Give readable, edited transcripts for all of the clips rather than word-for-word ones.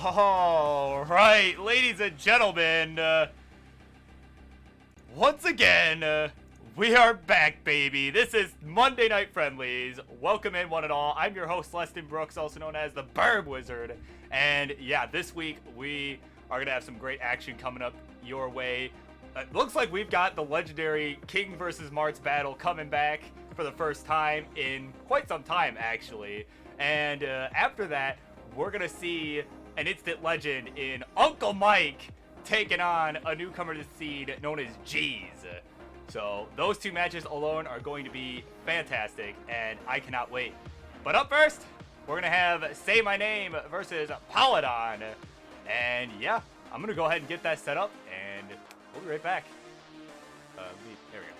All right, ladies and gentlemen, once again, we are back, baby. This is Monday Night Friendlies. Welcome in, one and all. I'm your host, Leston Brooks, also known as the Burb Wizard. And yeah, this week we are going to have some great action coming up your way. It looks like we've got the legendary King versus Martz battle coming back for the first time in quite some time, actually. And after that, we're going to see an instant legend in Uncle Mike taking on a newcomer to the scene known as Jeez. So those two matches alone are going to be fantastic, and I cannot wait. But up first, we're going to have Say My Name versus Paladon. And yeah, I'm going to go ahead and get that set up, and we'll be right back. There we go.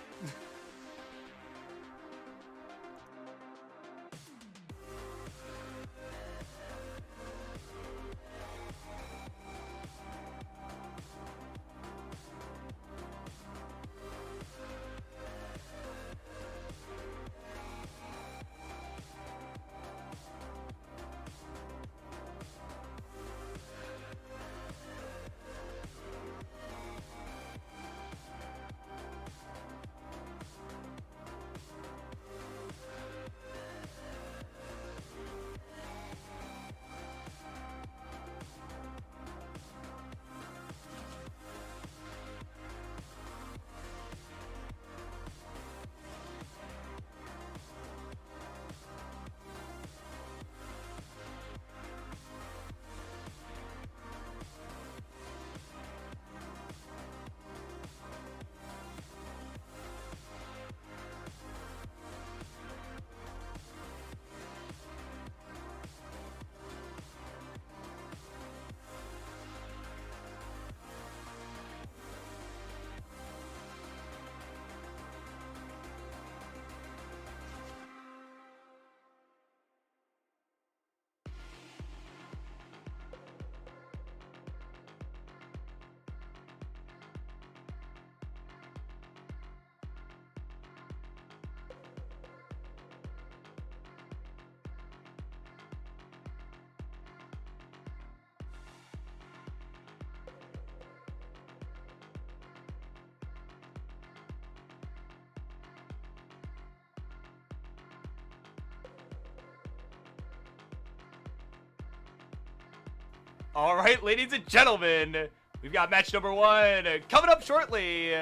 All right, ladies and gentlemen, we've got match number one coming up shortly.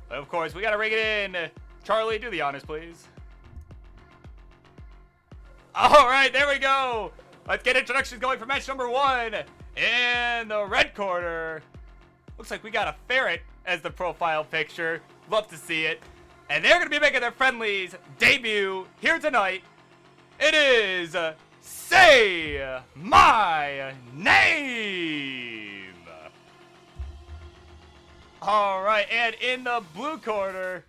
But of course, we got to ring it in. Charlie, do the honors, please. All right, there we go. Let's get introductions going for match number one. In the red corner, looks like we got a ferret as the profile picture. Love to see it. And they're going to be making their friendlies debut here tonight. It is Say My Name. All right, and in the blue corner,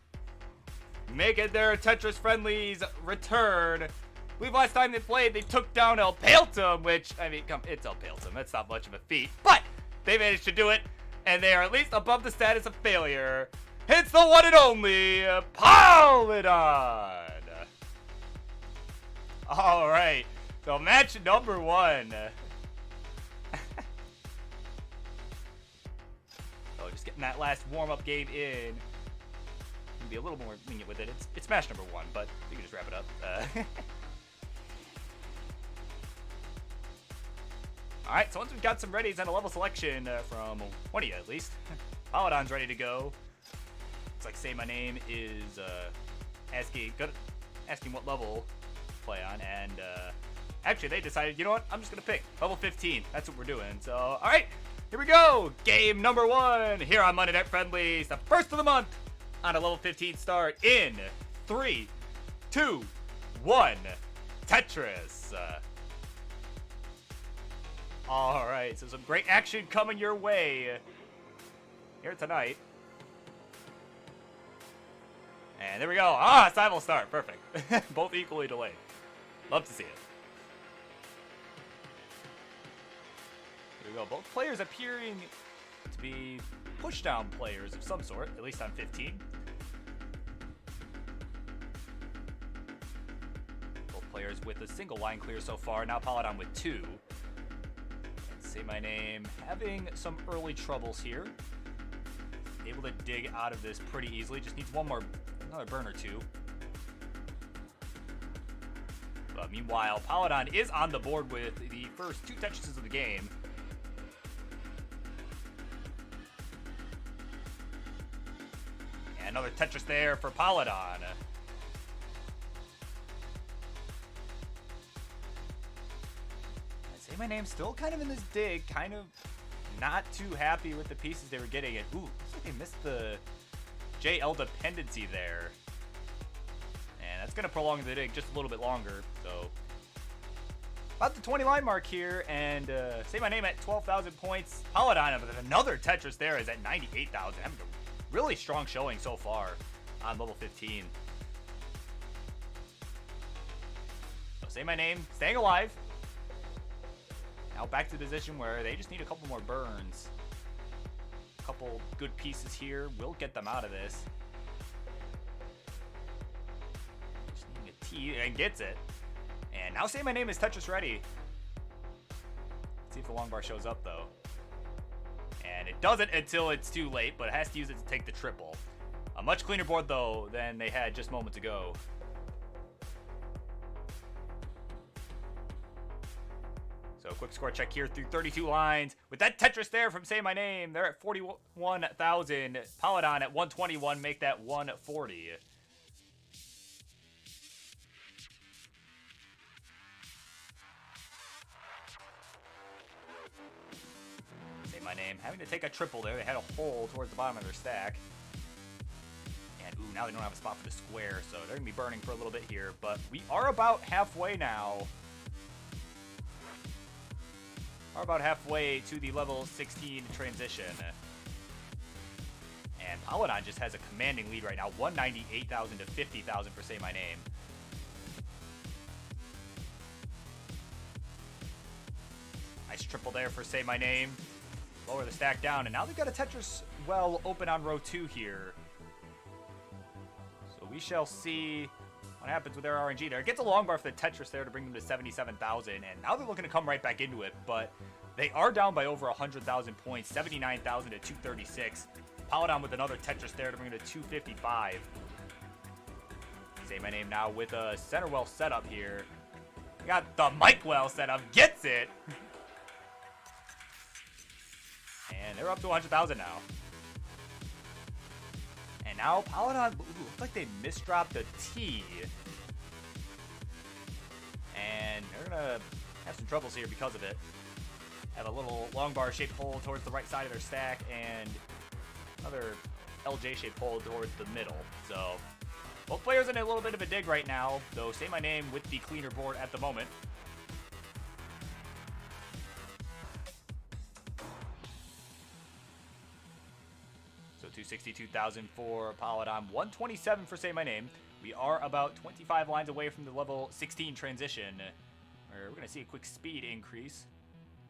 making their Tetris friendlies return. I believe last time they played, they took down El Paltum, which, I mean, it's El Paltum. That's not much of a feat, but they managed to do it, and they are at least above the status of failure. It's the one and only Paladon. All right. So match number one. So just getting that last warm-up game in. Can be a little more lenient with it. It's match number one, but you can just wrap it up. All right, so once we've got some readies and a level selection from one of you at least, Paladon's ready to go. Looks like Say My Name is asking what level to play on, and actually, they decided, you know what? I'm just going to pick level 15. That's what we're doing. So, all right, here we go. Game number one here on Monday Night Friendlies. The first of the month on a level 15 start in 3, 2, 1. Tetris. All right, so some great action coming your way here tonight. And there we go. Simul start. Perfect. Both equally delayed. Love to see it. Here we go. Both players appearing to be pushdown players of some sort, at least on 15. Both players with a single line clear so far. Now Paladon with 2. And Say My Name having some early troubles here. Able to dig out of this pretty easily. Just needs another burn or two. But meanwhile, Paladin is on the board with the first 2 Tetris's of the game. And another Tetris there for Paladin. Say My Name still kind of in this dig, kind of not too happy with the pieces they were getting. And ooh, looks like they missed the JL dependency there. And that's going to prolong the dig just a little bit longer. So about the 20 line mark here. And Say My Name at 12,000 points. Paladin with another Tetris there is at 98,000. Having a really strong showing so far on level 15. So Say My Name staying alive. Now back to the position where they just need a couple more burns. A couple good pieces here will get them out of this. Just needing a T and gets it. And now Say My Name is Tetris ready. Let's see if the long bar shows up though. And it doesn't until it's too late, but it has to use it to take the triple. A much cleaner board though than they had just moments ago. So quick score check here through 32 lines. With that Tetris there from Say My Name, they're at 41,000. Paladin at 121, make that 140. Say My Name having to take a triple there. They had a hole towards the bottom of their stack. And ooh, now they don't have a spot for the square, so they're going to be burning for a little bit here. But we are about halfway now. Are about halfway to the level 16 transition. And Paladin just has a commanding lead right now. 198,000 to 50,000 for Say My Name. Nice triple there for Say My Name. Lower the stack down. And now they've got a Tetris well open on row 2 here. So we shall see what happens with their RNG there. It gets a long bar for the Tetris there to bring them to 77,000. And now they're looking to come right back into it. But they are down by over 100,000 points. 79,000 to 236. Paladin with another Tetris there to bring them to 255. Say My Name now with a center well setup here. We got the mic well setup. Gets it. And they're up to 100,000 now. And now Paladin, looks like they misdropped the T. And they're going to have some troubles here because of it. Have a little long bar shaped hole towards the right side of their stack and another LJ shaped hole towards the middle. So both players in a little bit of a dig right now, though Say My Name with the cleaner board at the moment. So 262,000 for Paladin, 127 for Say My Name. We are about 25 lines away from the level 16 transition. We're going to see a quick speed increase.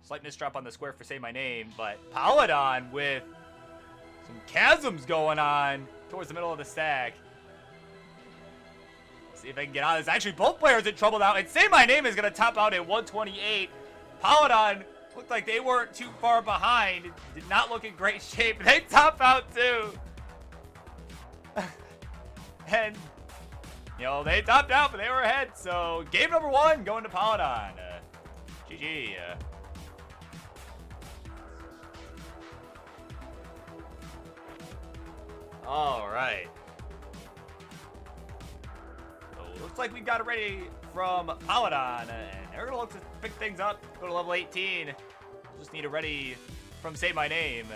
Slight misdrop on the square for Say My Name, but Paladin with some chasms going on towards the middle of the stack. See if they can get out of this. Actually, both players in trouble now, and Say My Name is going to top out at 128. Paladin looked like they weren't too far behind. Did not look in great shape. They top out too. And, you know, they topped out, but they were ahead. So, game number 1 going to Paladin. GG. All right. So, looks like we've got it ready from Paladin. And they're going to look to pick things up. Go to level 18. Just need it ready from Say My Name.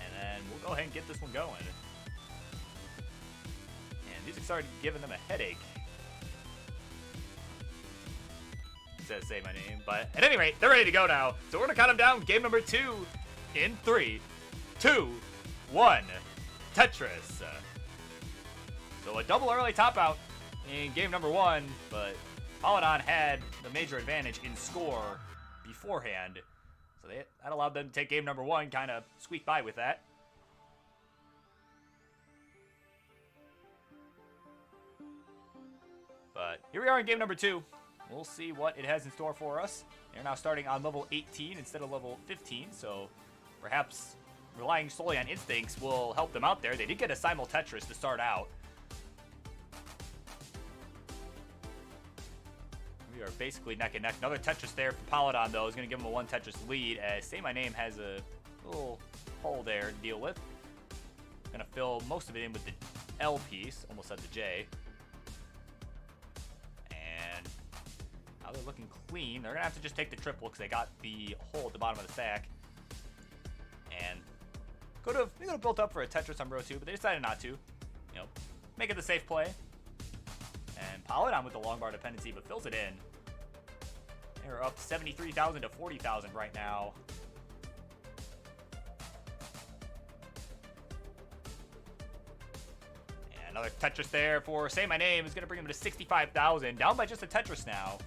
And then we'll go ahead and get this one going. And music started giving them a headache. It says Say My Name. But at any rate, they're ready to go now. So we're going to count them down. Game number 2 in 3, 2, 1. Tetris. So a double early top out in game number 1, but Paladin had the major advantage in score beforehand. So that allowed them to take game number 1, kind of squeak by with that. But here we are in game number 2. we'll see what it has in store for us. They're now starting on level 18 instead of level 15, so perhaps relying solely on instincts will help them out there. They did get a Simul Tetris to start out. We are basically neck and neck. Another Tetris there for Paladon, though, is going to give him a 1 Tetris lead, as Say My Name has a little hole there to deal with. Going to fill most of it in with the L piece, almost said the J. And now they're looking clean. They're going to have to just take the triple because they got the hole at the bottom of the stack. And they could have built up for a Tetris on row 2, but they decided not to. You know, make it the safe play. And Paladon with the long bar dependency, but fills it in. They're up 73,000 to 40,000 right now. And another Tetris there for Say My Name is going to bring them to 65,000. Down by just a Tetris now.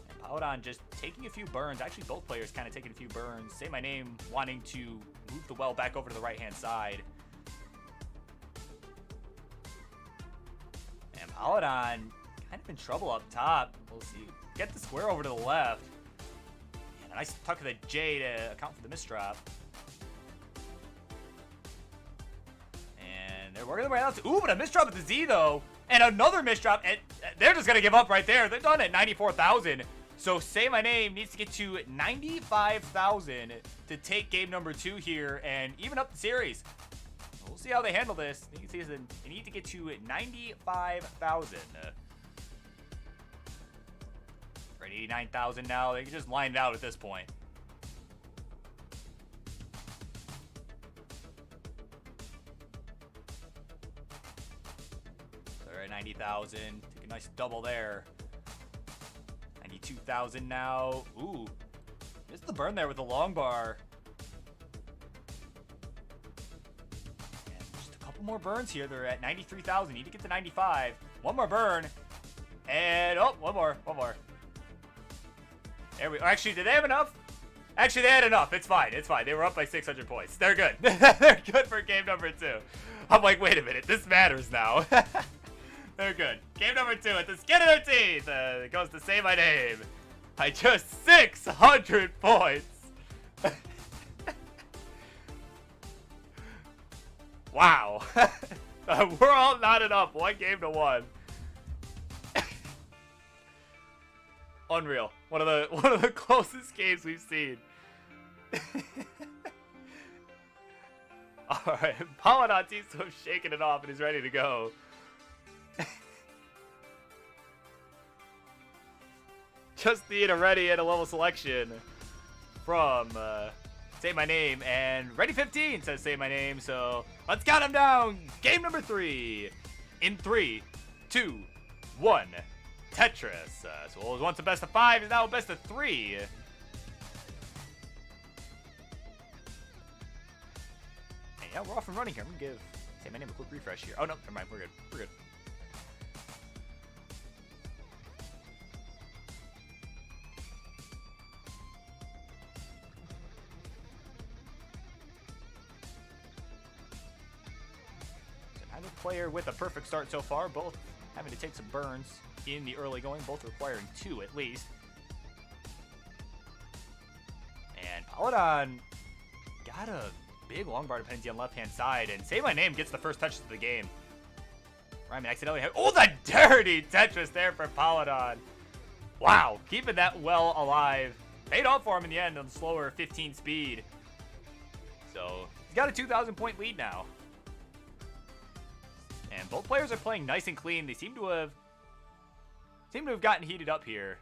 And Paladon just taking a few burns. Actually, both players kind of taking a few burns. Say My Name wanting to move the well back over to the right-hand side. And Paladon kind of in trouble up top. We'll see. Get the square over to the left. And a nice tuck of the J to account for the misdrop. And they're working their way out. Ooh, but a misdrop at the Z, though. And another misdrop. And they're just going to give up right there. They're done at 94,000. So Say My Name needs to get to 95,000 to take game number 2 here and even up the series. We'll see how they handle this. You can see they need to get to 95,000. For 89,000 now. They can just line it out at this point. They're at 90,000. Take a nice double there. 92,000 now. Ooh. Missed the burn there with the long bar. More burns here. They're at 93,000. Need to get to 95. One more burn. And, oh, one more. There we go. Actually, did they have enough? Actually, they had enough. It's fine. They were up by 600 points. They're good. They're good for game number 2. I'm like, wait a minute. This matters now. They're good. Game number 2 at the skin of their teeth. It goes to Say My Name. By just 600 points. Wow. We're all knotted up. 1 game to 1. Unreal. One of the closest games we've seen. Alright. Paladon seems to have shaken it off and is ready to go. Just need a ready and a level selection from Say My Name, and ready 15 says Say My Name, so let's count them down. Game number 3 in 3, 2, 1. Tetris. So what was once a best of 5 is now a best of 3. And yeah, we're off and running here. I'm gonna give Say My Name a quick refresh here. Oh no, never mind. We're good. Player with a perfect start so far, both having to take some burns in the early going, both requiring 2 at least. And Paladon got a big long bar dependency on left-hand side, and Say My Name gets the first touches of the game. Ryman accidentally had, oh, the dirty Tetris there for Paladon. Wow, keeping that well alive. Paid off for him in the end on the slower 15 speed. So he's got a 2,000 point lead now. And both players are playing nice and clean. They seem to have gotten heated up here.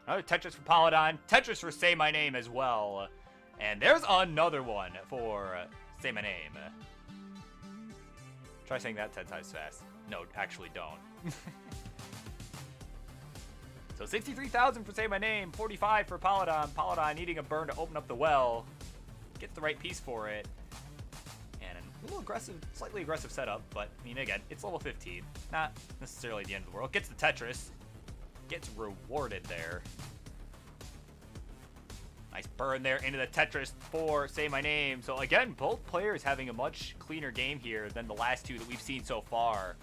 Another Tetris for Paladon. Tetris for Say My Name as well. And there's another one for Say My Name. Try saying that 10 times fast. No, actually don't. So 63,000 for Say My Name. 45 for Paladon. Paladon needing a burn to open up the well. Get the right piece for it. A little aggressive, slightly aggressive setup, but, I mean, again, it's level 15. Not necessarily the end of the world. Gets the Tetris. Gets rewarded there. Nice burn there into the Tetris for Say My Name. So, again, both players having a much cleaner game here than the last 2 that we've seen so far.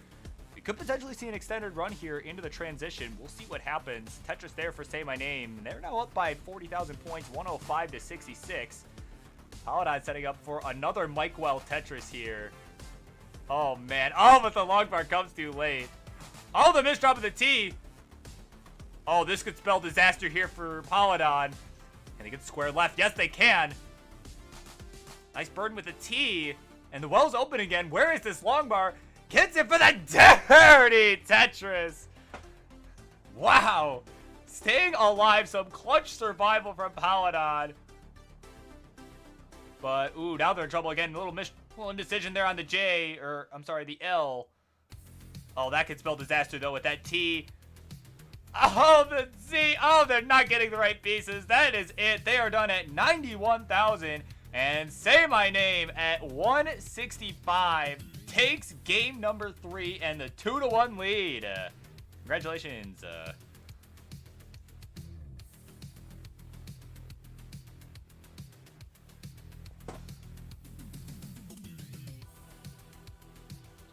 We could potentially see an extended run here into the transition. We'll see what happens. Tetris there for Say My Name. They're now up by 40,000 points, 105 to 66. Paladin setting up for another Mike Well Tetris here. Oh, man. Oh, but the long bar comes too late. Oh, the misdrop of the T. Oh, this could spell disaster here for Paladin. Can they get square left? Yes, they can. Nice burden with the T. And the well's open again. Where is this long bar? Gets it for the dirty Tetris. Wow. Staying alive. Some clutch survival from Paladin. But, ooh, now they're in trouble again. A little indecision there on the J. Or, I'm sorry, the L. Oh, that could spell disaster, though, with that T. Oh, the Z. Oh, they're not getting the right pieces. That is it. They are done at 91,000. And Say My Name at 165 takes game number 3 and the 2-1 lead. Congratulations. So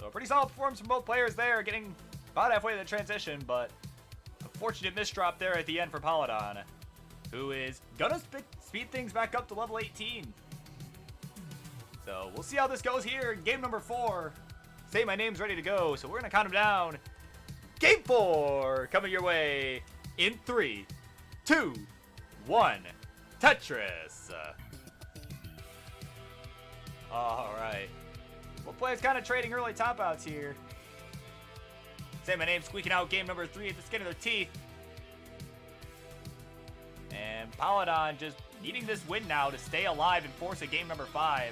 a pretty solid performance from both players there, getting about halfway to the transition, but a fortunate misdrop there at the end for Paladin, who is gonna speed things back up to level 18. So we'll see how this goes here in game number 4. Say My Name's ready to go, so we're gonna count him down. Game 4 coming your way in 3, 2, 1. Tetris. All right. Both players kind of trading early top outs here. Say My Name squeaking out game number 3 at the skin of their teeth. And Paladin just needing this win now to stay alive and force a game number 5.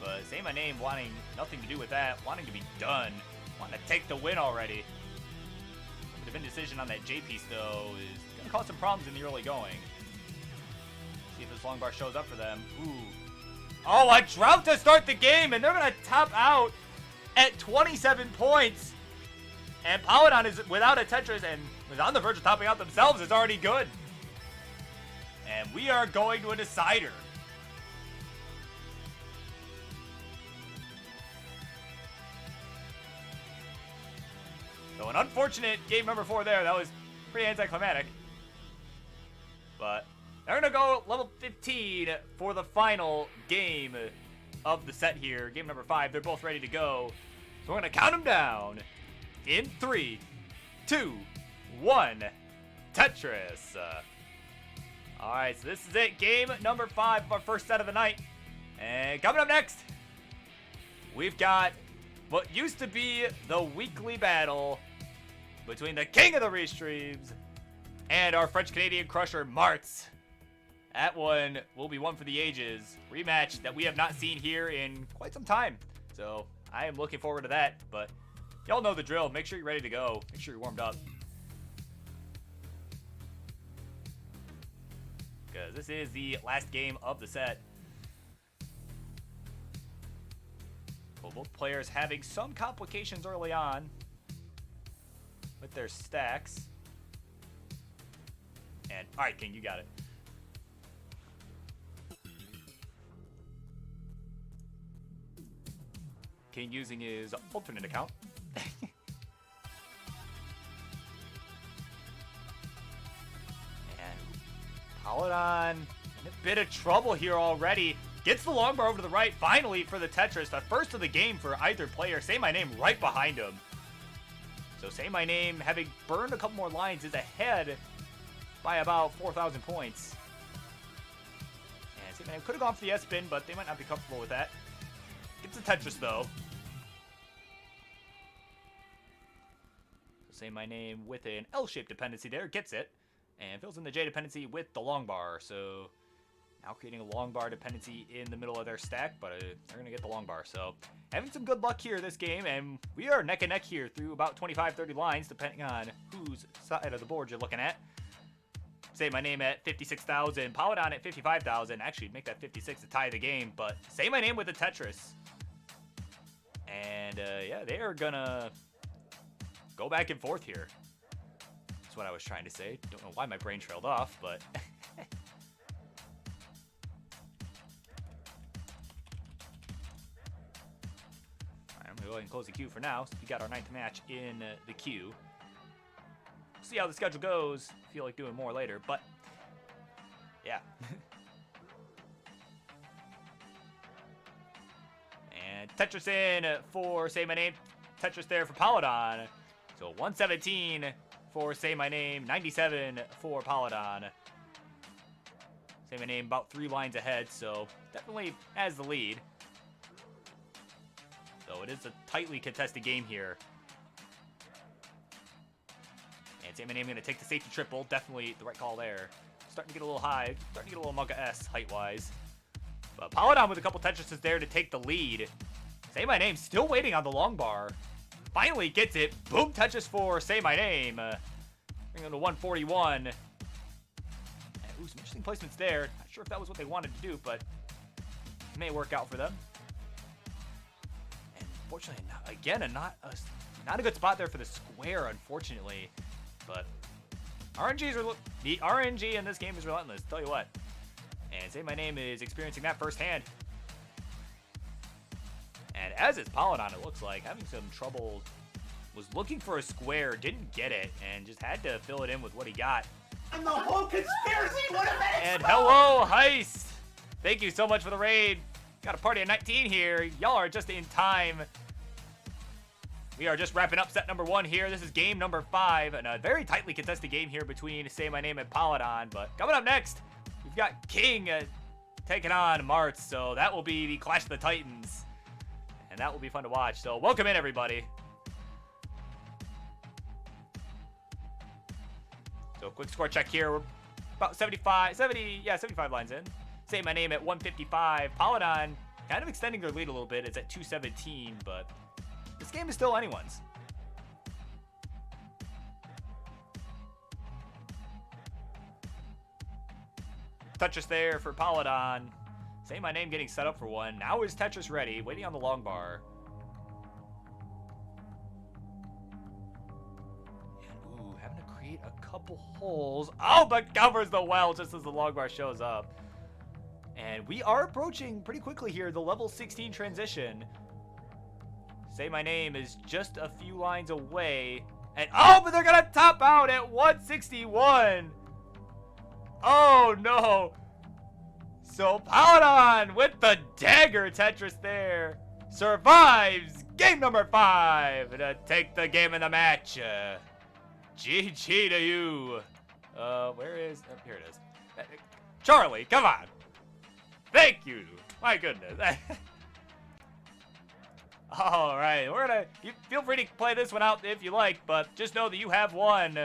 But Say My Name wanting nothing to do with that, wanting to be done, wanting to take the win already. A bit of indecision on that J piece, though, is going to cause some problems in the early going. See if this long bar shows up for them. Ooh. Oh, a drought to start the game, and they're going to top out at 27 points. And Paladin is without a Tetris and is on the verge of topping out themselves. It's already good. And we are going to a decider. So an unfortunate game number 4 there. That was pretty anticlimactic. But they're going to go level 15 for the final game of the set here. Game number 5. They're both ready to go. So we're going to count them down in 3, 2, 1. Tetris. Alright, so this is it. Game number 5 of our first set of the night. And coming up next, we've got what used to be the weekly battle between the king of the restreams and our French-Canadian crusher, Martz. That one will be one for the ages. Rematch that we have not seen here in quite some time. So I am looking forward to that. But y'all know the drill. Make sure you're ready to go. Make sure you're warmed up. Because this is the last game of the set. Well, both players having some complications early on with their stacks. And, alright, King, you got it. King using his alternate account. And Paladin in a bit of trouble here already. Gets the long bar over to the right, finally, for the Tetris. The first of the game for either player. Say My Name right behind him. So Say My Name, having burned a couple more lines, is ahead by about 4,000 points. And Say My Name could have gone for the S-spin, but they might not be comfortable with that. Gets the Tetris, though. So Say My Name with an L-shaped dependency there, gets it. And fills in the J dependency with the long bar. So now creating a long bar dependency in the middle of their stack, but they're going to get the long bar. So having some good luck here this game, and we are neck and neck here through about 25-30 lines, depending on whose side of the board you're looking at. Say My Name at 56,000, Paladin at 55,000. Actually, make that 56 to tie the game, but Say My Name with the Tetris. And yeah, they are going to go back and forth here. That's what I was trying to say. Don't know why my brain trailed off, but... go ahead and close the queue for now. So we got our 9th match in the queue. See how the schedule goes. Feel like doing more later, but yeah. And Tetris in for Say My Name. Tetris there for Paladon. So 117 for Say My Name. 97 for Paladon. Say My Name about 3 lines ahead, so definitely has the lead. So it is a tightly contested game here. And Say My Name going to take the safety triple. Definitely the right call there. Starting to get a little high. Starting to get a little Monka S height-wise. But Paladon with a couple Tetrises there to take the lead. Say My Name still waiting on the long bar. Finally gets it. Boom Tetris for Say My Name. Bringing him to 141. And, ooh, some interesting placements there. Not sure if that was what they wanted to do, but it may work out for them. And fortunately, again, not a good spot there for the square, unfortunately. But the RNG in this game is relentless. Tell you what. And Say My Name is experiencing that firsthand. And as is Paladon, it looks like, having some trouble. Was looking for a square, didn't get it, and just had to fill it in with what he got. And the whole conspiracy would have been exposed! And hello, Heist! Thank you so much for the raid. Got a party of 19 here. Y'all are just in time. We are just wrapping up set number 1 here. This is game number 5, and a very tightly contested game here between Say My Name and Paladon. But coming up next, we've got King taking on Martz, so that will be the Clash of the Titans. And that will be fun to watch. So welcome in, everybody. So quick score check here. We're about 75 lines in. Say My Name at 155. Paladon kind of extending their lead a little bit. It's at 217, but this game is still anyone's. Tetris there for Paladon. Say My Name getting set up for one. Now is Tetris ready, waiting on the long bar. And ooh, having to create a couple holes. Oh, but covers the well just as the long bar shows up. And we are approaching pretty quickly here the level 16 transition. Say My Name is just a few lines away. And oh, but they're gonna top out at 161. Oh no. So Paladon with the dagger Tetris there survives game number 5 to take the game in the match. GG to you. Where is? Oh, here it is. Charlie, come on. Thank you. My goodness. All right, you feel free to play this one out if you like, but just know that you have won.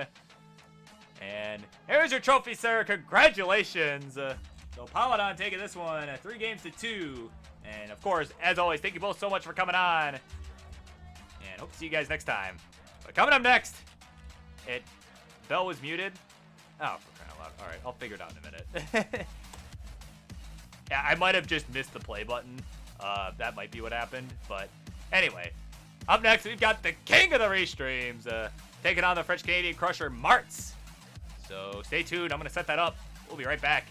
And here's your trophy, sir. Congratulations. So Paladon taking this one 3 games to 2. And of course, as always, thank you both so much for coming on. And hope to see you guys next time. But coming up next, Bell was muted. Oh, for crying out loud. All right, I'll figure it out in a minute. Yeah, I might have just missed the play button. That might be what happened. But anyway, up next, we've got the king of the restreams taking on the French-Canadian crusher, Martz. So stay tuned. I'm going to set that up. We'll be right back.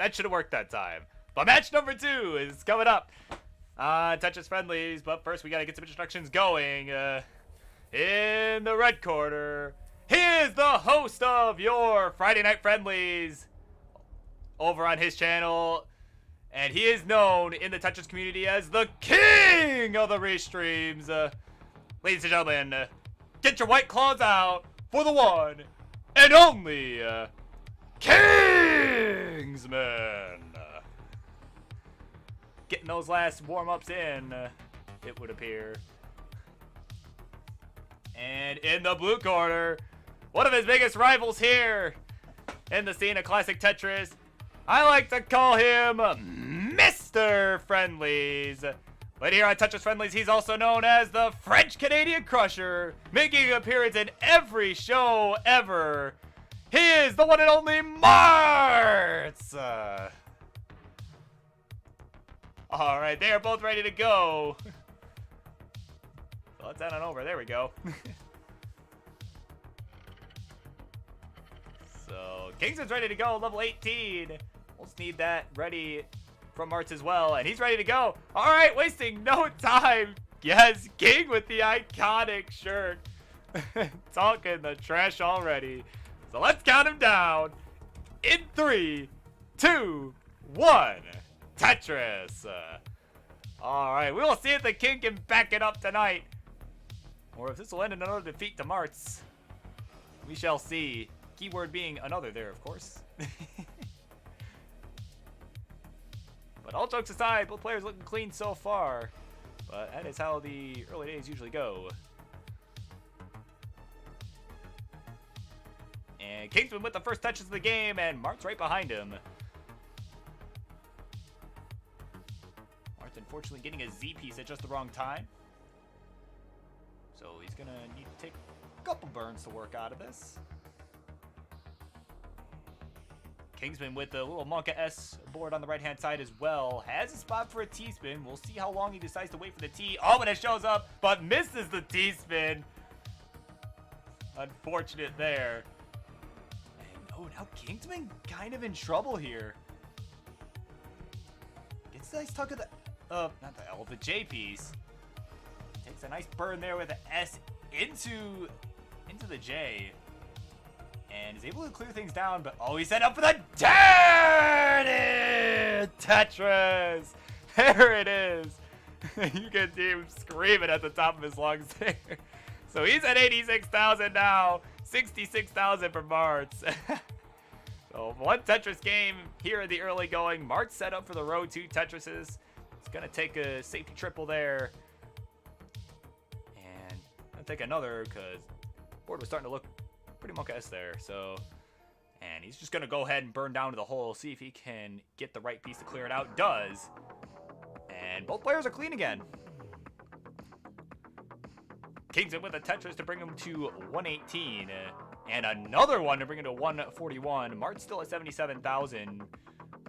That should have worked that time. But match number 2 is coming up. Tetris friendlies, but first we gotta get some introductions going. In the red corner, he is the host of your Friday Night Friendlies over on his channel, and he is known in the Tetris community as the king of the restreams. Ladies and gentlemen, get your white claws out for the one and only Kingsman. Getting those last warm-ups in, it would appear. And in the blue corner, one of his biggest rivals here in the scene of classic Tetris. I like to call him Mr. Friendlies. But here on Tetris Friendlies, he's also known as the French-Canadian Crusher, making an appearance in every show ever. He is the one and only Martz! Alright, they are both ready to go. So let's head on over. There we go. So, Kingsman's ready to go, level 18. We'll just need that ready from Martz as well, and he's ready to go. Alright, wasting no time. Yes, King with the iconic shirt. Talking the trash already. So let's count him down. In 3, 2, 1. Tetris. Alright, we will see if the King can back it up tonight, or if this will end in another defeat to Martz. We shall see. Keyword being another there, of course. But all jokes aside, both players looking clean so far. But that is how the early days usually go. And Kingsman with the first touches of the game, and Martz right behind him. Martz unfortunately getting a Z piece at just the wrong time. So he's gonna need to take a couple burns to work out of this. Kingsman with the little Monka S board on the right-hand side as well. Has a spot for a T-spin. We'll see how long he decides to wait for the T. Oh, but it shows up, but misses the T-spin. Unfortunate there. And oh, now Kingsman kind of in trouble here. Gets a nice tuck of the, not the L, the J piece. Takes a nice burn there with the S into the J. And is able to clear things down, but oh, he set up for the dirty Tetris. There it is. You can see him screaming at the top of his lungs there. So he's at 86,000 now. 66,000 for Martz. So one Tetris game here in the early going. Martz set up for the row 2 Tetrises. He's going to take a safety triple there. And I'll take another because board was starting to look pretty Monka S there. So, and he's just going to go ahead and burn down to the hole. See if he can get the right piece to clear it out. Does. And both players are clean again. Kingsman with a Tetris to bring him to 118. And another one to bring him to 141. Martz still at 77,000.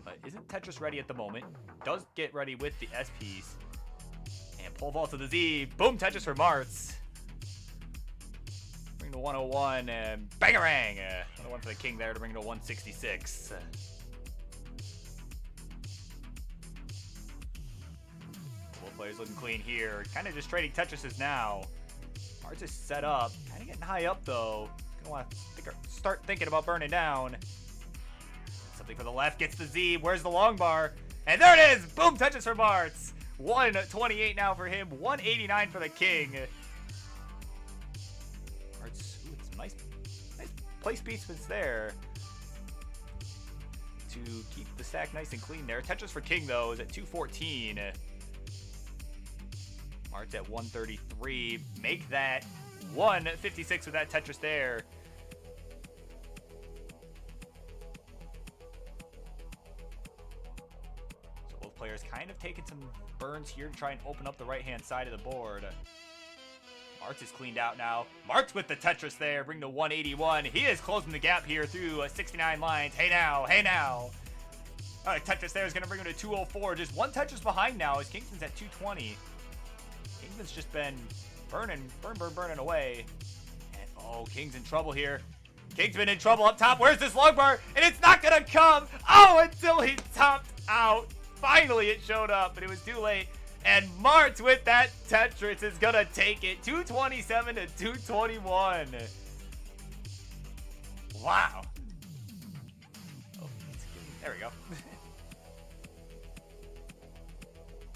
But isn't Tetris ready at the moment. Does get ready with the S piece. And pole vault to the Z. Boom, Tetris for Martz. Bring to 101. And bangarang. Another one for the King there to bring him to 166. Both players looking clean here. Kind of just trading Tetrises now. Martz is set up. Kind of getting high up, though. Gonna want to start thinking about burning down. Something for the left. Gets the Z. Where's the long bar? And there it is! Boom! Touches for Martz. 128 now for him. 189 for the King. Martz. Ooh, it's nice place piece there. To keep the stack nice and clean there. Tetris for King, though, is at 214. Martz at 133. Make that 156 with that Tetris there. So both players kind of taking some burns here to try and open up the right-hand side of the board. Martz is cleaned out now. Martz with the Tetris there, bring to 181. He is closing the gap here through 69 lines. Hey now, hey now. All right, Tetris there is going to bring him to 204. Just one Tetris behind now as Kingsman's at 220. Kingsman's just been burning away. And oh, King's in trouble here. Kingsman in trouble up top. Where's this long bar? And it's not gonna come. Oh, until he topped out. Finally, it showed up, but it was too late. And Martz with that Tetris is gonna take it. 227 to 221. Wow. Oh, there we go.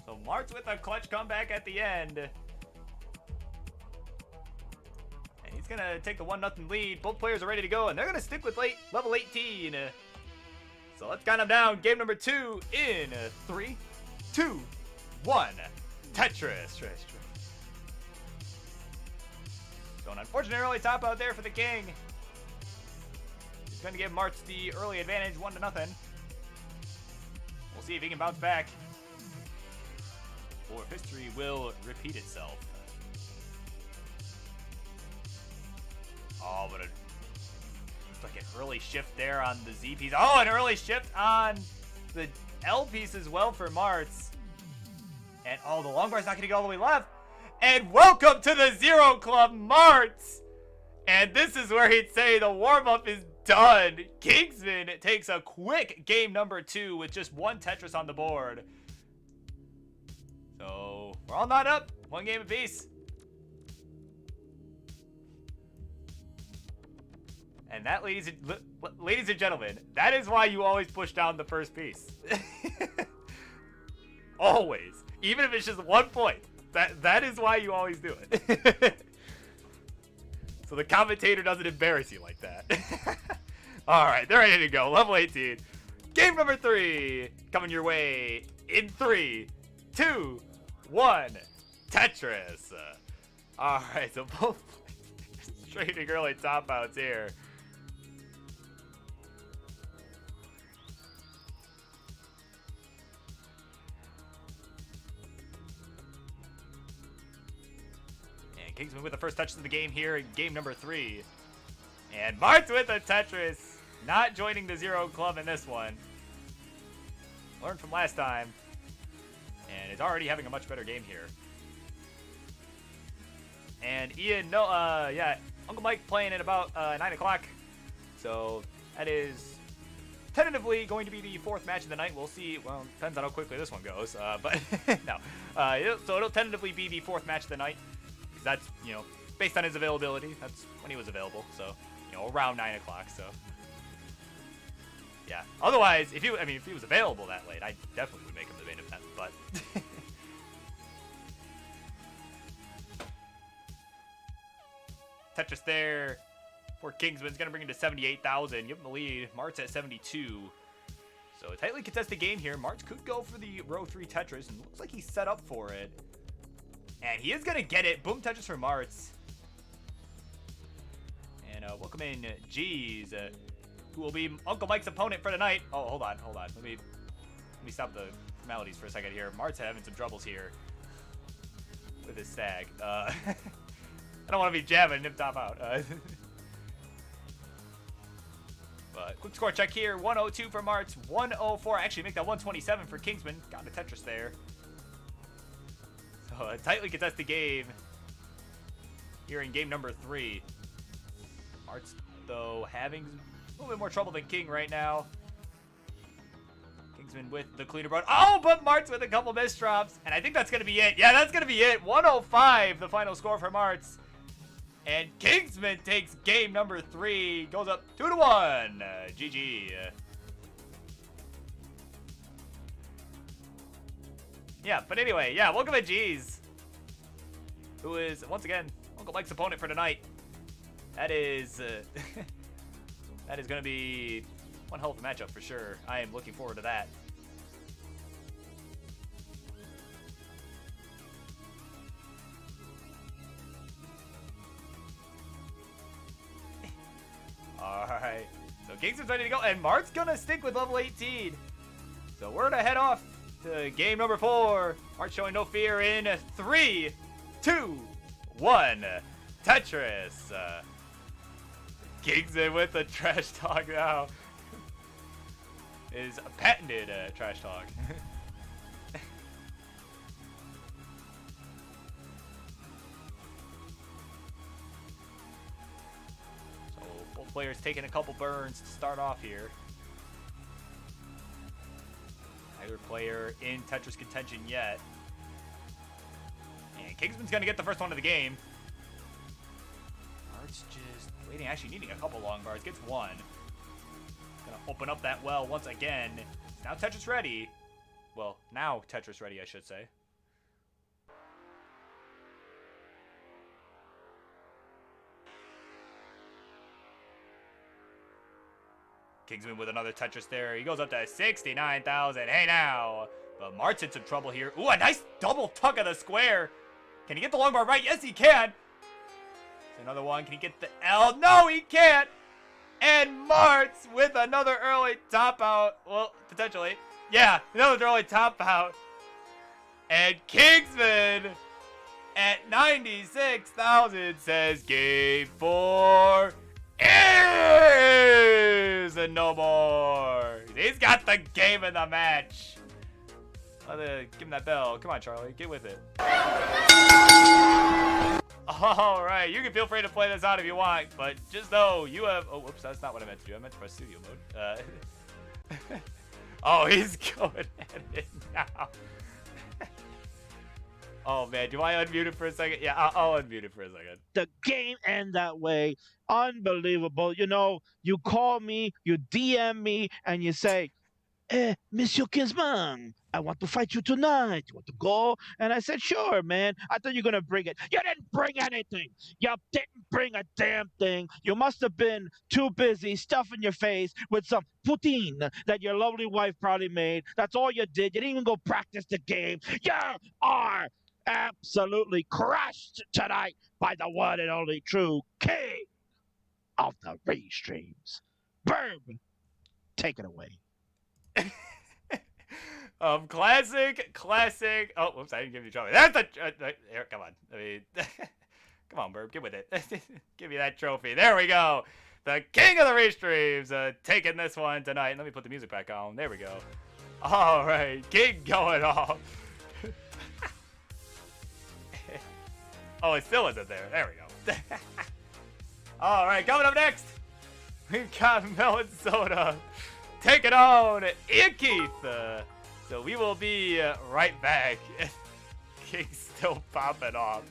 So Martz with a clutch comeback at the end. And he's gonna take the 1-0 lead. Both players are ready to go, and they're gonna stick with level 18. So let's count them down. Game number 2 in 3, 2, 1. Tetris. So an unfortunate early top out there for the King. He's going to give Martz the early advantage, 1-0. We'll see if he can bounce back, or if history will repeat itself. Oh, but it's like an early shift there on the Z piece. Oh, an early shift on the L piece as well for Martz. And oh, the long bar's not going to get all the way left. And welcome to the Zero Club, Martz. And this is where he'd say the warm-up is done. Kingsman takes a quick game number 2 with just 1 Tetris on the board. So we're all knotted up. 1 game apiece. And that, ladies and gentlemen, that is why you always push down the first piece. Always. Even if it's just 1 point. That is why you always do it. So the commentator doesn't embarrass you like that. Alright, they're ready to go. Level 18. Game number 3. Coming your way in 3, 2, 1. Tetris. Alright, so both trading early top outs here. Kingsman with the first touch of the game here in game number 3. And Martz with a Tetris. Not joining the Zero Club in this one. Learned from last time. And is already having a much better game here. And Ian, Uncle Mike playing at about 9 o'clock. So that is tentatively going to be the 4th match of the night. We'll see. Well, depends on how quickly this one goes. But no. So it'll tentatively be the 4th match of the night. That's, based on his availability. That's when he was available. So, around 9 o'clock. So, yeah. Otherwise, if he was available that late, I definitely would make him the main event. But Tetris there for Kingsman's gonna bring him to 78,000. Give him the lead. Martz at 72. So a tightly contested game here. Martz could go for the row 3 Tetris, and looks like he's set up for it. And he is going to get it. Boom Tetris for Martz. And welcome in G's, who will be Uncle Mike's opponent for tonight. Oh, hold on. Let me stop the formalities for a second here. Martz having some troubles here with his stag. I don't want to be jamming him top out. But quick score check here. 102 for Martz. 104. Actually, make that 127 for Kingsman. Got the Tetris there. So a tightly contested game here in game number 3. Martz, though, having a little bit more trouble than King right now. Kingsman with the cleaner board. Oh, but Martz with a couple missed drops. And I think that's going to be it. Yeah, that's going to be it. 105, the final score for Martz. And Kingsman takes game number 3. Goes up 2-1. GG. Yeah, but anyway, welcome to G's, who is, once again, Uncle Mike's opponent for tonight. That is going to be one hell of a matchup for sure. I am looking forward to that. Alright, so Kingsman's ready to go, and Mart's going to stick with level 18. So we're going to head off to game number 4. Martz showing no fear in 3, 2, 1. Tetris. Kingsman with the trash talk now. Is a patented trash talk. So both player's taking a couple burns to start off here. Neither player in Tetris contention yet. And Kingsman's going to get the first one of the game. Bart's just waiting, actually needing a couple long bars. Gets one. Going to open up that well once again. Now Tetris ready. Well, now Tetris ready, I should say. Kingsman with another Tetris there. He goes up to 69,000. Hey now. But Mart's in some trouble here. Ooh, a nice double tuck of the square. Can he get the long bar right? Yes, he can. Another one. Can he get the L? No, he can't. And Mart's with another early top out. Well, potentially. Yeah, another early top out. And Kingsman at 96,000 says game 4 is no more. He's got the game in the match. Give him that bell. Come on, Charlie. Get with it. All right. You can feel free to play this out if you want, but just know you have... Oh, whoops. That's not what I meant to do. I meant to press studio mode. Oh, he's going at it now. Oh, man. Do I unmute it for a second? Yeah, I'll unmute it for a second. The game end that way. Unbelievable. You know, you call me, you DM me, and you say, Monsieur Kingsman, I want to fight you tonight. You want to go? And I said, sure, man. I thought you were going to bring it. You didn't bring anything. You didn't bring a damn thing. You must have been too busy stuffing your face with some poutine that your lovely wife probably made. That's all you did. You didn't even go practice the game. You are absolutely crushed tonight by the one and only true king of the Restreams. Burb, take it away. Classic. Oh, whoops! I didn't give you trophy. That's a. Here, come on. I mean, come on, Burb, get with it. Give me that trophy. There we go. The king of the Restreams, taking this one tonight. Let me put the music back on. There we go. All right, king going off. Oh, it still isn't there. There we go. All right, coming up next, we've got Melon Soda taking on Keith. So we will be right back. King's still popping off.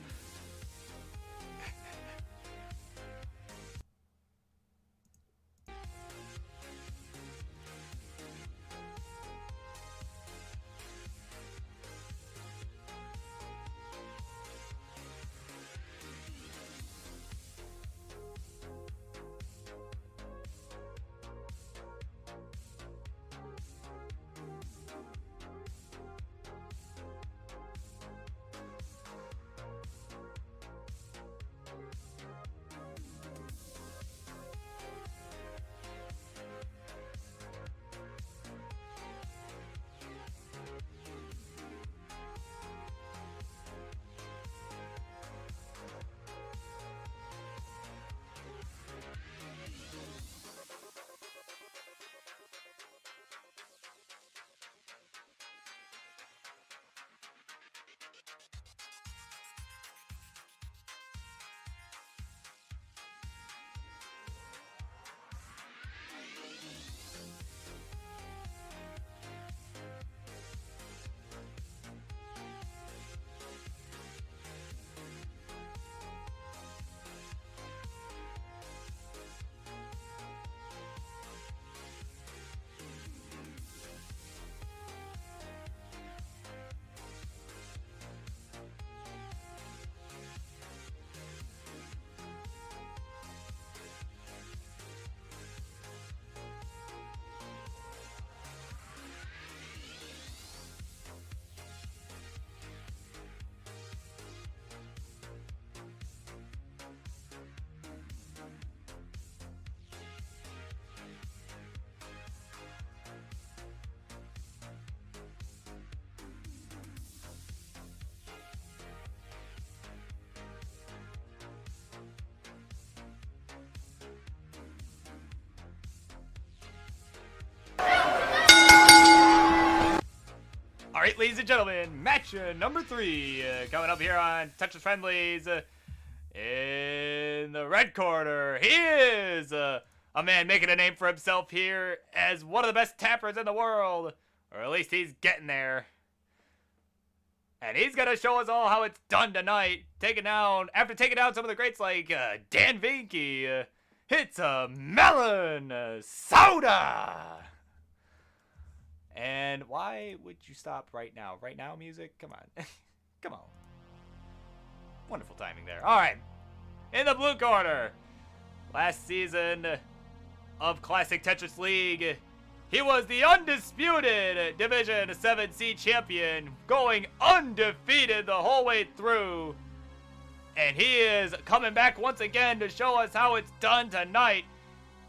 Alright, ladies and gentlemen, match number 3 coming up here on Tetris Friendlies. In the red corner, he is A man making a name for himself here as one of the best tappers in the world. Or at least he's getting there. And he's going to show us all how it's done tonight. After taking down some of the greats like Dan Vinky, it's a melon soda. And why would you stop right now? Right now, music? Come on. Come on. Wonderful timing there. All right. In the blue corner, last season of Classic Tetris League, he was the undisputed Division 7C champion, going undefeated the whole way through. And he is coming back once again to show us how it's done tonight.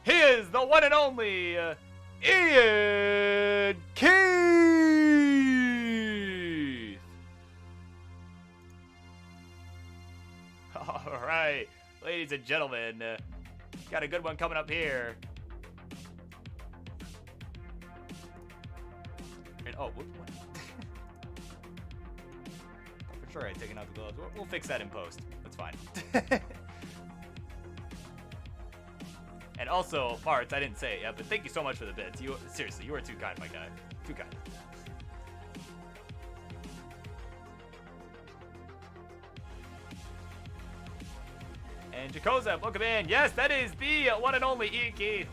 He is the one and only Ian Keith. All right, ladies and gentlemen, got a good one coming up here. Oh, what? For sure I'd taken out the gloves. We'll fix that in post. That's fine. And also, Farts, I didn't say it yet, but thank you so much for the bits. Seriously, you are too kind, my guy. Too kind. And Jacoza, welcome in. Yes, that is the one and only Ian Keith.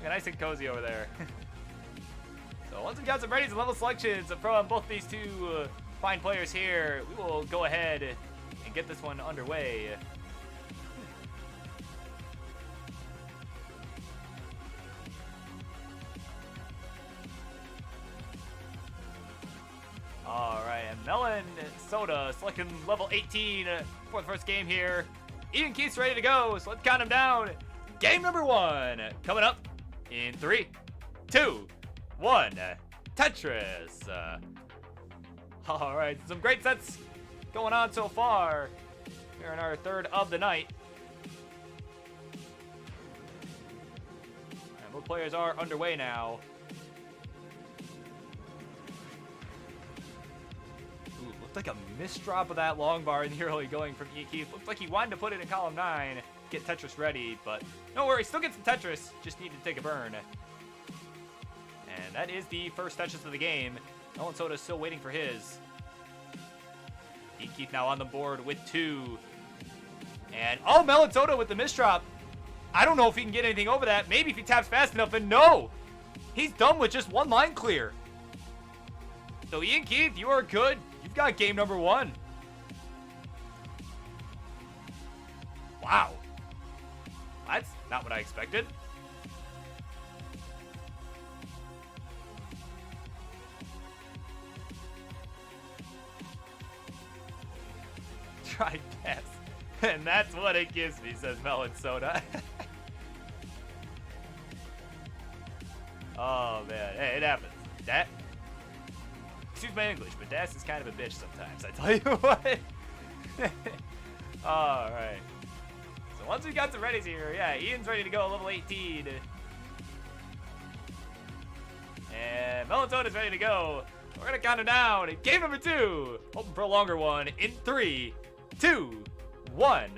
Nice and cozy over there. So once we've got some readies and level selections from both these two fine players here, we will go ahead and get this one underway. All right, and Melon Soda selecting level 18 for the first game here. Ian Keith's ready to go, so let's count him down. Game number 1 coming up in 3, 2, 1, Tetris. All right, some great sets going on so far here in our third of the night. And both players are underway now. Ooh, looked like a misdrop of that long bar in the early going from Keith. Looked like he wanted to put it in column 9, get Tetris ready, but no worries, still gets the Tetris, just needed to take a burn. And that is the first Tetris of the game. Melon Soda is still waiting for his. Keith now on the board with 2. And, oh, Melon Soda with the misdrop. I don't know if he can get anything over that. Maybe if he taps fast enough, and no! He's done with just 1 line clear. So, Ian Keith, you are good. You've got game number 1. Wow. That's not what I expected. Try guess. And that's what it gives me, says Melon Soda. Oh, man. Hey, it happens. Excuse my English, but Das is kind of a bitch sometimes, I tell you what. Alright. So once we got some readies here, yeah, Ian's ready to go, level 18. And Melon Soda's ready to go. We're going to count him down. Game number 2. Hoping for a longer one in 3, 2, 1,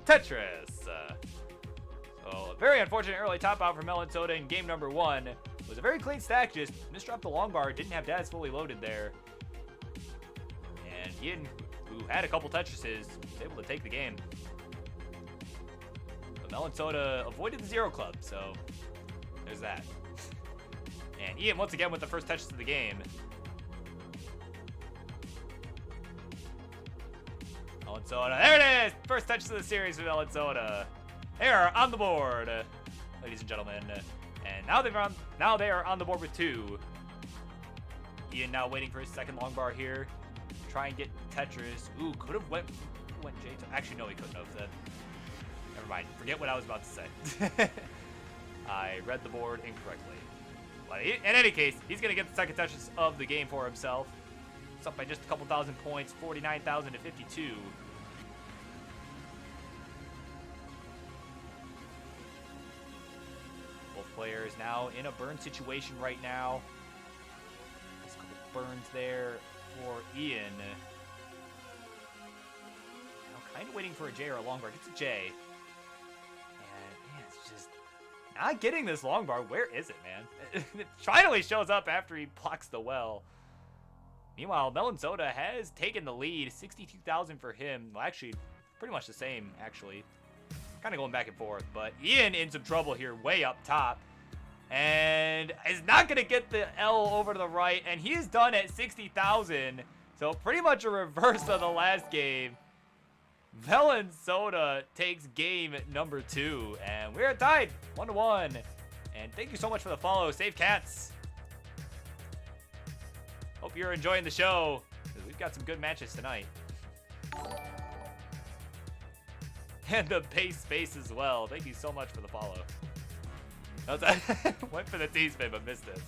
Tetris. So a very unfortunate early top out for Melon Soda in game number 1. It was a very clean stack, just misdropped the long bar, didn't have Daz fully loaded there. And Ian, who had a couple Tetrises, was able to take the game. But Melon Soda avoided the 0 club, so there's that. And Ian once again with the first Tetris of the game. Melon Soda, there it is! First touches of the series for Melon Soda. They are on the board, ladies and gentlemen. And now they are on the board with 2. Ian now waiting for his second long bar here. Try and get Tetris. Ooh, could have went J. Actually, no, he couldn't have. Never mind. Forget what I was about to say. I read the board incorrectly. But in any case, he's going to get the second Tetris of the game for himself. It's up by just a couple thousand points, 49,000 to 52. Both players now in a burn situation right now. There's a couple burns there for Ian. Now kind of waiting for a J or a long bar. Gets a J. And man, it's just not getting this long bar. Where is it, man? It finally shows up after he blocks the well. Meanwhile, Melon Soda has taken the lead. 62,000 for him. Well, actually, pretty much the same, actually. Kind of going back and forth. But Ian in some trouble here, way up top. And is not going to get the L over to the right. And he is done at 60,000. So pretty much a reverse of the last game. Melon Soda takes game number 2. And we're tied 1-1. And thank you so much for the follow. Save Cats. Hope you're enjoying the show, because we've got some good matches tonight. And the base space as well. Thank you so much for the follow. Went for the T-spin, but missed it.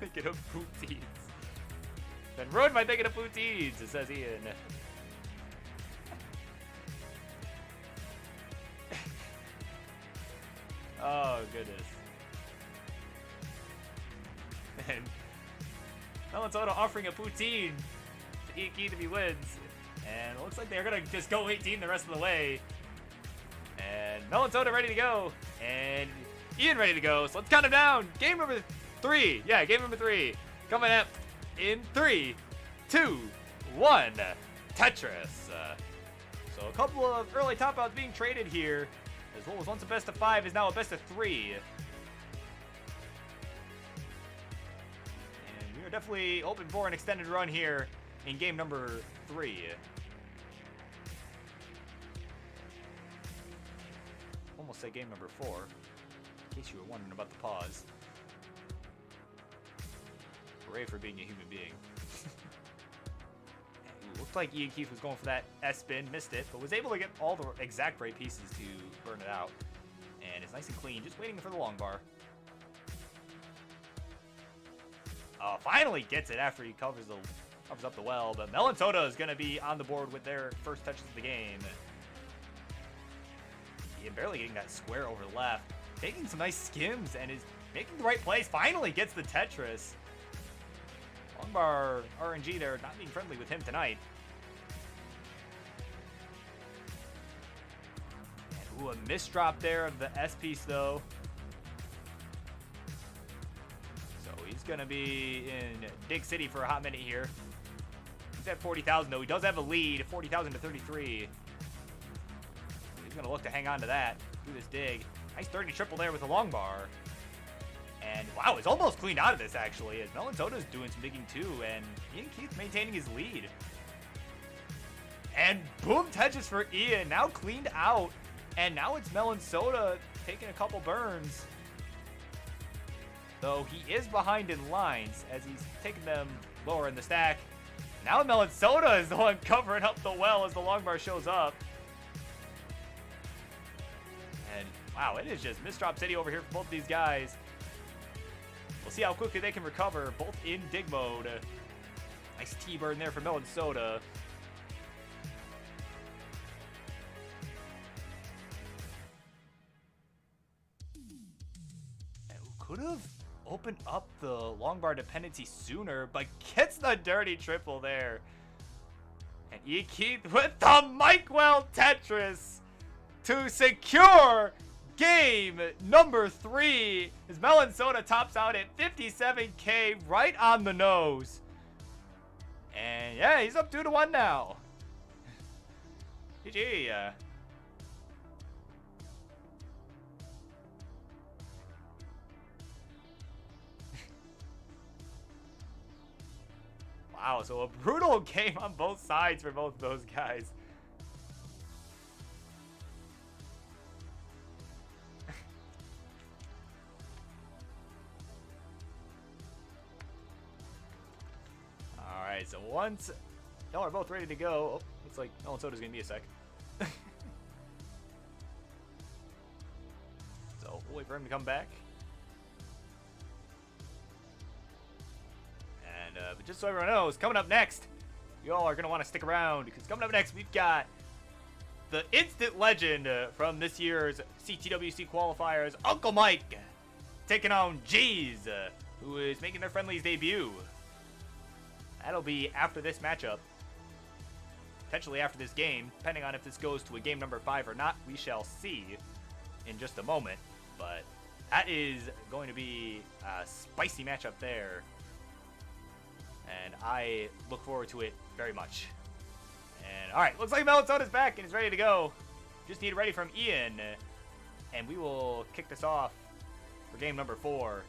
Thinking of poutines. Been ruined by thinking of poutines, it says Ian. Oh, goodness. And Melon Soda offering a poutine to Ian Keith if he wins. And it looks like they're going to just go 18 the rest of the way. And Melon Soda ready to go. And Ian ready to go. So let's count him down. Game number 3. Yeah, game number 3. Coming up in 3, 2, 1. Tetris. So a couple of early top outs being traded here. As what was once a best of 5 is now a best of 3. And we are definitely open for an extended run here in game number 3. Almost say game number 4, in case you were wondering about the pause. Hooray for being a human being. Looked like Ian Keith was going for that S-spin, missed it, but was able to get all the exact right pieces to burn it out. And it's nice and clean, just waiting for the long bar. Finally gets it after he covers up the well, but Melon Soda is going to be on the board with their first touches of the game. Ian barely getting that square over left, taking some nice skims, and is making the right plays. Finally gets the Tetris. Longbar RNG there not being friendly with him tonight. And, ooh, a misdrop there of the S piece though. So he's going to be in Dig City for a hot minute here. He's at 40,000 though. He does have a lead, 40,000 to 33. He's going to look to hang on to that, do this dig. Nice 30 triple there with the long bar. And wow, it's almost cleaned out of this actually, as Melon Soda's doing some digging too, and Ian Keith maintaining his lead. And boom, Tetris for Ian, now cleaned out. And now it's Melon Soda taking a couple burns. Though he is behind in lines as he's taking them lower in the stack. Now Melon Soda is the one covering up the well as the long bar shows up. And wow, it is just Misdrop City over here for both these guys. We'll see how quickly they can recover, both in dig mode. Nice T-burn there for Melon Soda. And who could have opened up the long bar dependency sooner, but gets the dirty triple there. And Ian Keith with the Mike Well Tetris to secure game number 3, as Melon Soda tops out at 57K, right on the nose. And yeah, he's up 2-1 now. GG. Wow, so a brutal game on both sides for both of those guys. Alright, so once y'all are both ready to go, oh, looks like Melon Soda's gonna be a sec. So we'll wait for him to come back. And but just so everyone knows, coming up next, y'all are gonna want to stick around, because coming up next we've got the instant legend from this year's CTWC qualifiers, Uncle Mike. taking on G's, who is making their friendlies debut. That'll be after this matchup. Potentially after this game, depending on if this goes to a game number 5 or not. We shall see in just a moment. But that is going to be a spicy matchup there. And I look forward to it very much. And alright, looks like Melon Soda's back and is ready to go. Just need ready from Ian. And we will kick this off for game number 4.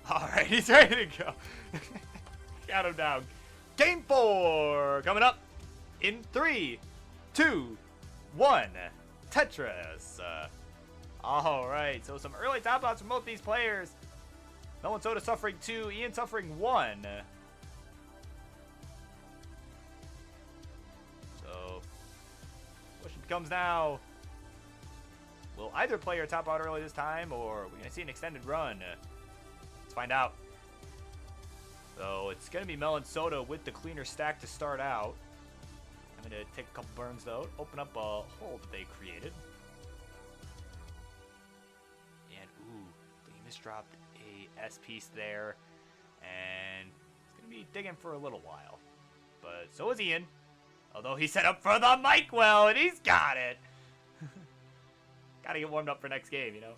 Alright, he's ready to go. Count him down. Game 4 coming up in 3, 2, 1. Tetris. Alright, so some early top outs from both these players. Melon Soda suffering 2, Ian suffering 1. So, question becomes now, will either player top out early this time, or are we going to see an extended run? Let's find out. So, it's going to be Melon Soda with the cleaner stack to start out. I'm going to take a couple burns, though, open up a hole that they created. And, ooh, they misdropped a S piece there. And it's going to be digging for a little while. But so is Ian. Although he set up for the mic well, and he's got it. Gotta get warmed up for next game, you know.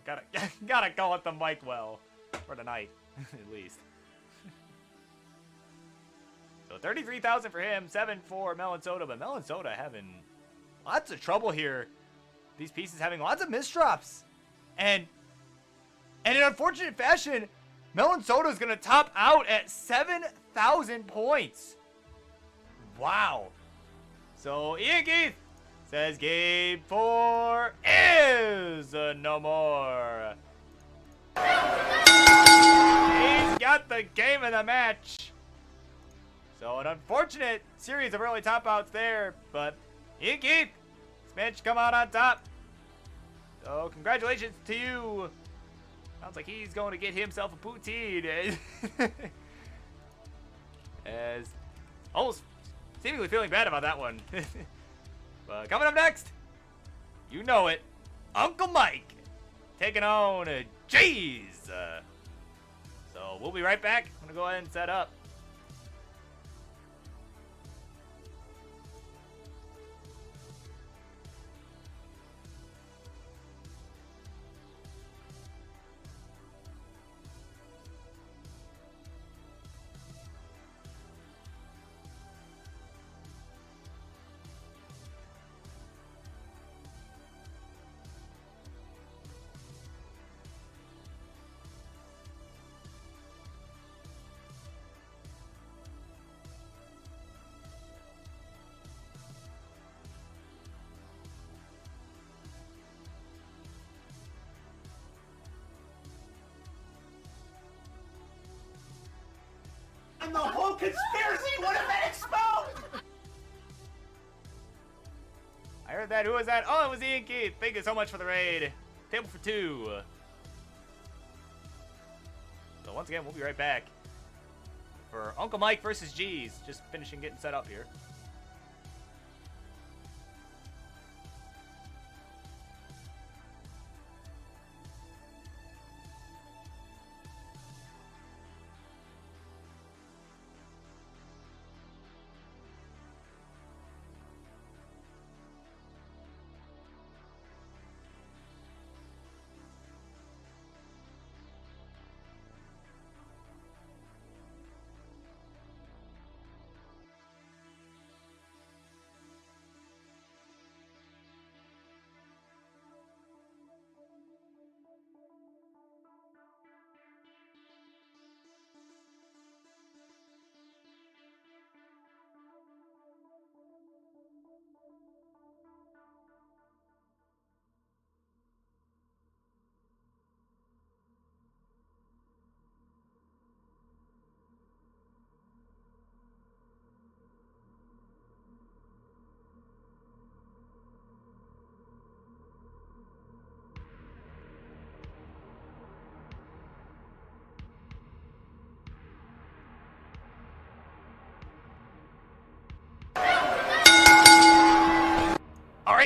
Gotta go with the mic well for tonight, at least. So 33,000 for him, 7 for Melon Soda, but Melon Soda having lots of trouble here. These pieces having lots of misdrops, and in unfortunate fashion, Melon Soda is gonna top out at 7,000 points. Wow. So Ian Keith says game 4 is no more. He's got the game of the match. So an unfortunate series of early top outs there, but Ian Keith, this match come out on top. So congratulations to you. Sounds like he's going to get himself a poutine. As almost seemingly feeling bad about that one. But coming up next, you know it, Uncle Mike taking on G's. So we'll be right back. I'm going to go ahead and set up. And the whole conspiracy would have been exposed! I heard that. Who was that? Oh, it was Ian Keith. Thank you so much for the raid. Table for 2. So once again, we'll be right back for Uncle Mike versus G's. Just finishing getting set up here.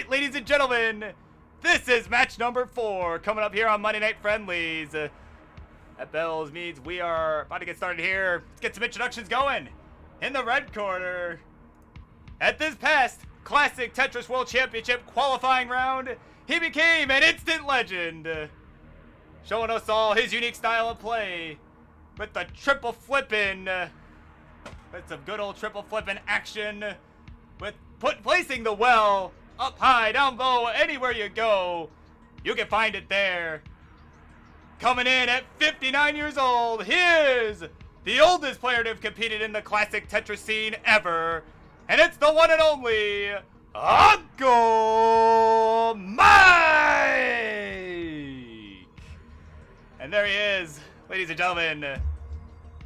right, ladies and gentlemen, this is match number 4 coming up here on Monday Night Friendlies. That bells means we are about to get started here. Let's get some introductions going. In the red corner, at this past Classic Tetris World Championship qualifying round, he became an instant legend, showing us all his unique style of play with the triple flippin', with some good old triple flippin' action, with placing the well up high, down low, anywhere you go, you can find it there. Coming in at 59 years old, here's the oldest player to have competed in the classic Tetris scene ever, and it's the one and only Uncle Mike! And there he is, ladies and gentlemen.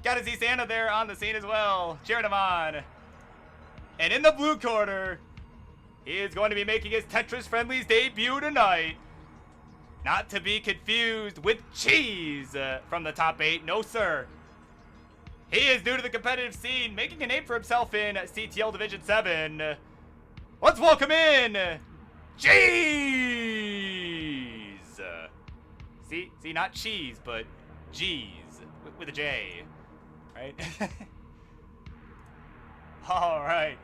Got to see Santa there on the scene as well, cheering him on. And in the blue corner, he is going to be making his Tetris Friendlies debut tonight. Not to be confused with Cheese from the top 8. No, sir. He is new to the competitive scene, making a name for himself in CTL Division 7. Let's welcome in Cheese. See, not cheese, but G's with a J, right? All right.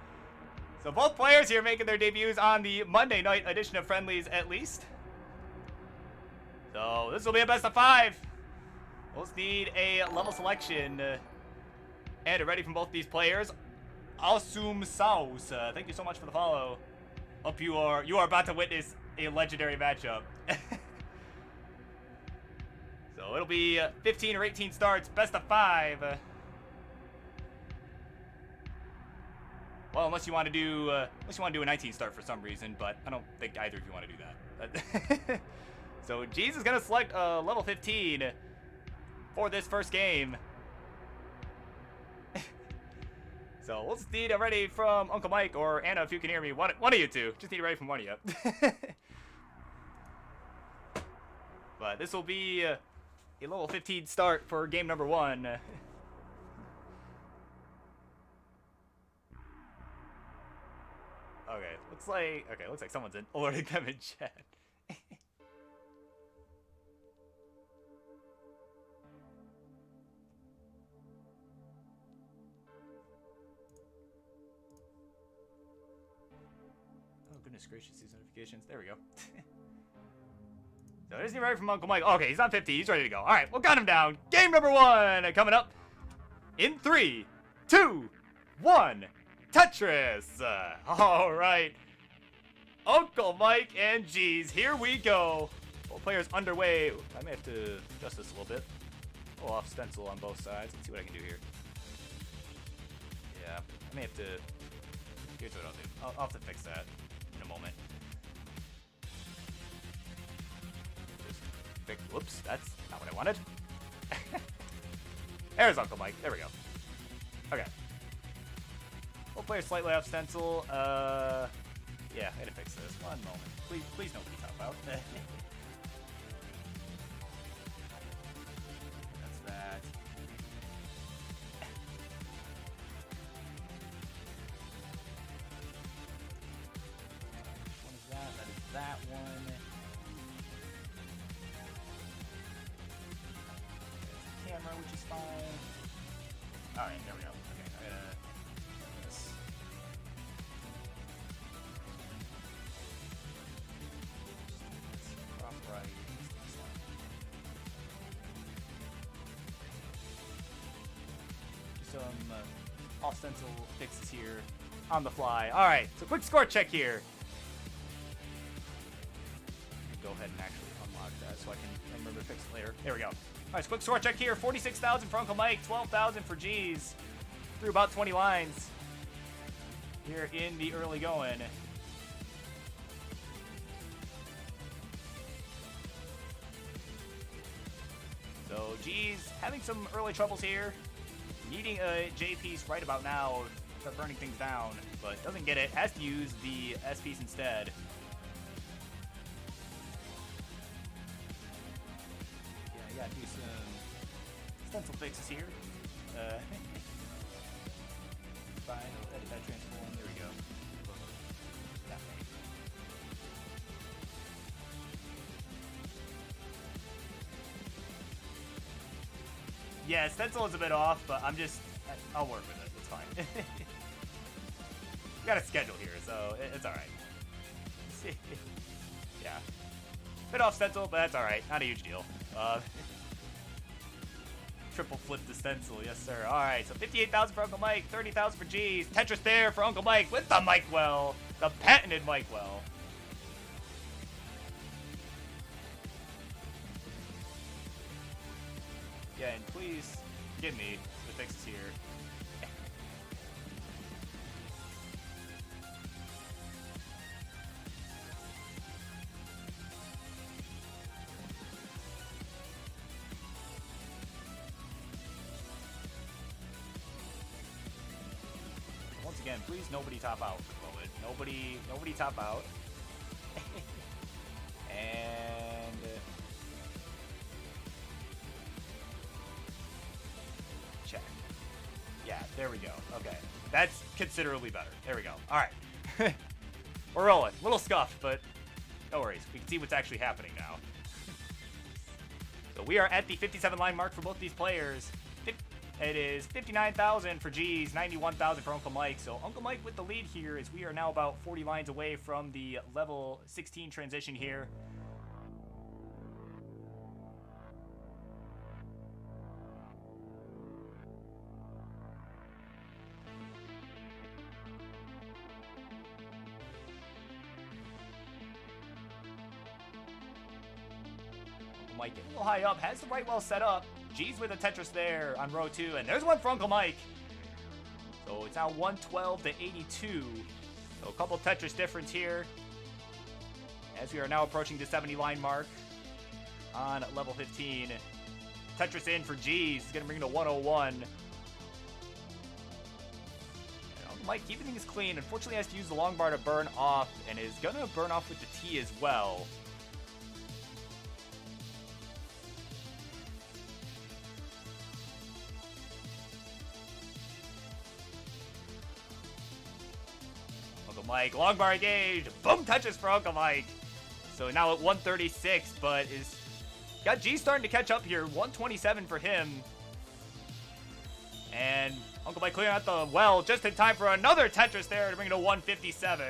So both players here making their debuts on the Monday night edition of Friendlies at least. So this will be a best of 5. We'll just need a level selection and a ready from both these players. Awesome Sauce, thank you so much for the follow. Hope you are about to witness a legendary matchup. So it'll be 15 or 18 starts, best of 5. Well, unless you want to do a 19 start for some reason, but I don't think either of you want to do that. So G's is gonna select level 15 for this first game. So we'll just need a ready from Uncle Mike or Anna if you can hear me. One of you two. Just need a ready from one of you. But this will be a level 15 start for game number 1. Looks like someone's alerting them in chat. Oh goodness gracious, these notifications. There we go. So isn't he ready from Uncle Mike? Okay, he's on 50. He's ready to go. All right, we'll count him down. Game number 1 coming up in 3, 2, 1. Tetris. All right. Uncle Mike and G's. Here we go. Both players underway. I may have to adjust this a little bit. A little off stencil on both sides. Let's see what I can do here. Yeah, I may have to. Here's what I'll do. I'll have to fix that in a moment. Whoops, that's not what I wanted. There's Uncle Mike. There we go. Okay. We'll play slightly off stencil. Yeah, I gotta fix this. One moment. Please nobody top out. That's that. Which one is that? That is that one. Camera, which is fine. Alright, there we go. Okay, I gotta this. Prop right. This one. Just some off stencil fixes here on the fly. Alright, so quick score check here. Go ahead and actually unlock that so I can remember to fix it later. There we go. All right, so quick score check here. 46,000 for Uncle Mike, 12,000 for G's. Through about 20 lines here in the early going. So G's having some early troubles here. Needing a J piece right about now to start burning things down, but doesn't get it. Has to use the S piece instead. Yeah, do some stencil fixes here. Fine, I'll edit that transform. There we go. That way. Yeah, stencil is a bit off, but I'll work with it. It's fine. We got a schedule here, so it's all right. Yeah. Bit off stencil, but that's all right. Not a huge deal. Triple flip the stencil, yes sir. All right, so 58,000 for Uncle Mike, 30,000 for G's. Tetris there for Uncle Mike with the Mike Well, the patented Mike Well. Yeah, and please give me the fixes here. Once again, please nobody top out for the moment. Nobody top out. And check. Yeah, there we go. Okay. That's considerably better. There we go. All right. We're rolling. Little scuffed, but no worries. We can see what's actually happening now. So we are at the 57 line mark for both these players. It is 59,000 for G's, 91,000 for Uncle Mike. So Uncle Mike with the lead here as we are now about 40 lines away from the level 16 transition here. Mike getting a little high up, has the right well set up. G's with a Tetris there on row 2, and there's one for Uncle Mike. So it's now 112 to 82. So a couple Tetris difference here. As we are now approaching the 70 line mark on level 15. Tetris in for G's. He's going to bring it to 101. And Uncle Mike keeping things clean. Unfortunately has to use the long bar to burn off, and is going to burn off with the T as well. Mike, long bar engaged, boom, touches for Uncle Mike. So now at 136, but is got G starting to catch up here, 127 for him. And Uncle Mike clearing out the well just in time for another Tetris there to bring it to 157.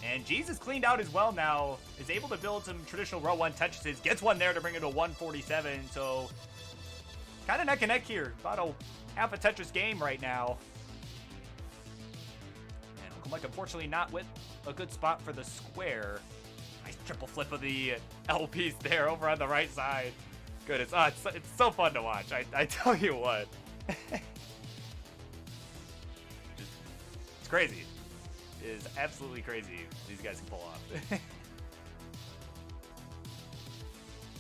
And G's is cleaned out as well now, is able to build some traditional row 1 Tetrises, gets one there to bring it to 147. So kind of neck and neck here, about a half a Tetris game right now. Mike, unfortunately, not with a good spot for the square. Nice triple flip of the LPs there over on the right side. Good. It's so fun to watch. I tell you what. It's crazy. It is absolutely crazy these guys can pull off.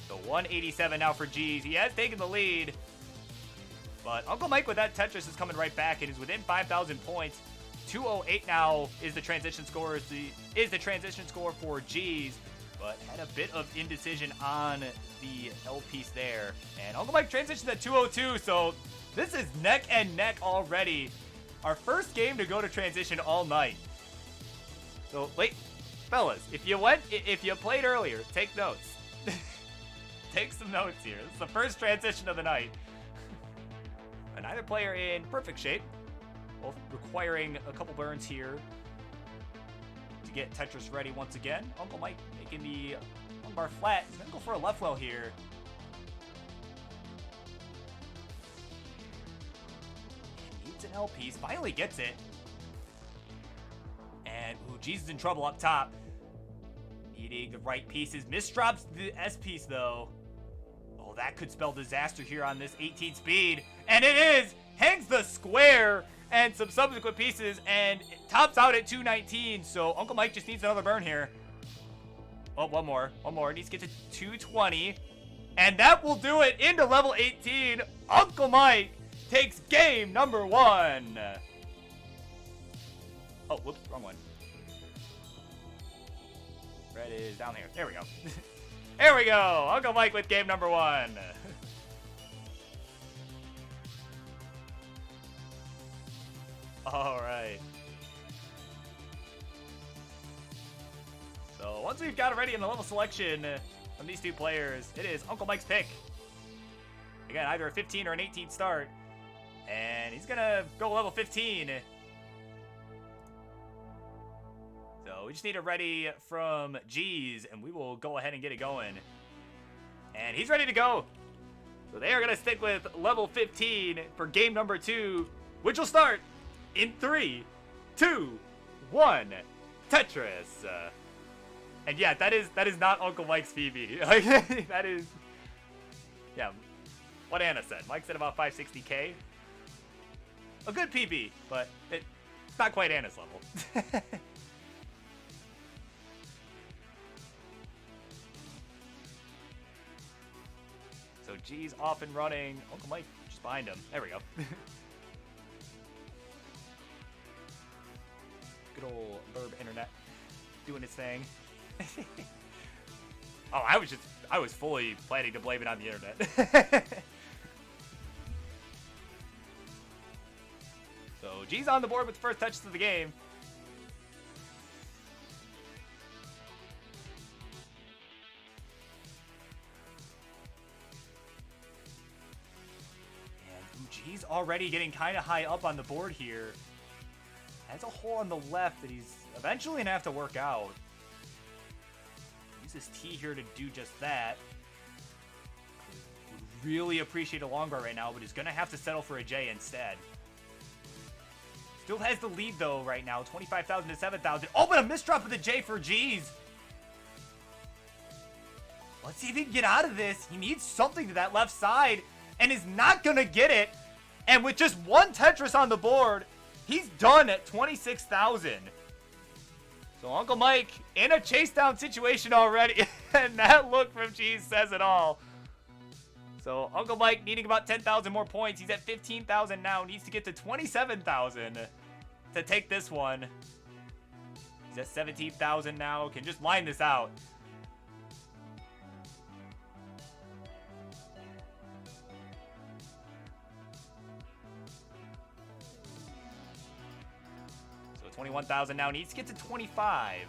So 187 now for G's. He has taken the lead. But Uncle Mike with that Tetris is coming right back and is within 5,000 points. 208 now is the transition score. Is the transition score for G's, but had a bit of indecision on the L piece there. And Uncle Mike transitions at 202, so this is neck and neck already. Our first game to go to transition all night. So wait, fellas, if you played earlier, take notes. Take some notes here. This is the first transition of the night. And either player in perfect shape. Both requiring a couple burns here to get Tetris ready once again. Uncle Mike making the one bar flat. He's going to go for a left well here. Needs an L piece. Finally gets it. And, ooh, Jesus in trouble up top. Needing the right pieces. Misdrops the S piece, though. Oh, that could spell disaster here on this 18 speed. And it is! Hangs the square! And some subsequent pieces, and it tops out at 219, so Uncle Mike just needs another burn here. Oh, one more. Needs to get to 220, and that will do it into level 18. Uncle Mike takes game number 1. Oh, whoops, wrong one. Red is down here. There we go. There we go. Uncle Mike with game number 1. All right. So once we've got it ready in the level selection from these two players, it is Uncle Mike's pick. again, either a 15 or an 18 start. And he's going to go level 15. So we just need a ready from G's, and we will go ahead and get it going. And he's ready to go. So they are going to stick with level 15 for game number 2, which will start in 3, 2, 1. Tetris. And yeah, that is not Uncle Mike's PB. That is, yeah, what Anna said. Mike said about 560k. A good PB, but it's not quite Anna's level. So G's off and running. Uncle Mike just behind him. There we go. Good old Burb internet doing its thing. Oh, I was fully planning to blame it on the internet. So G's on the board with the first touches of the game. And G's already getting kind of high up on the board here. Has a hole on the left that he's eventually going to have to work out. Use his T here to do just that. Would really appreciate a long bar right now, but he's going to have to settle for a J instead. Still has the lead, though, right now. 25,000 to 7,000. Oh, but a misdrop of the J for G's. Let's see if he can get out of this. He needs something to that left side and is not going to get it. And with just one Tetris on the board, he's done at 26,000. So Uncle Mike in a chase down situation already. And that look from G's says it all. So Uncle Mike needing about 10,000 more points. He's at 15,000 now. Needs to get to 27,000 to take this one. He's at 17,000 now. Can just line this out. So 21,000 now. Needs to get to 25.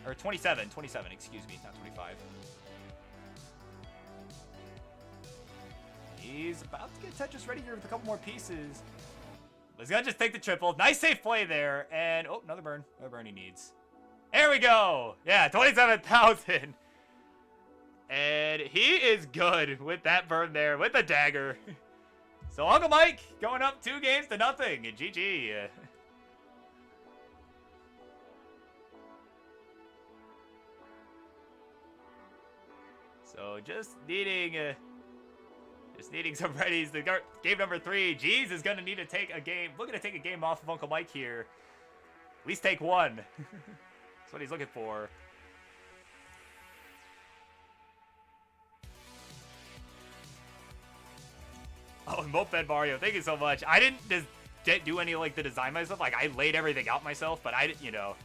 Or 27. 27, excuse me. Not 25. He's about to get Tetris ready here with a couple more pieces. He's gonna just take the triple. Nice safe play there. And, oh, another burn. Another burn he needs. There we go. Yeah, 27,000. And he is good with that burn there, with the dagger. So Uncle Mike going up 2 games to nothing. GG. So just needing some readies to start game number 3. G's is going to need to take a game. Looking to take a game off of Uncle Mike here. At least take one. That's what he's looking for. Oh, Moped Mario, thank you so much. I didn't do any, like, the design myself. Like, I laid everything out myself, but I didn't, you know,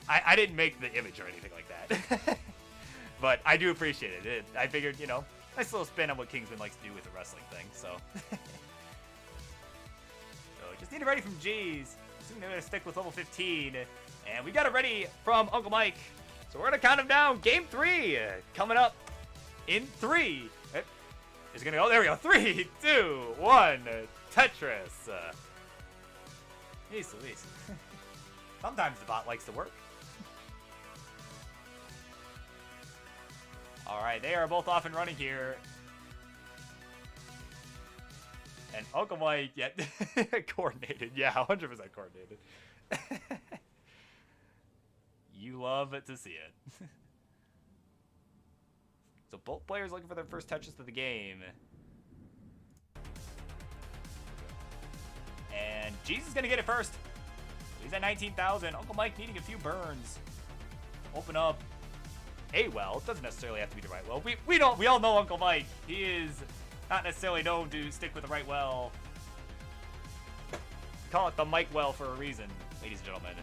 I didn't make the image or anything like that. But I do appreciate it. I figured, you know, nice little spin on what Kingsman likes to do with the wrestling thing, so. So just need it ready from G's. Assuming they're going to stick with level 15. And we got it ready from Uncle Mike. So we're going to count him down. Game 3 coming up in 3. It's going to go. There we go. 3, 2, 1. Tetris. Jeez Louise. Sometimes the bot likes to work. All right, they are both off and running here. And Uncle Mike, yeah, coordinated. Yeah, 100% coordinated. You love to see it. So both players looking for their first touches to the game. And G's is going to get it first. He's at 19,000. Uncle Mike needing a few burns. Open up a well. It doesn't necessarily have to be the right well. We all know Uncle Mike. He is not necessarily known to stick with the right well. Call it the Mike well for a reason, ladies and gentlemen.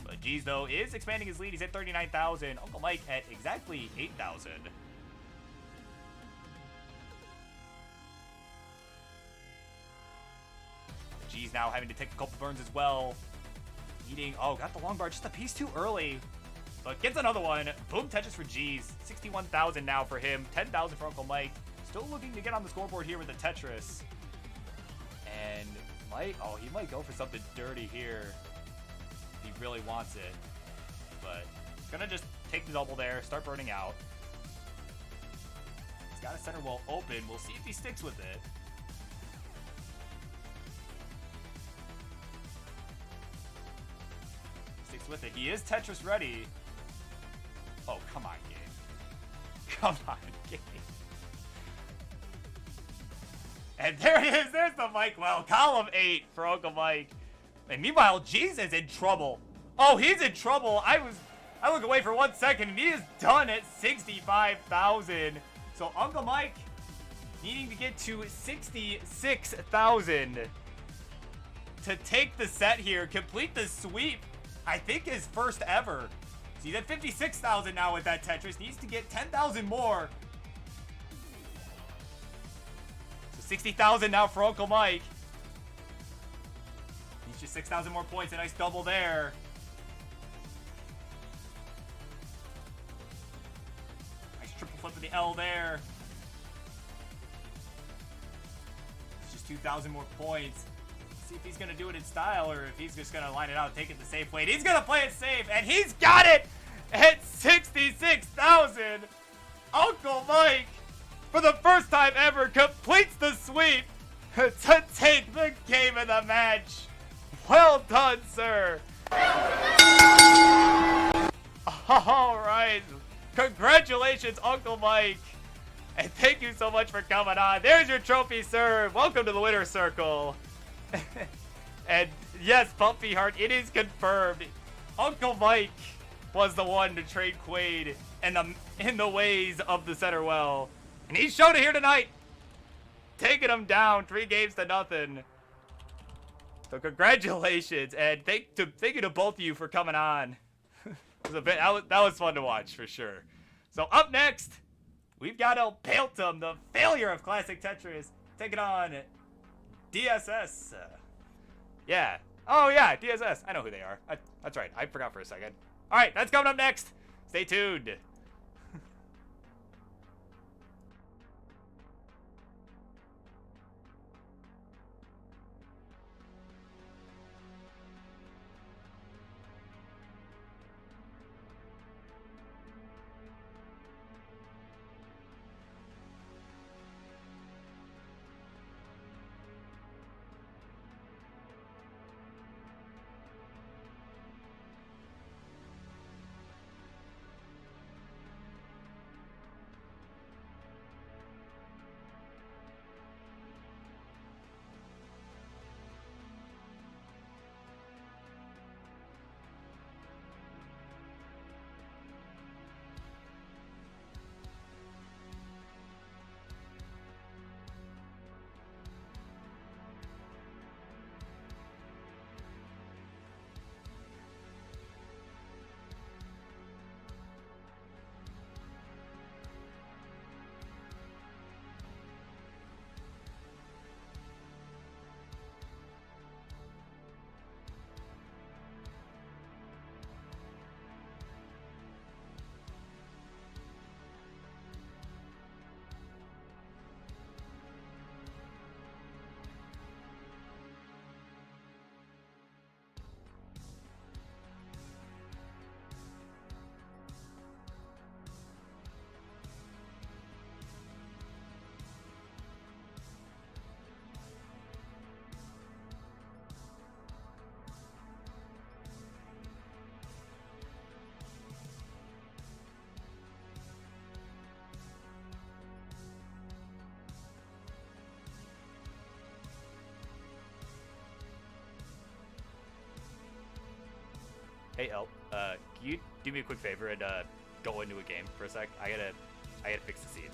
But G's, though, is expanding his lead. He's at 39,000. Uncle Mike at exactly 8,000. G's now having to take a couple burns as well. Eating, oh, got the long bar just a piece too early. But gets another one. Boom Tetris for G's. 61,000 now for him. 10,000 for Uncle Mike. Still looking to get on the scoreboard here with the Tetris. And Mike, oh, he might go for something dirty here. If he really wants it. But he's gonna just take the double there, start burning out. He's got a center wall open. We'll see if he sticks with it. Sticks with it. He is Tetris ready. Oh, come on, game. Come on, game. And there it is. There's the Mike Well. Column 8 for Uncle Mike. And meanwhile, G's is in trouble. Oh, he's in trouble. I look away for 1 second, and he is done at 65,000. So Uncle Mike needing to get to 66,000 to take the set here, complete the sweep. I think his first ever. So he's at 56,000 now with that Tetris. Needs to get 10,000 more. So 60,000 now for Uncle Mike. Needs just 6,000 more points. A nice double there. Nice triple flip with the L there. It's just 2,000 more points. See if he's going to do it in style or if he's just going to line it out, take it the safe way. And he's going to play it safe, and he's got it at 66,000. Uncle Mike, for the first time ever, completes the sweep to take the game of the match. Well done, sir. All right. Congratulations, Uncle Mike. And thank you so much for coming on. There's your trophy, sir. Welcome to the winner's circle. And yes, Pumpy Heart, it is confirmed. Uncle Mike was the one to trade Quaid in the ways of the center well. And he showed it here tonight. Taking him down 3-0. So congratulations, and thank you to both of you for coming on. That was fun to watch for sure. So up next, we've got El Peltum, the failure of Classic Tetris, taking on DSS. Yeah. Oh, yeah, DSS. I know who they are. That's right. I forgot for a second. All right, that's coming up next. Stay tuned. Hey Elp, can you do me a quick favor and go into a game for a sec? I gotta fix the scene.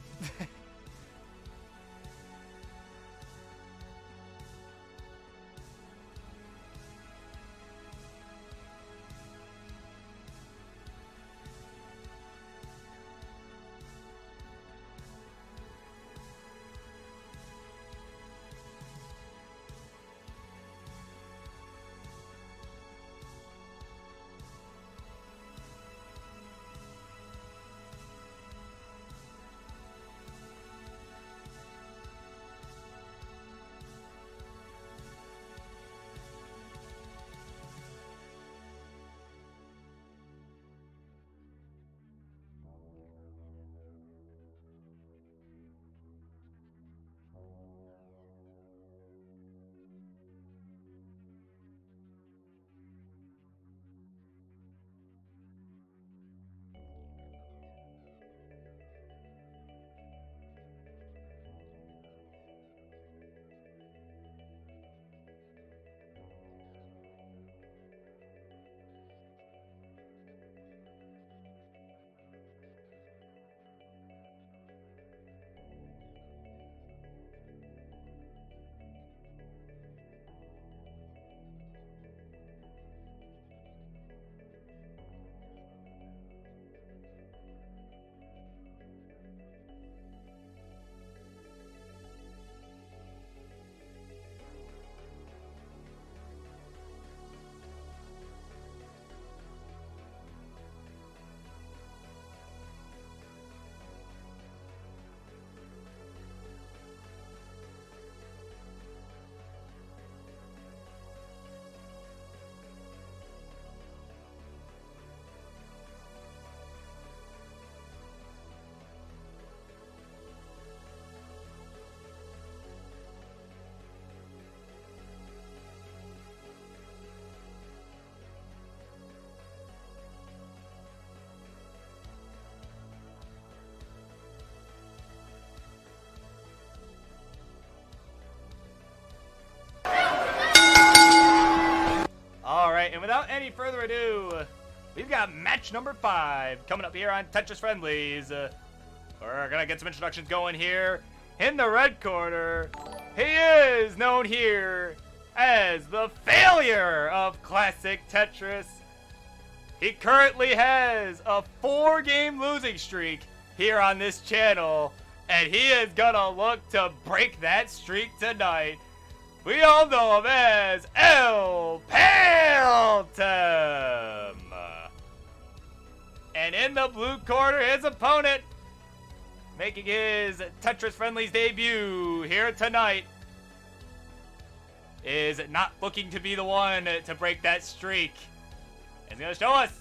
and without any further ado, we've got match number 5 coming up here on Tetris Friendlies. We're gonna get some introductions going here. In the red corner, he is known here as the failure of classic Tetris. He currently has a 4-game losing streak here on this channel, and he is gonna look to break that streak tonight. We all know him as El Peltum. And in the blue corner, his opponent, making his Tetris Friendlies debut here tonight, is not looking to be the one to break that streak. He's going to show us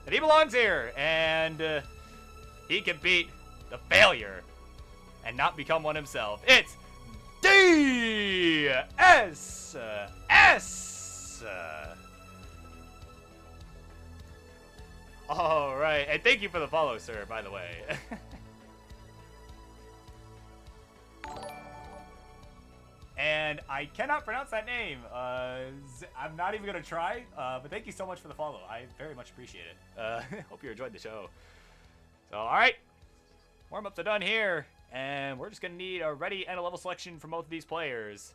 that he belongs here, and he can beat the failure and not become one himself. It's DSS. All right, and thank you for the follow, sir, by the way. And I cannot pronounce that name. I'm not even going to try, but thank you so much for the follow. I very much appreciate it. Hope you enjoyed the show. So, all right. Warm-ups are done here. And we're just going to need a ready and a level selection from both of these players.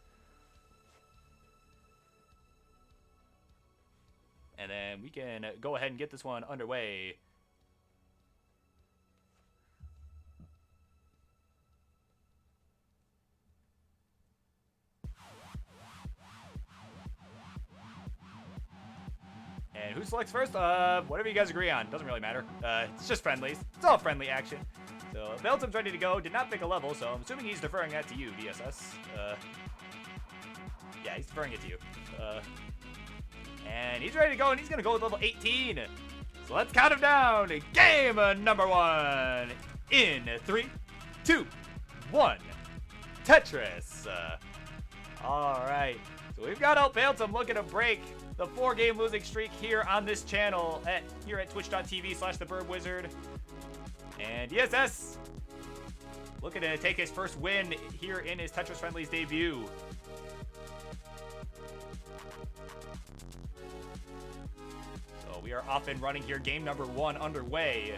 And then we can go ahead and get this one underway. And who selects first? Whatever you guys agree on. Doesn't really matter. It's just friendlies. It's all friendly action. So, Peltum's ready to go. Did not pick a level, so I'm assuming he's deferring that to you, DSS. Yeah, he's deferring it to you. And he's ready to go, and he's going to go with level 18. So let's count him down. Game number 1 in 3, 2, 1. Tetris. All right. So we've got El Peltum looking to break the 4-game losing streak here on this channel here at twitch.tv/theburbwizard. And DSS looking to take his first win here in his Tetris Friendlies debut. So we are off and running here. Game number 1 underway.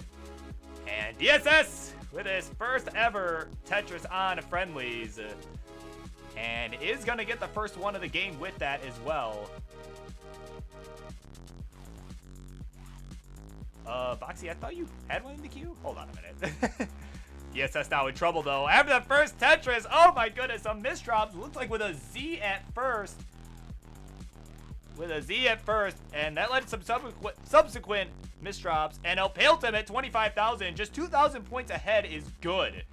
And DSS with his first ever Tetris on Friendlies. And is going to get the first one of the game with that as well. Boxy, I thought you had one in the queue? Hold on a minute. DSS now in trouble, though. After the first Tetris, oh my goodness, some misdrops. Looks like with a Z at first. With a Z at first, and that led to some subsequent misdrops. And El Peltum at 25,000, just 2,000 points ahead is good.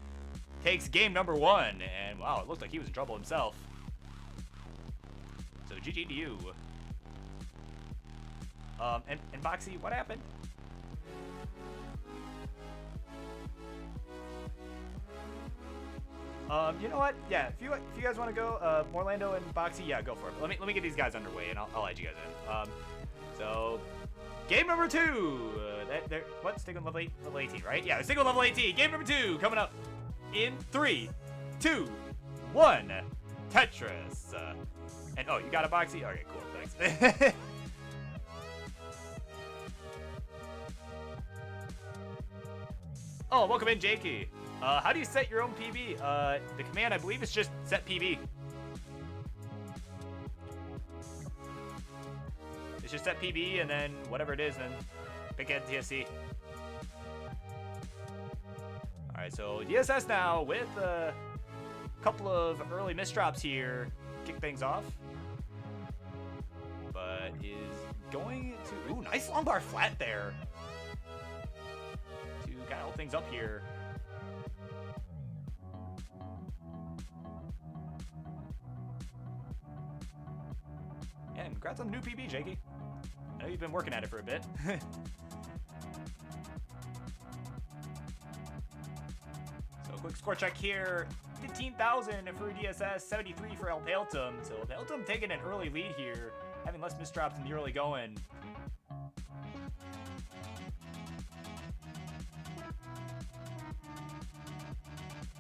Takes game number 1, and wow, it looks like he was in trouble himself. So GG to you. And Boxy, what happened? You know what? Yeah, if you guys want to go, Morlando and Boxy, yeah, go for it. But let me get these guys underway, and I'll add you guys in. So game number 2. What? Stick on level 18, right? Yeah, stick on level 18. Game number 2 coming up in 3, 2, 1. Tetris. And oh, you got a Boxy? Okay, cool. Thanks. Oh, welcome in, Jakey. How do you set your own PB? The command, I believe, is just set PB. It's just set PB, and then whatever it is, then pick NTSC. Alright, so DSS now with a couple of early misdrops here. Kick things off. But is going to... Ooh, nice long bar flat there. To kind of hold things up here. And congrats on the new PB, Jakey. I know you've been working at it for a bit. So quick score check here. 15,000 for DSS, 73 for El Peltum. So El Peltum taking an early lead here, having less misdrops in the early going.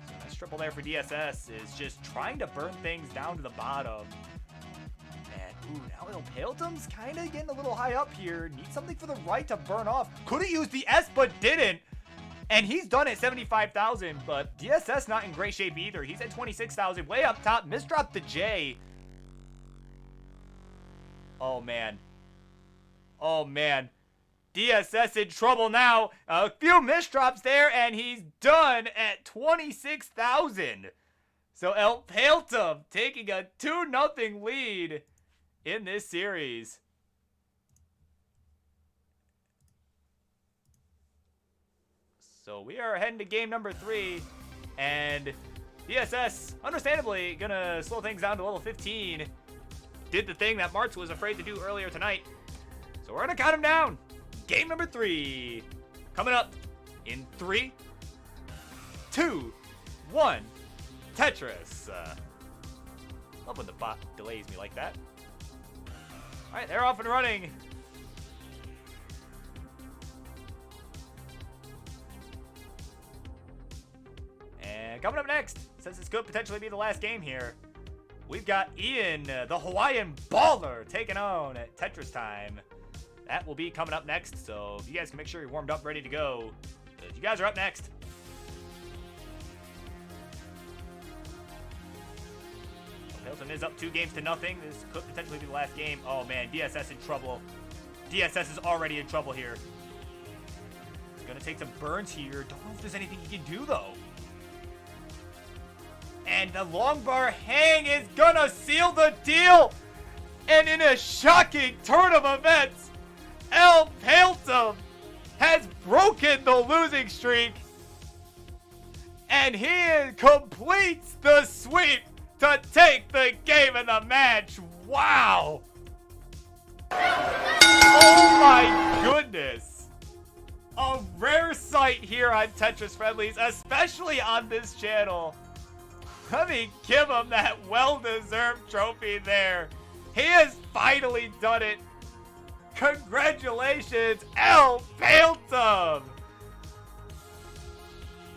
So nice triple there for DSS is just trying to burn things down to the bottom. Ooh, now Elpaletum's kind of getting a little high up here. Needs something for the right to burn off. Could have used the S, but didn't. And he's done at 75,000, but DSS not in great shape either. He's at 26,000, way up top. Misdropped the J. Oh, man. Oh, man. DSS in trouble now. A few misdrops there, and he's done at 26,000. So Elpaletum taking a 2-0 lead in this series. So we are heading to game number 3, and DSS, understandably, gonna slow things down to level 15. Did the thing that March was afraid to do earlier tonight. So we're gonna count him down. Game number 3, coming up in 3, 2, 1, Tetris. Love when the bot delays me like that. All right, they're off and running. And coming up next, since this could potentially be the last game here, we've got Ian, the Hawaiian baller, taking on at Tetris time. That will be coming up next, so if you guys can make sure you're warmed up, ready to go, you guys are up next. Hilton is up 2-0. This could potentially be the last game. Oh man, DSS in trouble. DSS is already in trouble here. He's gonna take some burns here. Don't know if there's anything he can do though. And the long bar hang is gonna seal the deal. And in a shocking turn of events, Elpaletum has broken the losing streak. And he completes the sweep to take the game and the match. Wow. Oh my goodness. A rare sight here on Tetris Friendlies, especially on this channel. Let me give him that well-deserved trophy there. He has finally done it. Congratulations, Elpaletum.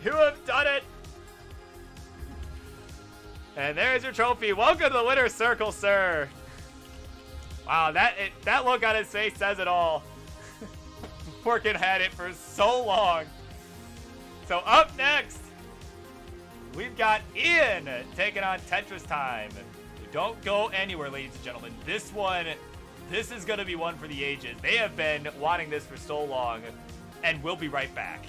You have done it. And there's your trophy. Welcome to the winner's circle, sir. Wow, that look on his face says it all. Working at it for so long. So up next, we've got Ian taking on Tetris time. Don't go anywhere, ladies and gentlemen. This is going to be one for the ages. They have been wanting this for so long, and we'll be right back.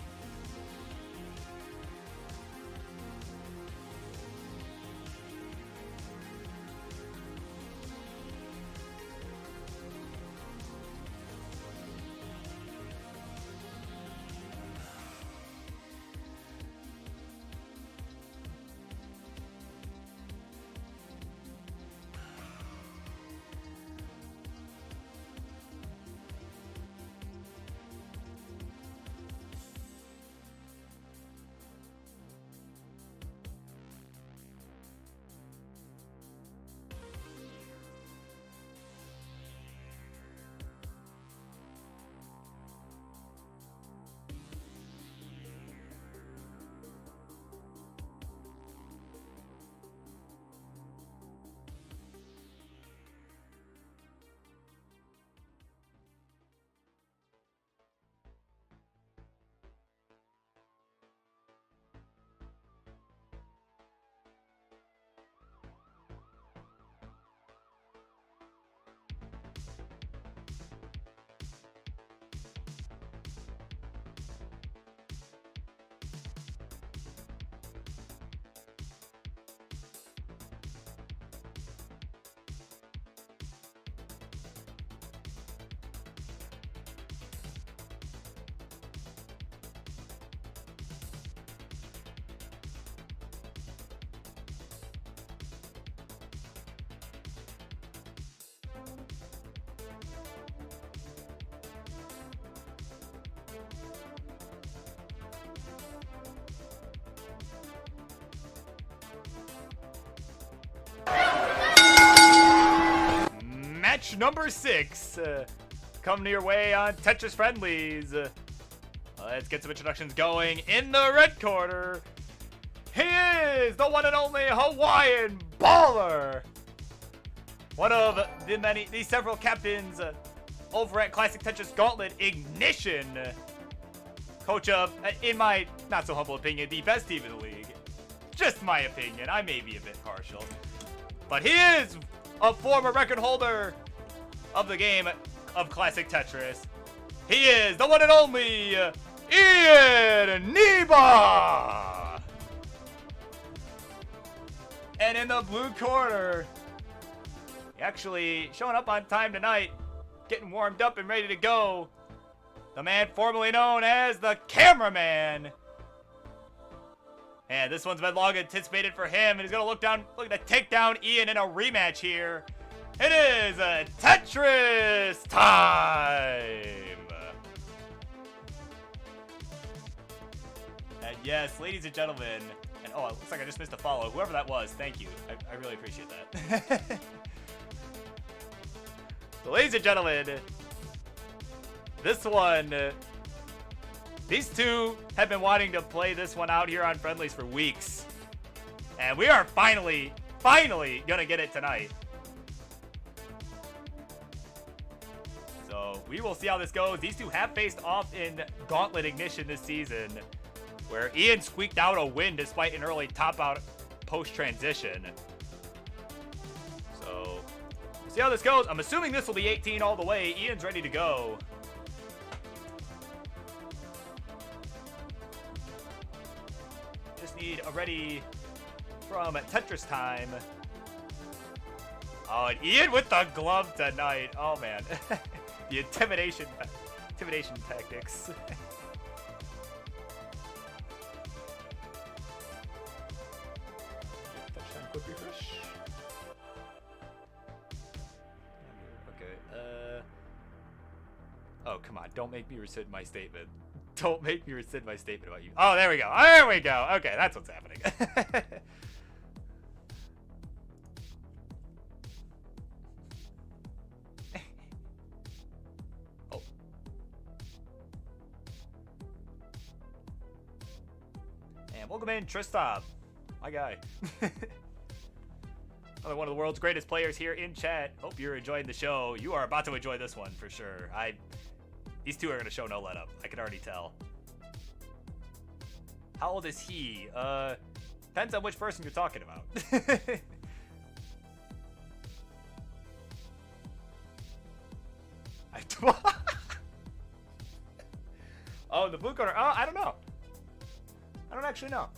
Match number 6 coming your way on Tetris Friendlies. Let's get some introductions going. In the red corner, he is the one and only Hawaiian baller, one of these several captains over at Classic Tetris Gauntlet Ignition. Coach of, in my not so humble opinion, the best team in the league. Just my opinion. I may be a bit partial. But he is a former record holder of the game of Classic Tetris. He is the one and only Ian Neba! And in the blue corner, actually showing up on time tonight, getting warmed up and ready to go, the man formerly known as the Cameraman. And this one's been long anticipated for him, and he's gonna look to take down Ian in a rematch here. It is Tetris time! And yes, ladies and gentlemen, and oh, it looks like I just missed a follow. Whoever that was, thank you. I really appreciate that. So, ladies and gentlemen, this one, these two have been wanting to play this one out here on Friendlies for weeks. And we are finally gonna get it tonight. So we will see how this goes. These two have faced off in Gauntlet Ignition this season, where Ian squeaked out a win despite an early top out post-transition. So we'll see how this goes. I'm assuming this will be 18 all the way. Ian's ready to go. Just need a ready from Tetris time. Oh, and Ian with the glove tonight. Oh man. The intimidation tactics. Touchdown quick refresh. Okay, oh, come on. Don't make me rescind my statement. Don't make me rescind my statement about you. Oh, there we go. There we go. Okay, that's what's happening. Oh. And welcome in, Tristop. My guy. Another one of the world's greatest players here in chat. Hope you're enjoying the show. You are about to enjoy this one for sure. These two are gonna show no let up. I can already tell. How old is he? Depends on which person you're talking about. Oh, the blue corner. Oh, I don't know. I don't actually know.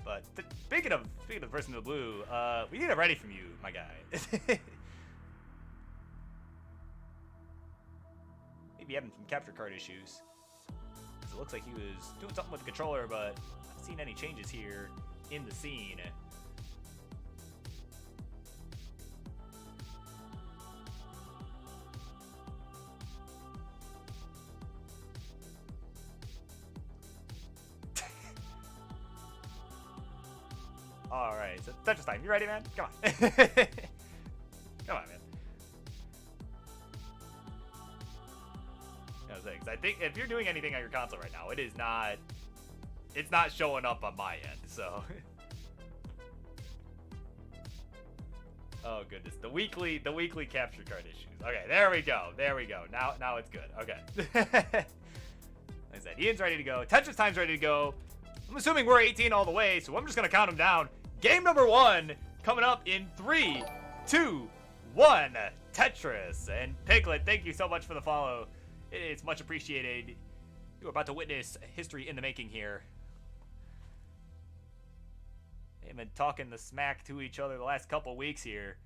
But speaking of the person in the blue, we need a ready from you, my guy. Maybe having some capture card issues. It looks like he was doing something with the controller, but not seeing any changes here in the scene. All right, so Tetris time. You ready, man? Come on. Come on, man. I think if you're doing anything on your console right now, it's not showing up on my end, so. Oh goodness, the weekly capture card issues. Okay, there we go. Now it's good. Okay. Like I said, Ian's ready to go. Tetris time's ready to go. I'm assuming we're 18 all the way, so I'm just gonna count them down. Game number 1 coming up in 3, 2, 1. Tetris. And Piglet, thank you so much for the follow. It's much appreciated. You're about to witness history in the making here. They've been talking the smack to each other the last couple weeks here.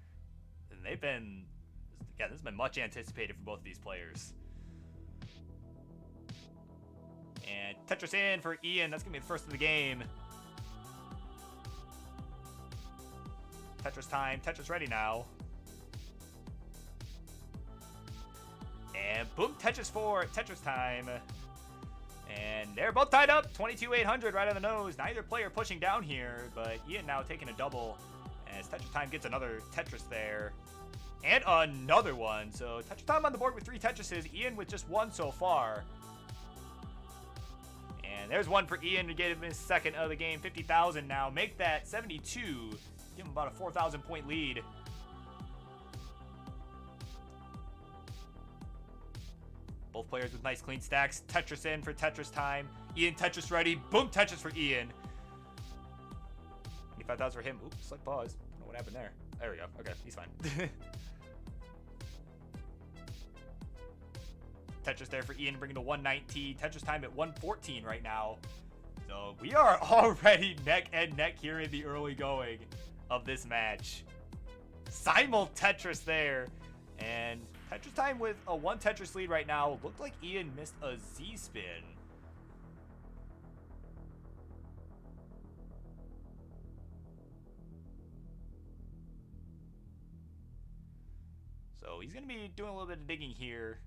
And this has been much anticipated for both of these players. And Tetris in for Ian. That's going to be the first of the game. Tetris time. Tetris ready now. And boom, Tetris 4, Tetris time. And they're both tied up, 22,800 right on the nose. Neither player pushing down here, but Ian now taking a double as Tetris time gets another Tetris there. And another one. So Tetris time on the board with 3 Tetrises. Ian with just 1 so far. And there's one for Ian to get him his second of the game, 50,000 now. Make that 72 Give him about a 4,000 point lead. Both players with nice clean stacks. Tetris in for Tetris time. Ian Tetris ready. Boom, Tetris for Ian. 25,000 for him. Oops, slight pause. Don't know what happened there. There we go. Okay, he's fine. Tetris there for Ian, bringing to 119. Tetris time at 114 right now. So we are already neck and neck here in the early going of this match. Simul Tetris there. And Tetris time with a 1 Tetris lead right now. Looked like Ian missed a Z-spin. So he's going to be doing a little bit of digging here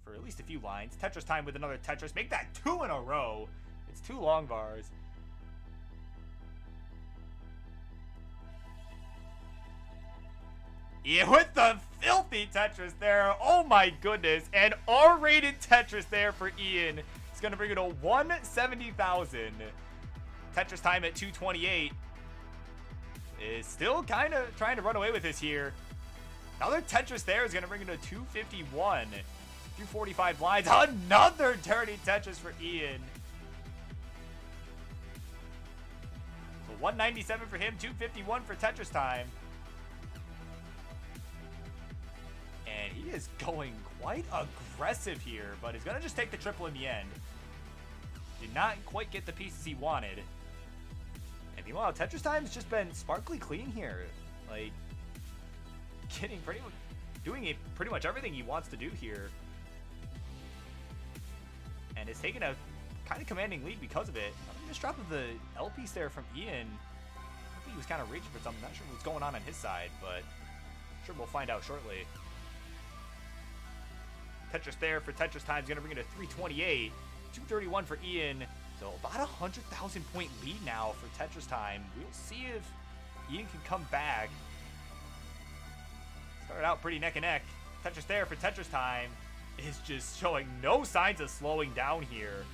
for at least a few lines. Tetris time with another Tetris. Make that 2 in a row. It's 2 long bars. Yeah, with the filthy Tetris there. Oh my goodness. And R-rated Tetris there for Ian. It's going to bring it to 170,000. Tetris time at 228. Is still kind of trying to run away with this here. Another Tetris there is going to bring it to 251. 245 lines. Another dirty Tetris for Ian. So 197 for him. 251 for Tetris time. And he is going quite aggressive here, but he's going to just take the triple in the end. Did not quite get the pieces he wanted. And meanwhile, Tetris time's just been sparkly clean here. Like, getting doing pretty much everything he wants to do here. And has taken a kind of commanding lead because of it. This drop of the L piece there from Ian. I think he was kind of reaching for something. Not sure what's going on his side, but I'm sure we'll find out shortly. Tetris there for Tetris time is going to bring it to 328. 231 for Ian. So about 100,000 point lead now for Tetris time. We'll see if Ian can come back. Started out pretty neck and neck. Tetris there for Tetris time is just showing no signs of slowing down here.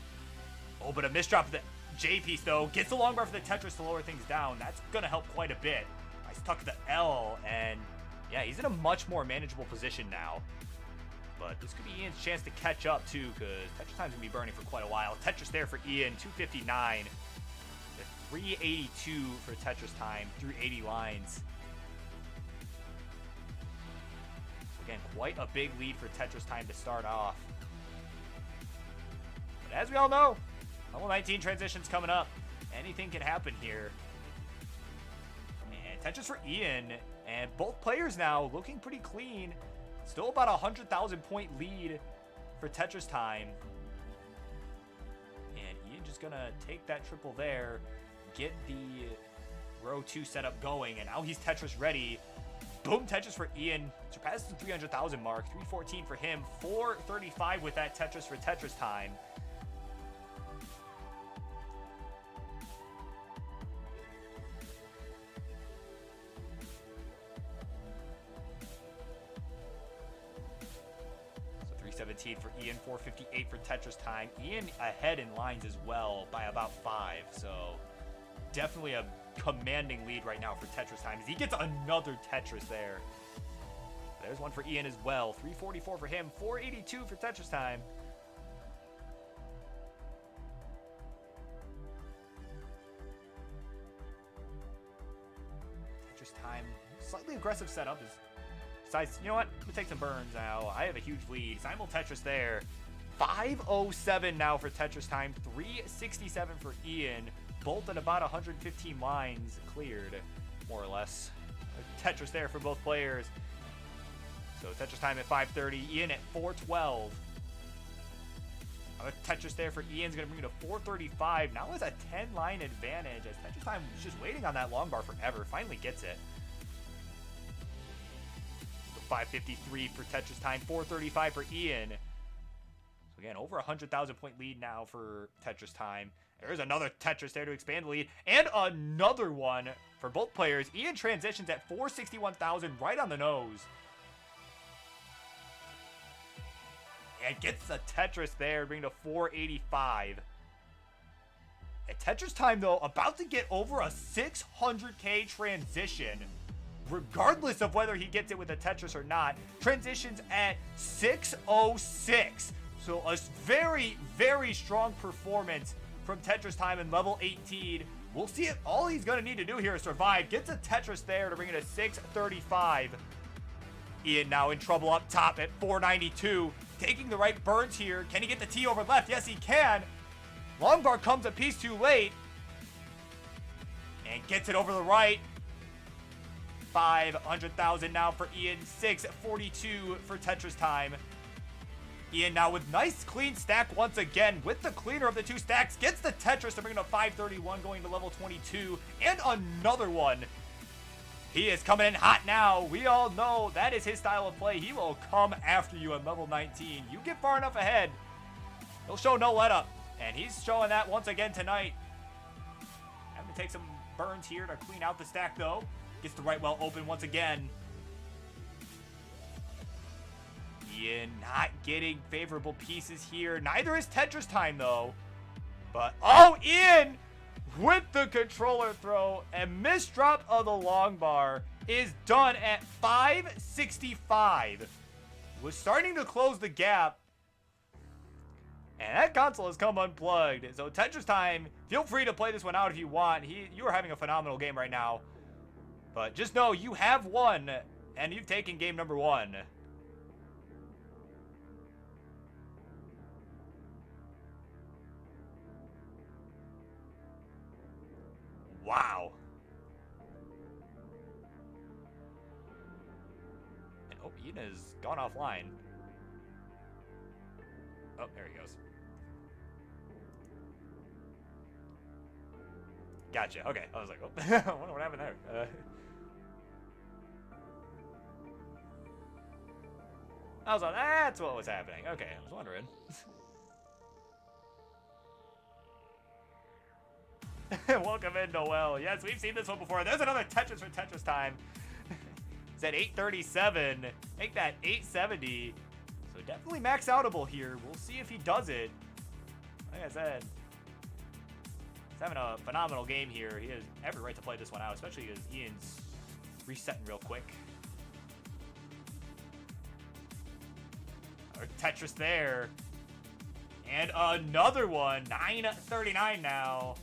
Oh, but a misdrop of the J piece though. Gets the long bar for the Tetris to lower things down. That's going to help quite a bit. I stuck the L, and yeah, he's in a much more manageable position now. But this could be Ian's chance to catch up too, because Tetris time's going to be burning for quite a while. Tetris there for Ian, 259. 382 for Tetris time, 380 lines. Again, quite a big lead for Tetris time to start off. But as we all know, level 19 transition's coming up. Anything can happen here. And Tetris for Ian, and both players now looking pretty clean. Still about 100,000 point lead for Tetris time. And Ian just gonna take that triple there, get the row 2 setup going, and now he's Tetris ready. Boom, Tetris for Ian. Surpasses the 300,000 mark. 314 for him. 435 with that Tetris for Tetris time. So 317 for Ian. 458 for Tetris time. Ian ahead in lines as well by about 5. So definitely a commanding lead right now for Tetris time as he gets another Tetris there. There's one for Ian as well. 344 for him. 482 for Tetris time. Tetris time. Slightly aggressive setup. Besides, you know what? I'm going to take some burns now. I have a huge lead. Simul Tetris there. 507 now for Tetris time. 367 for Ian. Both at about 115 lines cleared, more or less. Tetris there for both players. So Tetris time at 530, Ian at 412. Another Tetris there for Ian's going to bring it to 435. Now it's a 10-line advantage as Tetris time was just waiting on that long bar forever. Finally gets it. So 553 for Tetris time, 435 for Ian. So again, over 100,000 point lead now for Tetris time. There's another Tetris there to expand the lead. And another one for both players. Ian transitions at 461,000 right on the nose. And gets the Tetris there, bringing to 485. At Tetris Time, though, about to get over a 600k transition, regardless of whether he gets it with a Tetris or not. Transitions at 606. So a very, very strong performance from Tetris Time in level 18. We'll see it. All he's going to need to do here is survive. Gets a Tetris there to bring it to 635. Ian now in trouble up top at 492. Taking the right burns here. Can he get the T over left? Yes, he can. Long bar comes a piece too late. And gets it over the right. 500,000 now for Ian. 642 for Tetris Time. Ian now with nice clean stack once again with the cleaner of the two stacks. Gets the Tetris to bring it to 531 going to level 22. And another one. He is coming in hot now. We all know that is his style of play. He will come after you at level 19. You get far enough ahead, he'll show no let up. And he's showing that once again tonight. Having to take some burns here to clean out the stack though. Gets the right well open once again. Ian not getting favorable pieces here. Neither is Tetris Time though. But, oh, Ian with the controller throw and misdrop of the long bar is done at 565. Was starting to close the gap. And that console has come unplugged. So Tetris Time, feel free to play this one out if you want. You are having a phenomenal game right now. But just know you have won, and you've taken game number 1. Wow. And oh, Ian has gone offline. Oh, there he goes. Gotcha. Okay. I was like, oh, I wonder what happened there. I was like, that's what was happening. Okay, I was wondering. Welcome in, Noel. Yes, we've seen this one before. There's another Tetris for Tetris Time. It's at 837. Make that 870. So definitely max outable here. We'll see if he does it. Like I said, he's having a phenomenal game here. He has every right to play this one out, especially because Ian's resetting real quick. Our Tetris there. And another one. 939 now.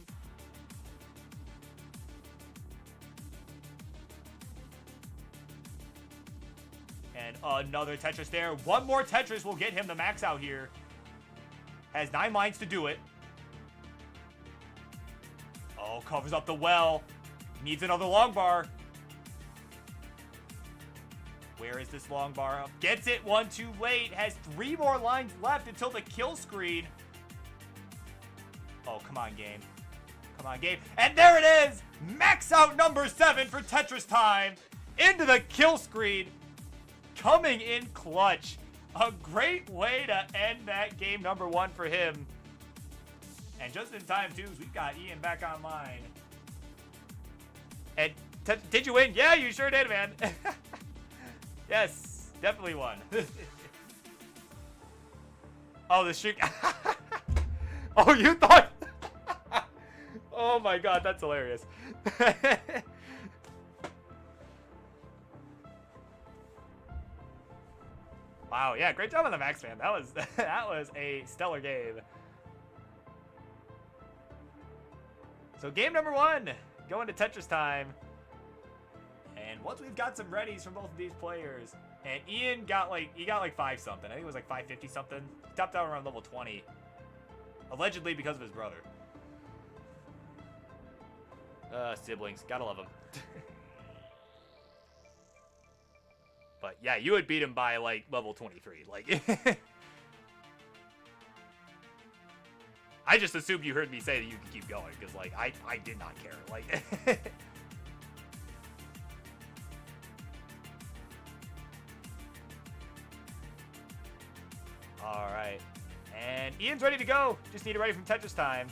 And another Tetris there. One more Tetris will get him the max out here. Has 9 lines to do it. Oh, covers up the well. Needs another long bar. Where is this long bar? Gets it 1 too late. Has 3 more lines left until the kill screen. Oh, come on, game. Come on, game. And there it is. Max out number 7 for Tetris Time. Into the kill screen. Coming in clutch. A great way to end that game number 1 for him. And just in time, too, we've got Ian back online. And did you win? Yeah, you sure did, man. Yes, definitely won. Oh, the streak. Oh, you thought. Oh, my God, that's hilarious. Wow, yeah, great job on the max, man. That was a stellar game. So game number 1, going to Tetris Time. And once we've got some readies from both of these players, and Ian got like 5 something. I think it was like 550 something. Topped out around level 20. Allegedly because of his brother. Siblings, gotta love them. But yeah, you would beat him by like level 23. Like, I just assumed you heard me say that you could keep going because like I did not care. Like, all right, and Ian's ready to go. Just need it ready from Tetris Time.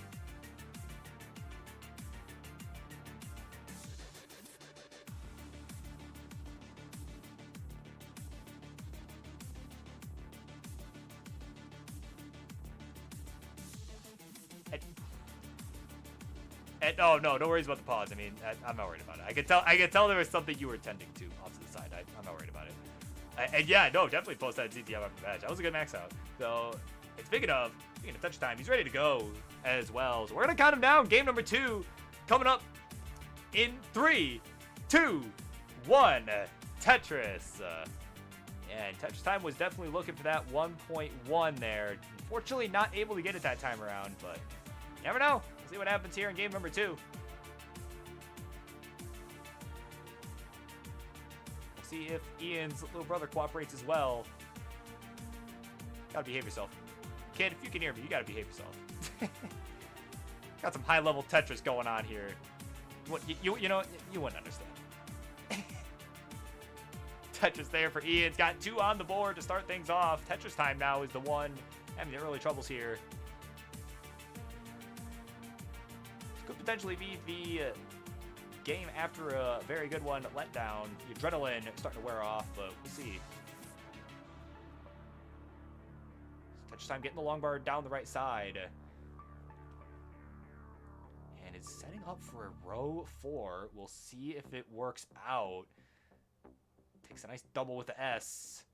And no worries about the pause. I mean, I'm not worried about it. I could tell there was something you were tending to off to the side. I'm not worried about it. And yeah, no, definitely post that CTF after the match. That was a good max out. So, and speaking of touch time, he's ready to go as well. So we're gonna count him down. Game number 2 coming up in 3, 2, 1. Tetris. And Tetris Time was definitely looking for that 1.1 there. Unfortunately, not able to get it that time around, but you never know. We'll see what happens here in game number 2. We'll see if Ian's little brother cooperates as well. Gotta behave yourself. Kid, if you can hear me, you gotta behave yourself. Got some high-level Tetris going on here. You know, you wouldn't understand. Tetris there for Ian. It's got 2 on the board to start things off. Tetris Time now is the one having the early troubles here. This could potentially be the game after a very good one let down. The adrenaline starting to wear off, but we'll see. Tetris Time getting the long bar down the right side. And it's setting up for a row 4. We'll see if it works out. Takes a nice double with the S.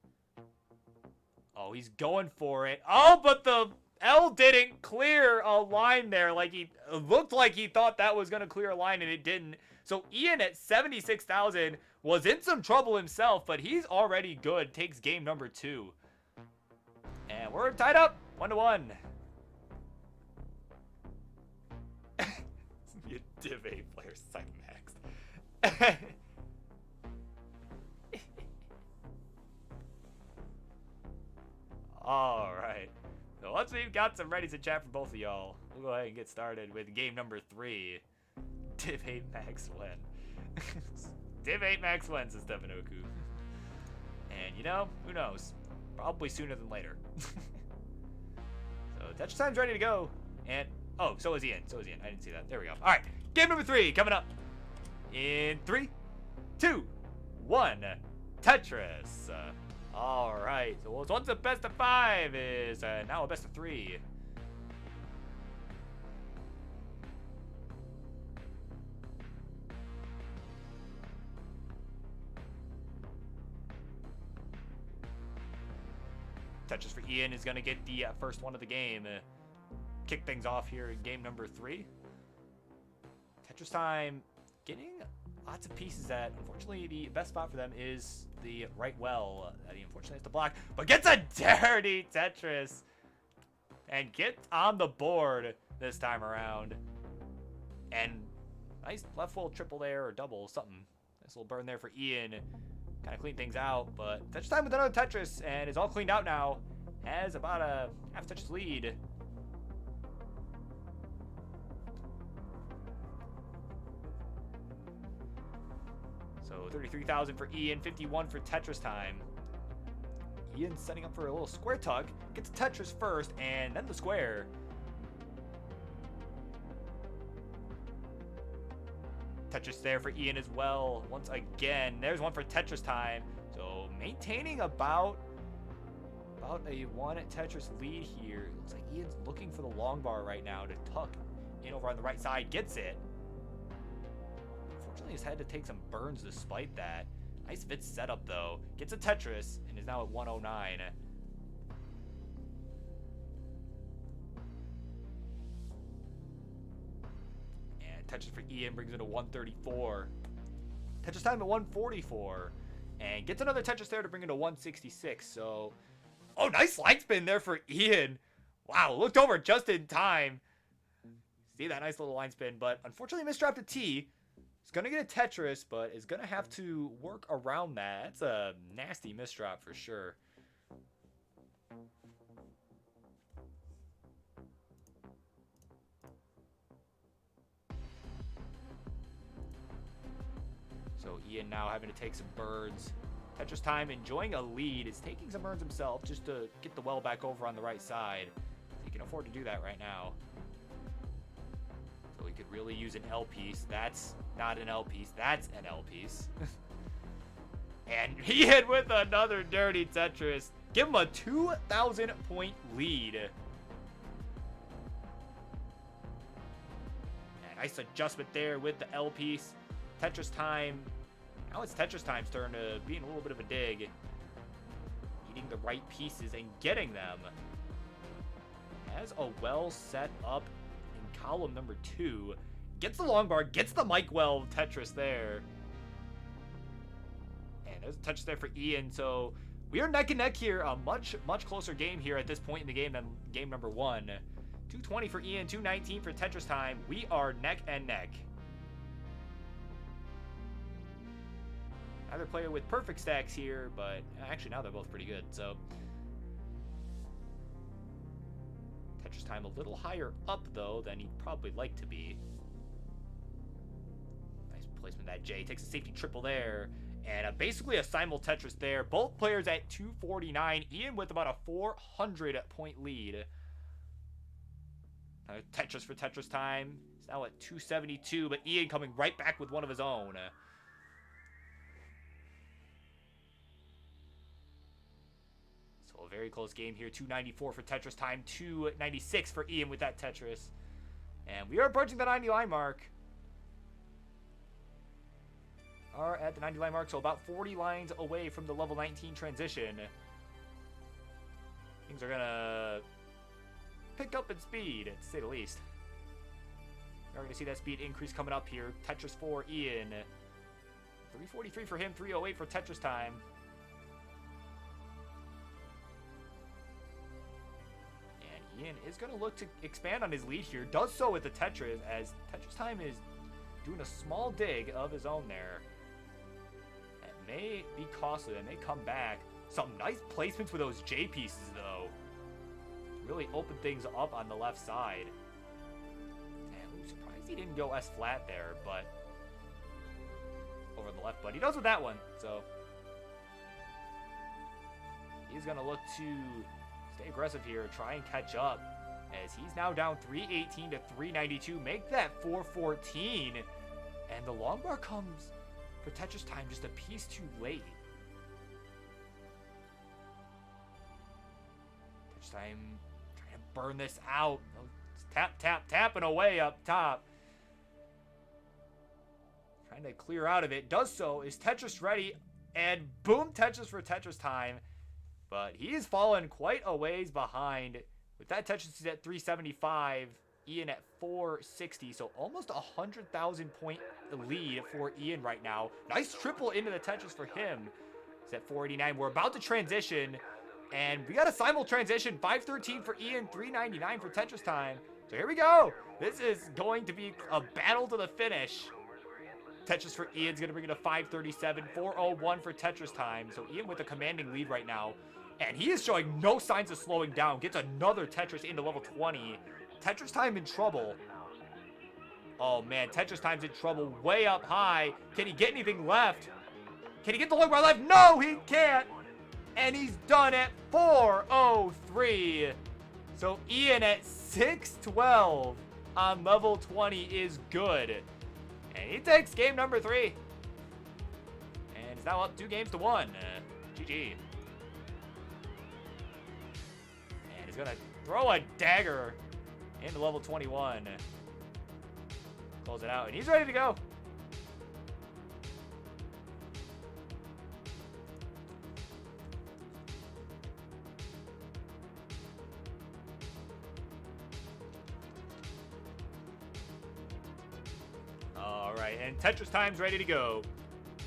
Oh, he's going for it. Oh, but the L didn't clear a line there. Like it looked like he thought that was going to clear a line, and it didn't. So Ian at 76,000 was in some trouble himself, but he's already good. Takes game number 2. And we're tied up 1-1. Be a Div 8 player second max. All right. So once we've got some readies in chat for both of y'all, we'll go ahead and get started with game number 3. Div 8 max win. Div 8 max wins, says Devinoku. And you know, who knows? Probably sooner than later. So Tetris Time's ready to go. And oh, so is Ian. I didn't see that. There we go. All right. Game number 3 coming up in 3, 2, 1. Tetris. All right. So once a best of 5 is now a best of 3. Tetris for Ian is going to get the first one of the game. Kick things off here in game number 3. Tetris Time getting lots of pieces that, unfortunately, the best spot for them is the right well. That he unfortunately has to block, but gets a dirty Tetris and gets on the board this time around. And nice left full triple there, or double, something. Nice little burn there for Ian. Kind of clean things out, but Tetris Time with another Tetris, and is all cleaned out now. Has about a half Tetris lead. So 33,000 for Ian, 51 for Tetris Time. Ian's setting up for a little square tug. Gets Tetris first, and then the square. Tetris there for Ian as well. Once again, there's one for Tetris Time. So maintaining about a 1 Tetris lead here. Looks like Ian's looking for the long bar right now to tuck in over on the right side. Gets it. Unfortunately, he's had to take some burns despite that. Nice fit setup though. Gets a Tetris and is now at 109. Tetris for Ian brings it to 134. Tetris Time at 144. And gets another Tetris there to bring it to 166. So, oh, nice line spin there for Ian. Wow, looked over just in time. See that nice little line spin, but unfortunately misdropped a T. He's going to get a Tetris, but is going to have to work around that. That's a nasty misdrop for sure. So Ian now having to take some burns. Tetris Time enjoying a lead. Is taking some burns himself just to get the well back over on the right side. He can afford to do that right now. So he could really use an L piece. That's not an L piece. That's an L piece. And Ian with another dirty Tetris. Give him a 2,000 point lead. Nice adjustment there with the L piece. Tetris Time. Now it's Tetris Time's turn to be in a little bit of a dig. Eating the right pieces and getting them. Has a well set up in column number 2. Gets the long bar, gets the Mike Well Tetris there. And there's a Tetris there for Ian. So we are neck and neck here. A much closer game here at this point in the game than game number 1. 220 for Ian, 219 for Tetris Time. We are neck and neck. Another player with perfect stacks here, but actually now they're both pretty good. So Tetris Time a little higher up though than he'd probably like to be. Nice placement of that J. Takes a safety triple there. And basically a simul Tetris there. Both players at 249. Ian with about a 400 point lead. Tetris for Tetris Time. He's now at 272, but Ian coming right back with one of his own. So a very close game here. 294 for Tetris Time, 296 for Ian with that Tetris. And we are approaching the 90 line mark. Are at the 90 line mark, so about 40 lines away from the level 19 transition. Things are gonna pick up in speed, to say the least. We're going to see that speed increase coming up here. Tetris for Ian. 343 for him, 308 for Tetris Time. And Ian is going to look to expand on his lead here. Does so with the Tetris, as Tetris Time is doing a small dig of his own there. That may be costly. That may come back. Some nice placements with those J pieces, though. Really open things up on the left side. And I'm surprised he didn't go S flat there, but over on the left, but he does with that one. So he's gonna look to stay aggressive here, try and catch up, as he's now down 318 to 392. Make that 414, and the long bar comes for Tetris Time just a piece too late. Tetris Time burn this out. Tapping away up top. Trying to clear out of it. Does so. Is Tetris ready? And boom, Tetris for Tetris Time. But he is fallen quite a ways behind. With that Tetris is at 375. Ian at 460. So almost 100,000 point lead for Ian right now. Nice triple into the Tetris for him. He's at 489. We're about to transition. And we got a simul transition. 513 for Ian, 399 for Tetris Time. So here we go. This is going to be a battle to the finish. Tetris for Ian's going to bring it to 537, 401 for Tetris Time. So Ian with a commanding lead right now. And he is showing no signs of slowing down. Gets another Tetris into level 20. Tetris Time in trouble. Oh man, Tetris Time's in trouble way up high. Can he get anything left? Can he get the long bar left? No, he can't. And he's done at 403. So Ian at 612 on level 20 is good. And he takes game number 3. And is now up 2 games to 1. GG. And he's going to throw a dagger into level 21. Close it out. And he's ready to go. And Tetris Time's ready to go.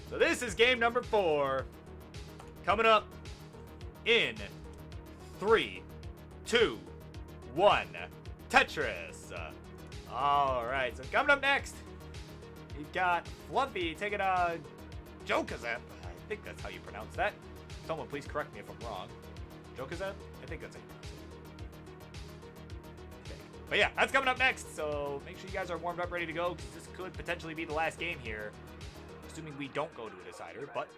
So this is game number 4. Coming up in 3, 2, 1. Tetris. Alright, so coming up next, we've got Fluffy taking on Jokazep. I think that's how you pronounce that. Someone please correct me if I'm wrong. Jokazep? I think that's it. But yeah, that's coming up next, so make sure you guys are warmed up, ready to go, because this could potentially be the last game here, assuming we don't go to a decider, but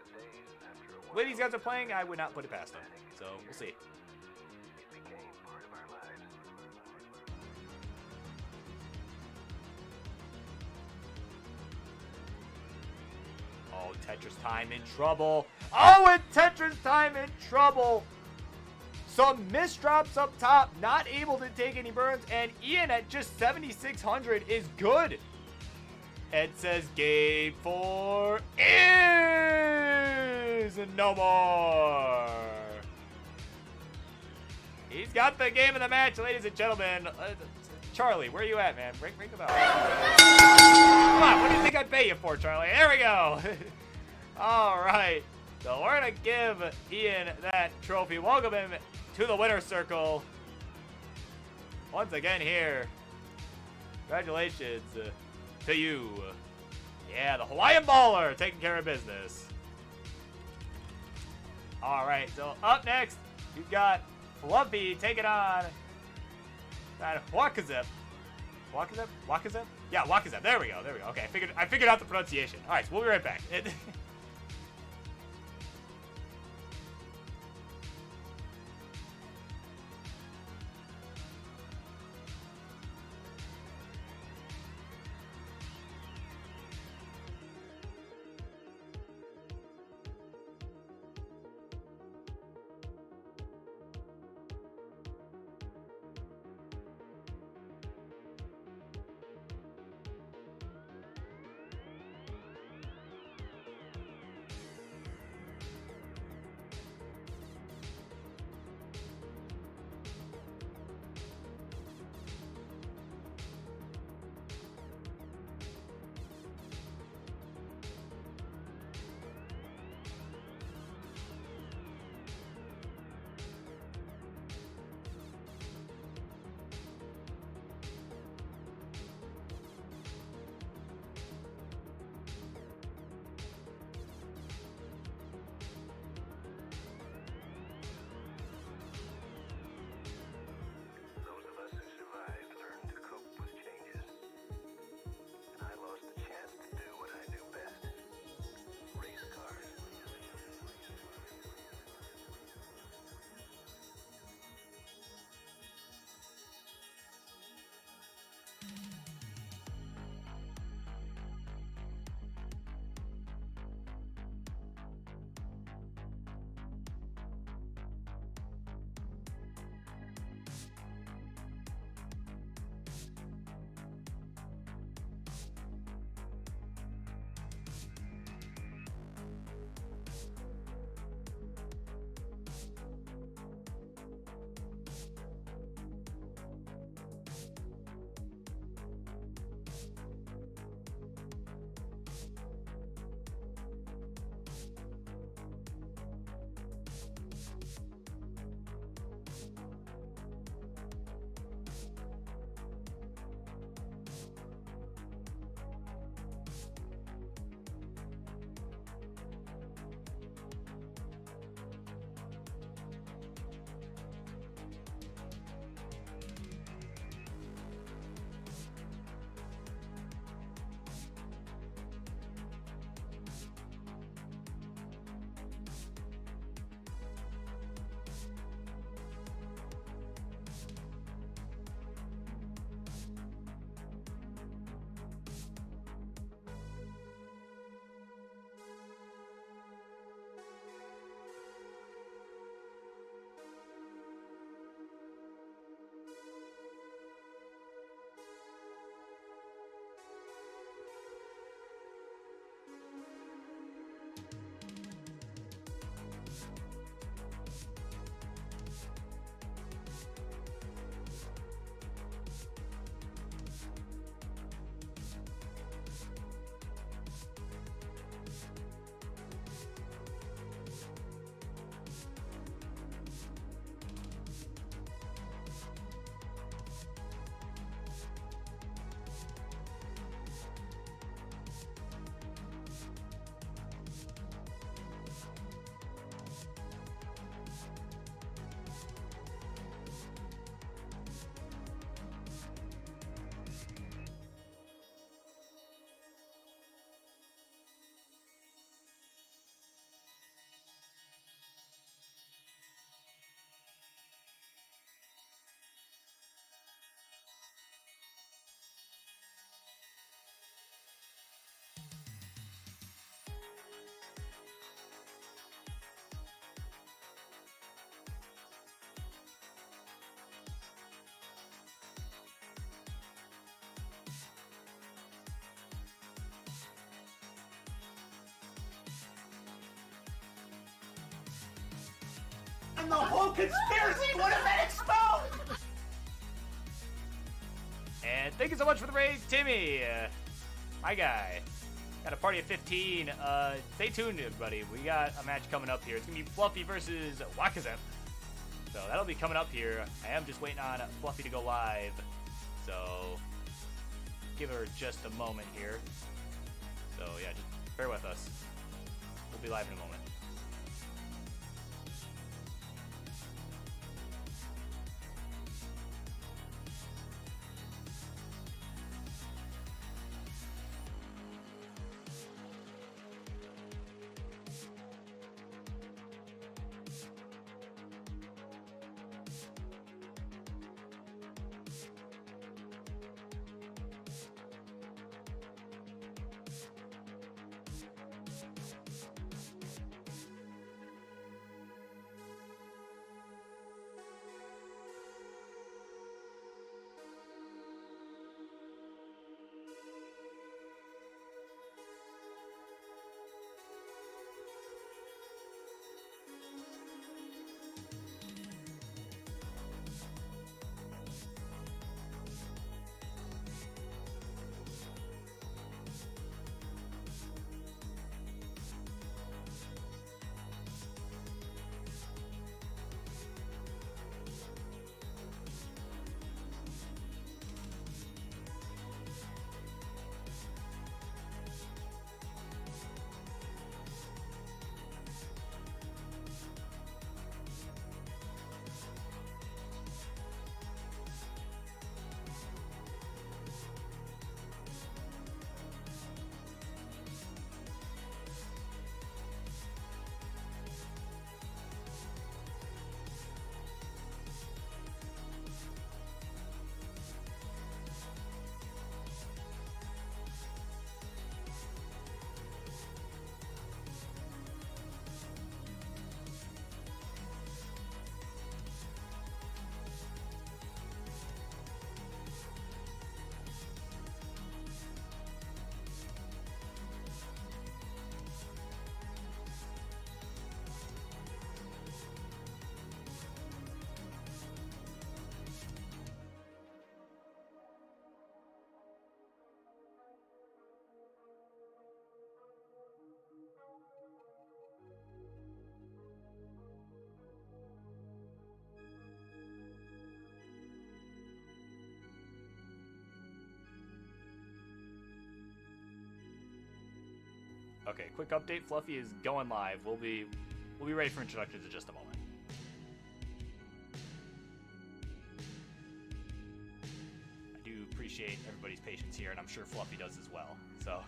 the way these guys are playing, I would not put it past them, so we'll see. Oh, Tetris Time in trouble. Oh, and Tetris Time in trouble. Some misdrops up top, not able to take any burns, and Ian at just 7,600 is good. It says game 4 is no more. He's got the game of the match, ladies and gentlemen. Charlie, where are you at, man? Ring the bell. Come on, what do you think I'd pay you for, Charlie? There we go. All right. So we're going to give Ian that trophy. Welcome him to the winner's circle. Once again here. Congratulations to you. Yeah, the Hawaiian Baller taking care of business. All right, so up next, you've got Fluffy taking on that Wakazep. Wakazep? Yeah, Wakazep. There we go. Okay, I figured out the pronunciation. All right, so we'll be right back. And the whole conspiracy would have been exposed! And thank you so much for the raid, Timmy. My guy. Got a party of 15. Stay tuned, everybody. We got a match coming up here. It's going to be Fluffy versus Wakazep. So that'll be coming up here. I am just waiting on Fluffy to go live. So give her just a moment here. So yeah, just bear with us. We'll be live in a moment. Okay, quick update. Fluffy is going live. We'll be ready for introductions in just a moment. I do appreciate everybody's patience here, and I'm sure Fluffy does as well. So,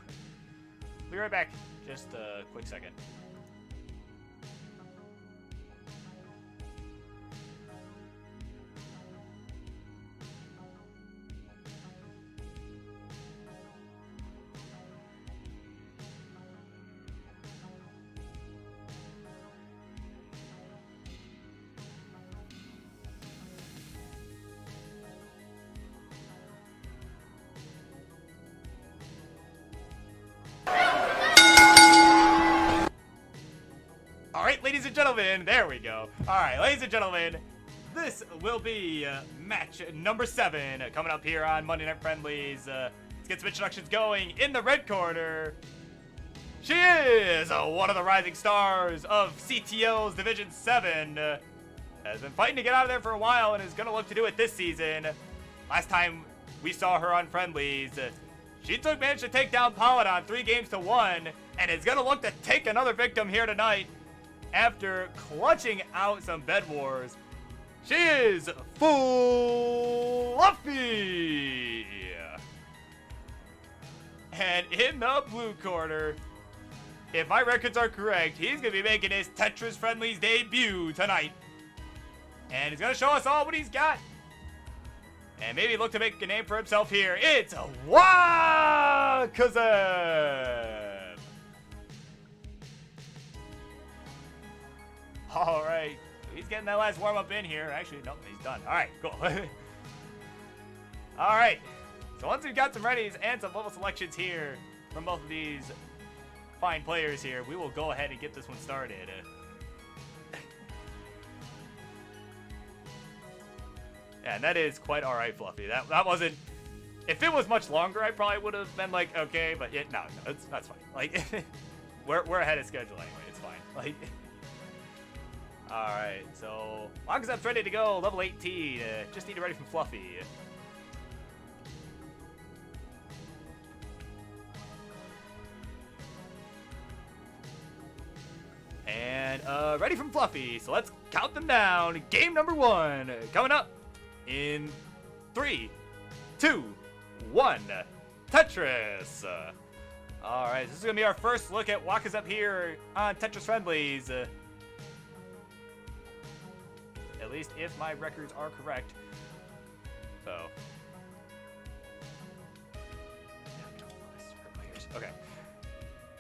we'll be right back. Just a quick second. Ladies and gentlemen, there we go. All right, ladies and gentlemen, this will be match number 7 coming up here on Monday Night Friendlies. Let's get some introductions going. In the red corner, she is one of the rising stars of CTL's Division 7. Has been fighting to get out of there for a while and is going to look to do it this season. Last time we saw her on Friendlies, she managed to take down Paladon 3-1 and is going to look to take another victim here tonight. After clutching out some bed wars, she is Fluffy! And in the blue corner, if my records are correct, he's going to be making his Tetris Friendlies debut tonight. And he's going to show us all what he's got. And maybe look to make a name for himself here. It's Wakazep! All right, he's getting that last warm-up in here. Actually, nope, he's done. All right, cool. All right, so once we've got some readies and some level selections here from both of these fine players here, we will go ahead and get this one started. And that is quite all right, Fluffy. That wasn't. If it was much longer, I probably would have been like, okay, but no, that's fine. Like, we're ahead of schedule anyway. It's fine. Like, all right. So Wakazep's ready to go. Level 18. Just need to ready from Fluffy. And ready from Fluffy. So let's count them down. Game number 1 coming up in 3, 2, 1. Tetris. All right, this is gonna be our first look at Wakazep here on Tetris Friendlies. At least if my records are correct. So. Okay.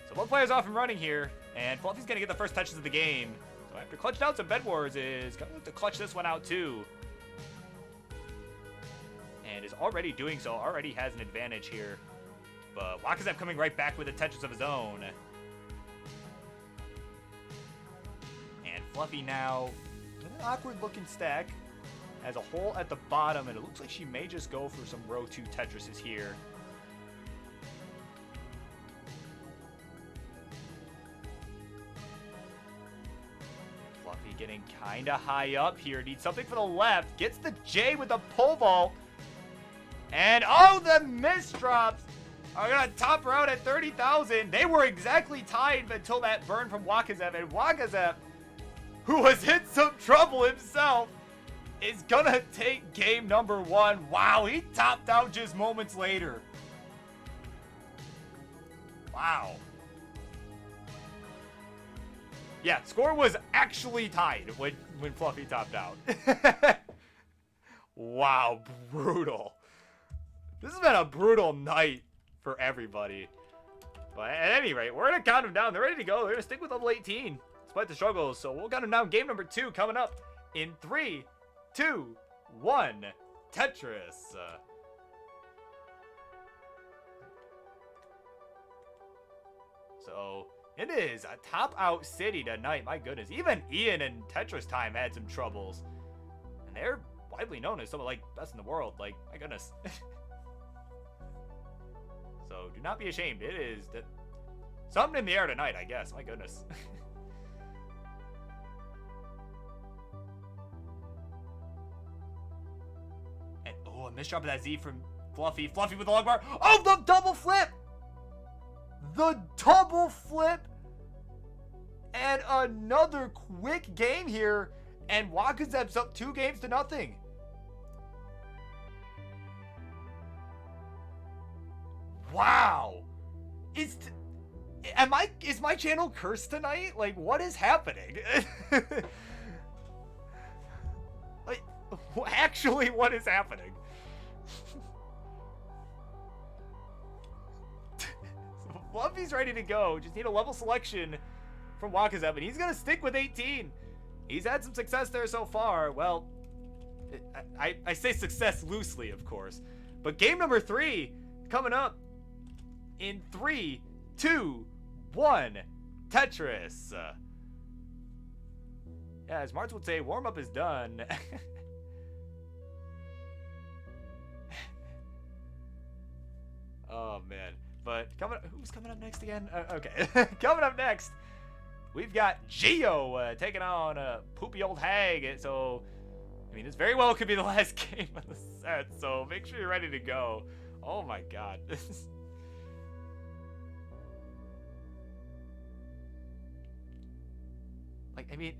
So both players off and running here. And Fluffy's going to get the first touches of the game. So after clutching out some Bed Wars, is going to look to clutch this one out too. And is already doing so. Already has an advantage here. But Wakazep coming right back with the touches of his own. And Fluffy now, with an awkward looking stack, has a hole at the bottom. And it looks like she may just go for some row 2 Tetrises here. Getting kind of high up here. Needs something for the left. Gets the J with the pole vault. And oh, the misdrops are going to top her out at 30,000. They were exactly tied until that burn from Wakazep. And Wakazep, who was in some trouble himself, is going to take game number 1. Wow, he topped out just moments later. Wow. Yeah, score was actually tied when Fluffy topped out. Wow, brutal. This has been a brutal night for everybody. But at any rate, we're going to count them down. They're ready to go. They're going to stick with level 18 despite the struggles. So we'll count them down. Game number 2 coming up in 3, 2, 1. Tetris. So it is a top-out city tonight. My goodness. Even Ian and Tetris Time had some troubles. And they're widely known as some of, like, best in the world. Like, my goodness. So do not be ashamed. It is something in the air tonight, I guess. My goodness. And, oh, a misdrop of that Z from Fluffy. Fluffy with the log bar. Oh, the double flip! The double flip! And another quick game here. And Wakazep's up 2 games to nothing. Wow. Is my channel cursed tonight? Like, what is happening? Like, actually, what is happening? Fluffy's ready to go. Just need a level selection from Wakazep, and he's going to stick with 18. He's had some success there so far. Well, I say success loosely, of course. But game number 3 coming up in 3, 2, 1. Tetris. Yeah, as Martz would say, warm-up is done. Oh, man. But who's coming up next again? Okay, coming up next, we've got Geo taking on Poopy Old Hag. So, I mean, this very well could be the last game of the set. So make sure you're ready to go. Oh my God, like, I mean,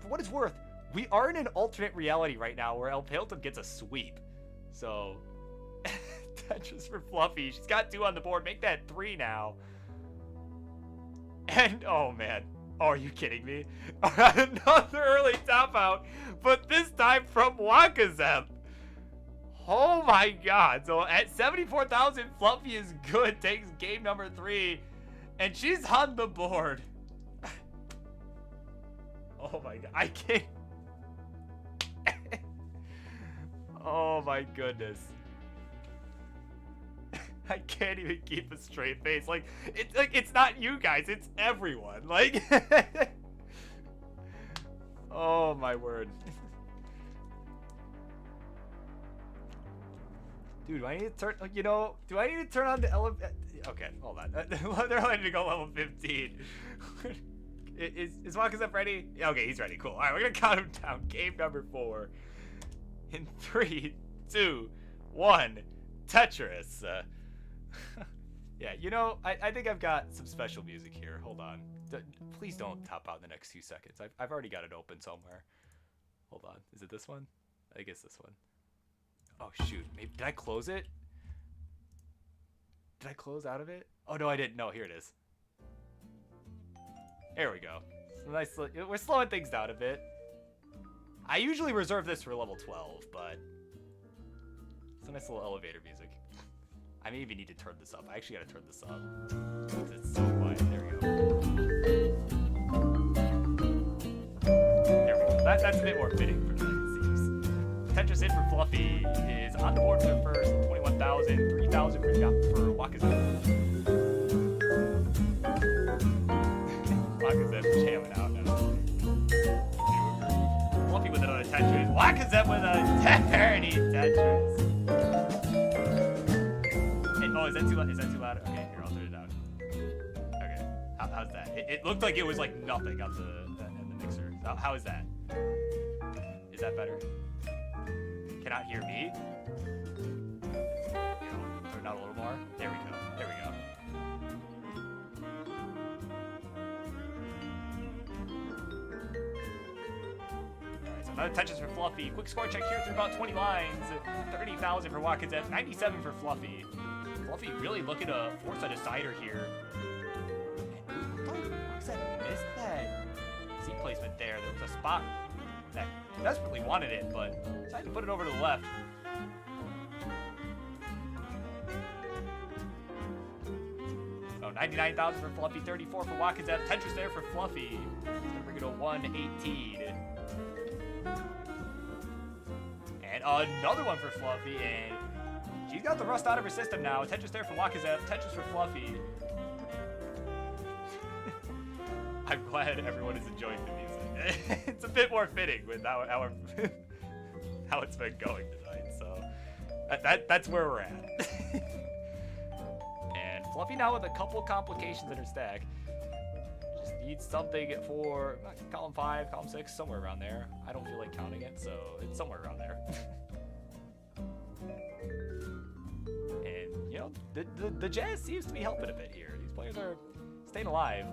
for what it's worth, we are in an alternate reality right now where El Paleton gets a sweep. So. Tetris for Fluffy. She's got 2 on the board. Make that 3 now. And, oh man. Oh, are you kidding me? Another early top out, but this time from Wakazep. Oh my God. So at 74,000, Fluffy is good. Takes game number 3. And she's on the board. Oh my God. I can't. Oh my goodness. I can't even keep a straight face. Like it's not you guys, it's everyone. Like oh my word. Dude, do I need to turn, you know, do I need to turn on the elevator? Okay, hold on. They're letting me go level 15. Is Wakazep ready? Okay, he's ready. Cool. All right, we're going to count him down. Game number 4. In 3, 2, 1. Tetris. Yeah, you know, I think I've got some special music here. Hold on. Please don't top out in the next 2 seconds. I've already got it open somewhere. Hold on. Is it this one? I think it's this one. Oh, shoot. Maybe, did I close it? Did I close out of it? Oh, no, I didn't. No, here it is. There we go. Nice. We're slowing things down a bit. I usually reserve this for level 12, but it's a nice little elevator music. I may even need to turn this up. I actually gotta turn this up. It's so quiet. There we go. There we go. That's a bit more fitting for me, it seems. Tetris in for Fluffy is on the board for the first 21,000, 3,000 for Wakazep. Wakazep jamming out now. Fluffy with another Tetris. Wakazep with a dirty Tetris. Oh, is that too loud? Is that too loud? Okay, here, I'll turn it down. Okay, how's that? It looked like it was like nothing on the mixer. How is that? Is that better? Cannot hear me? Turn it down a little more. There we go. There we go. Alright, so another Tetris for Fluffy. Quick score check here through about 20 lines. 30,000 for Wakazep, 97 for Fluffy. Fluffy really looking to force a decider here. And Wakazep missed that seat placement there. There was a spot that desperately wanted it, but decided to put it over to the left. So 99,000 for Fluffy, 34 for Wakazep. Tetris there for Fluffy. It's gonna bring it to 118. And another one for Fluffy, and she's got the rust out of her system now. Tetris there for Wakazep, Tetris for Fluffy. I'm glad everyone is enjoying the music. It's a bit more fitting with how it's been going tonight, so that's where we're at. And Fluffy now with a couple complications in her stack. Just needs something for column 5, column 6, somewhere around there. I don't feel like counting it, so it's somewhere around there. And, you know, the Jazz seems to be helping a bit here. These players are staying alive.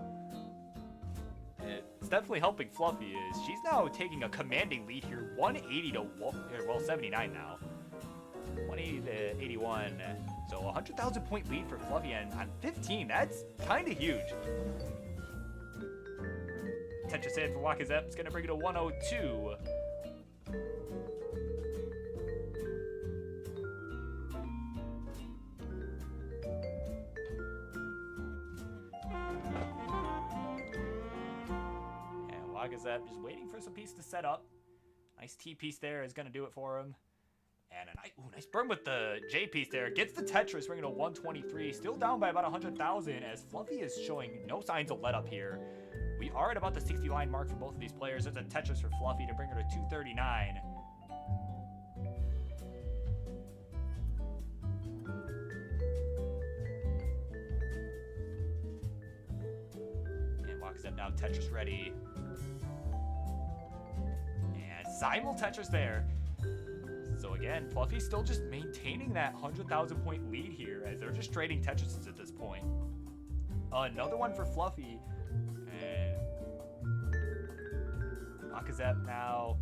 It's definitely helping Fluffy is she's now taking a commanding lead here, 180 to, well, 79 now. 180 to 81. So a 100,000 point lead for Fluffy, and on 15, that's kind of huge. Tetris in for Wakazep. It's going to bring it to 102. Wakazep just waiting for some piece to set up. Nice T piece there is going to do it for him. And a nice burn with the J piece there. Gets the Tetris, bringing to 123. Still down by about 100,000 as Fluffy is showing no signs of let up here. We are at about the 60 line mark for both of these players. There's a Tetris for Fluffy to bring her to 239. And Wakazep now Tetris ready. Simul Tetris there. So again, Fluffy's still just maintaining that 100,000 point lead here as they're just trading Tetrises at this point. Another one for Fluffy. And Wakazep now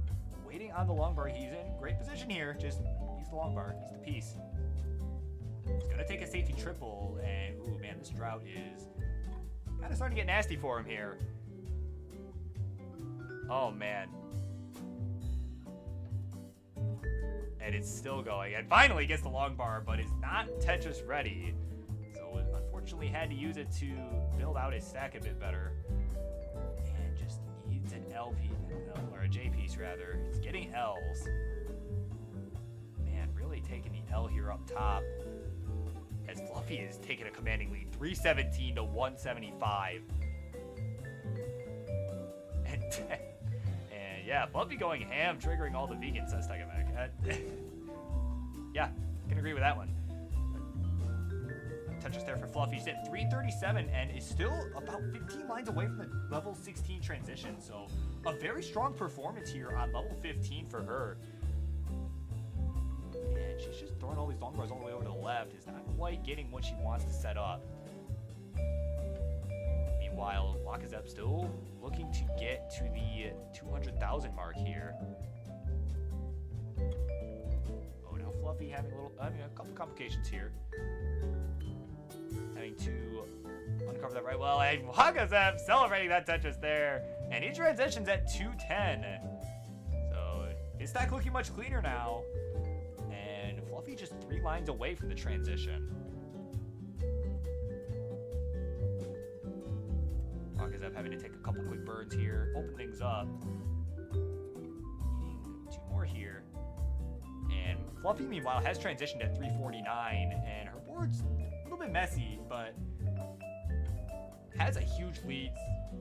waiting on the long bar. He's in great position here. Just use the long bar. Use the piece. He's gonna take a safety triple, and ooh man, this drought is kind of starting to get nasty for him here. Oh man. And it's still going. And finally gets the long bar, but is not Tetris ready. So unfortunately had to use it to build out his stack a bit better. And just needs an L piece, or a J piece rather. He's getting L's. Man, really taking the L here up top. As Fluffy is taking a commanding lead, 317 to 175. And yeah, Fluffy going ham, triggering all the vegan says Tegamech. Yeah, Can agree with that one. Tetris there for Fluffy. She's at 337 and is still about 15 lines away from the level 16 transition. So a very strong performance here on level 15 for her. And she's just throwing all these long bars all the way over to the left. Is not quite getting what she wants to set up. Meanwhile, Wakazep still looking to get to the 200,000 mark here. Oh, now Fluffy having a couple complications here. Having to uncover that right well. And Wakazep celebrating that Tetris there. And he transitions at 210. So his stack looking much cleaner now. And Fluffy just 3 lines away from the transition. Wakazep having to take a couple quick burns here. Open things up. Needing 2 more here. And Fluffy, meanwhile, has transitioned at 349. And her board's a little bit messy, but has a huge lead.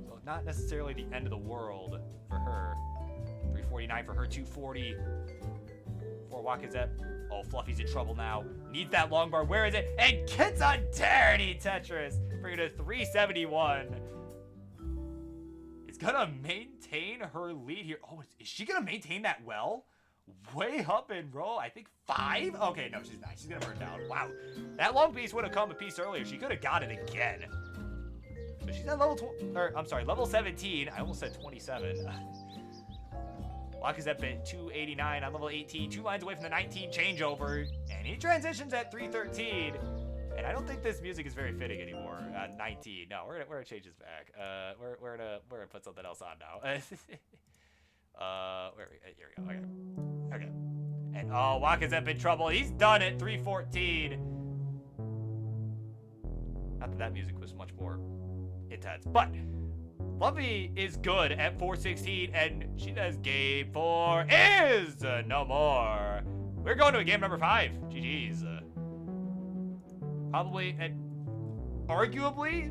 So not necessarily the end of the world for her. 349 for her, 240 for Wakazep. Oh, Fluffy's in trouble now. Needs that long bar. Where is it? And gets a dirty Tetris. Bring it to 371. Is gonna maintain her lead here. Oh, is she gonna maintain that well? Way up in row, I think 5? Okay, no, she's not. She's gonna burn down. Wow. That long piece would have come a piece earlier. She could have got it again. So she's at level 17. I almost said 27. Wakazep at 289 on level 18. 2 lines away from the 19 changeover. And he transitions at 313. And I don't think this music is very fitting anymore. 19. No, we're gonna change this back. We're gonna put something else on now. Here we go. Okay. And Wakazep in trouble. He's done it. 314. Not that music was much more intense, but Fluffy is good at 416, and she says game 4 is no more. We're going to a game number 5. GG's. Probably and arguably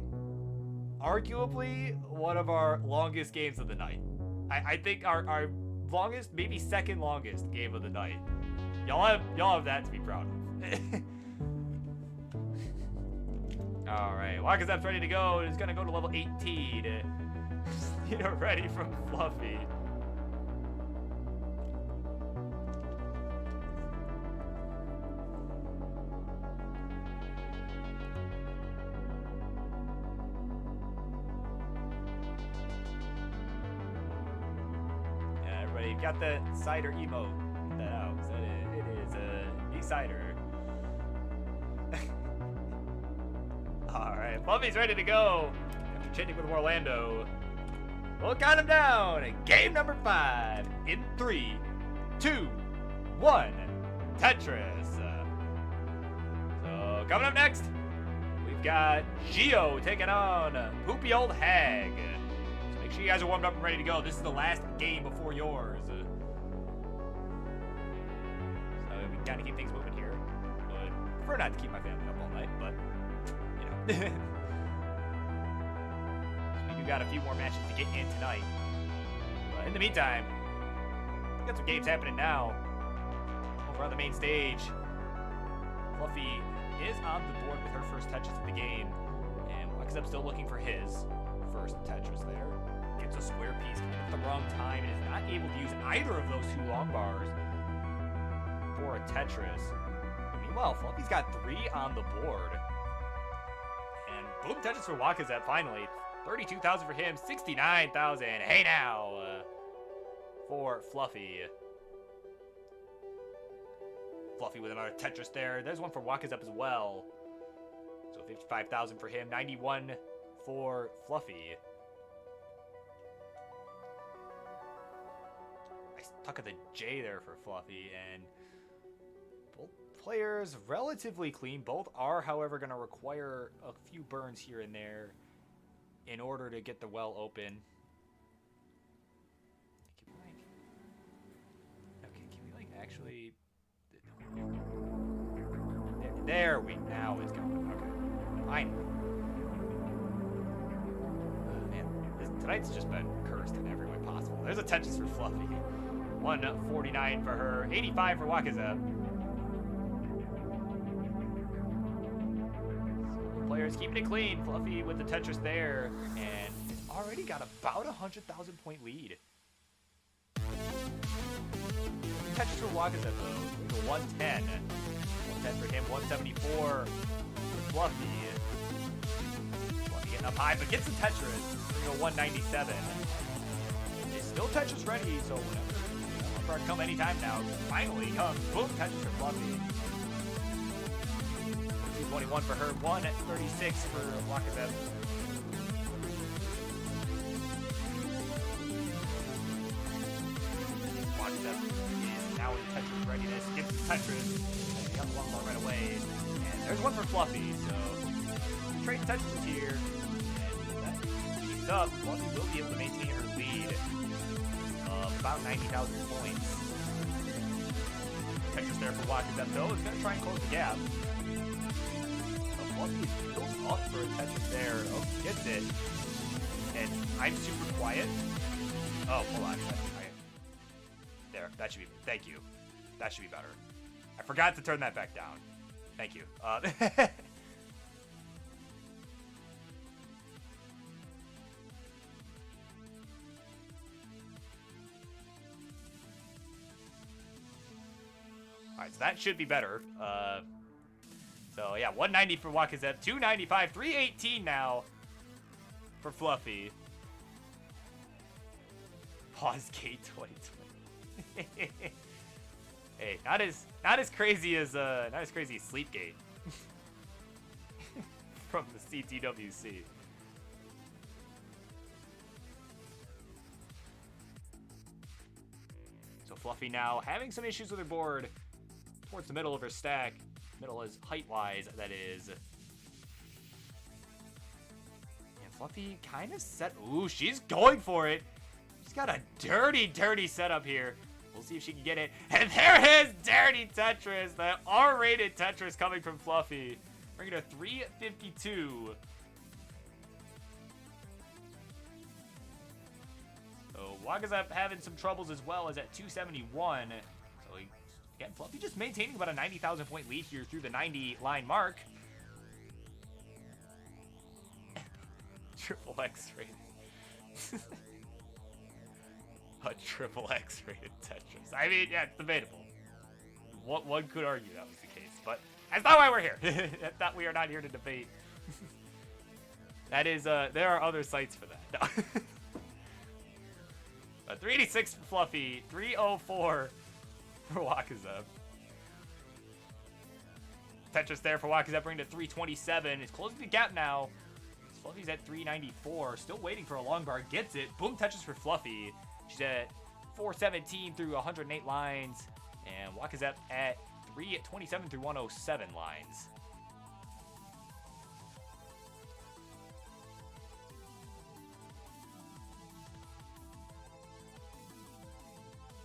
one of our longest games of the night. I think our longest, maybe second longest game of the night. Y'all have that to be proud of. All right, Wakazep's ready to go. He's gonna go to level 18. Ready from Fluffy. Got the cider emote. Get that out. It is the cider. Alright, Fluffy's ready to go. After chatting with Orlando. We'll count him down. Game number 5 in 3, 2, 1. Tetris. So coming up next, we've got Geo taking on Poopy Old Hag. Make sure you guys are warmed up and ready to go. This is the last game before yours. So we gotta keep things moving here. Would prefer not to keep my family up all night, but so we do got a few more matches to get in tonight. But in the meantime, we got some games happening now. Over on the main stage, Fluffy is on the board with her first touches of the game, and Wakazep still looking for his first Tetris there. Gets a square piece at the wrong time and is not able to use either of those 2 long bars for a Tetris. But meanwhile, Fluffy's got 3 on the board. And boom, Tetris for Wakazep finally. 32,000 for him, 69,000. Hey now for Fluffy. Fluffy with another Tetris there. There's one for Wakazep as well. So 55,000 for him, 91 for Fluffy. Tuck of the J there for Fluffy, and both players relatively clean. Both are, however, going to require a few burns here and there in order to get the well open. Can we actually... There we... Now it's going. Okay. Finally. Man, tonight's just been cursed in every way possible. There's a Tetris for Fluffy. 149 for her, 85 for Wakazep. players keeping it clean. Fluffy with the Tetris there, and already got about 100,000 point lead. Tetris for Wakaza though, 110. 110 for him, 174 for Fluffy. Fluffy getting up high, but gets the Tetris. We're going 197. It's still Tetris ready, so whenever come anytime now. Finally comes. Boom, Tetris for Fluffy. 221 for her, 136 for Wakazev. Wakazev is now in Tetris readiness. Gets the Tetris. Got one more right away. And there's one for Fluffy, so trade Tetris here. And that keeps up. Fluffy will be able to maintain her lead of about 90,000 points. Tetris there for Wakazev though. It's going to try and close the gap. Fluffy goes up for a Tetris there. Oh, gets it. And I'm super quiet. Oh, hold on. There, that should be, thank you. That should be better. I forgot to turn that back down. Thank you. Alright, so that should be better. So yeah, 190 for Wakazev, 295, 318 now for Fluffy. Pause gate 2020. Hey, not as crazy as Sleepgate from the CTWC. So Fluffy now having some issues with her board towards the middle of her stack. Middle is height-wise, that is. And Fluffy kind of set. Ooh, she's going for it. She's got a dirty, dirty setup here. We'll see if she can get it. And there is Dirty Tetris. The R-rated Tetris coming from Fluffy. Bringing her 352. So Wakazev having some troubles as well, is at 271. So again, Fluffy just maintaining about a 90,000 point lead here through the 90 line mark. Triple X rated. A triple X rated Tetris. I mean, yeah, it's debatable. One could argue that was the case, but that's not why we're here. We are not here to debate. That is, there are other sites for that. No. 386 for Fluffy, 304 for Wakazev. Tetris there for Wakazev, bringing to 327. It's closing the gap now. Fluffy's at 394. Still waiting for a long bar. Gets it. Boom, Tetris for Fluffy. She's at 417 through 108 lines. And Wakazev at 327 through 107 lines.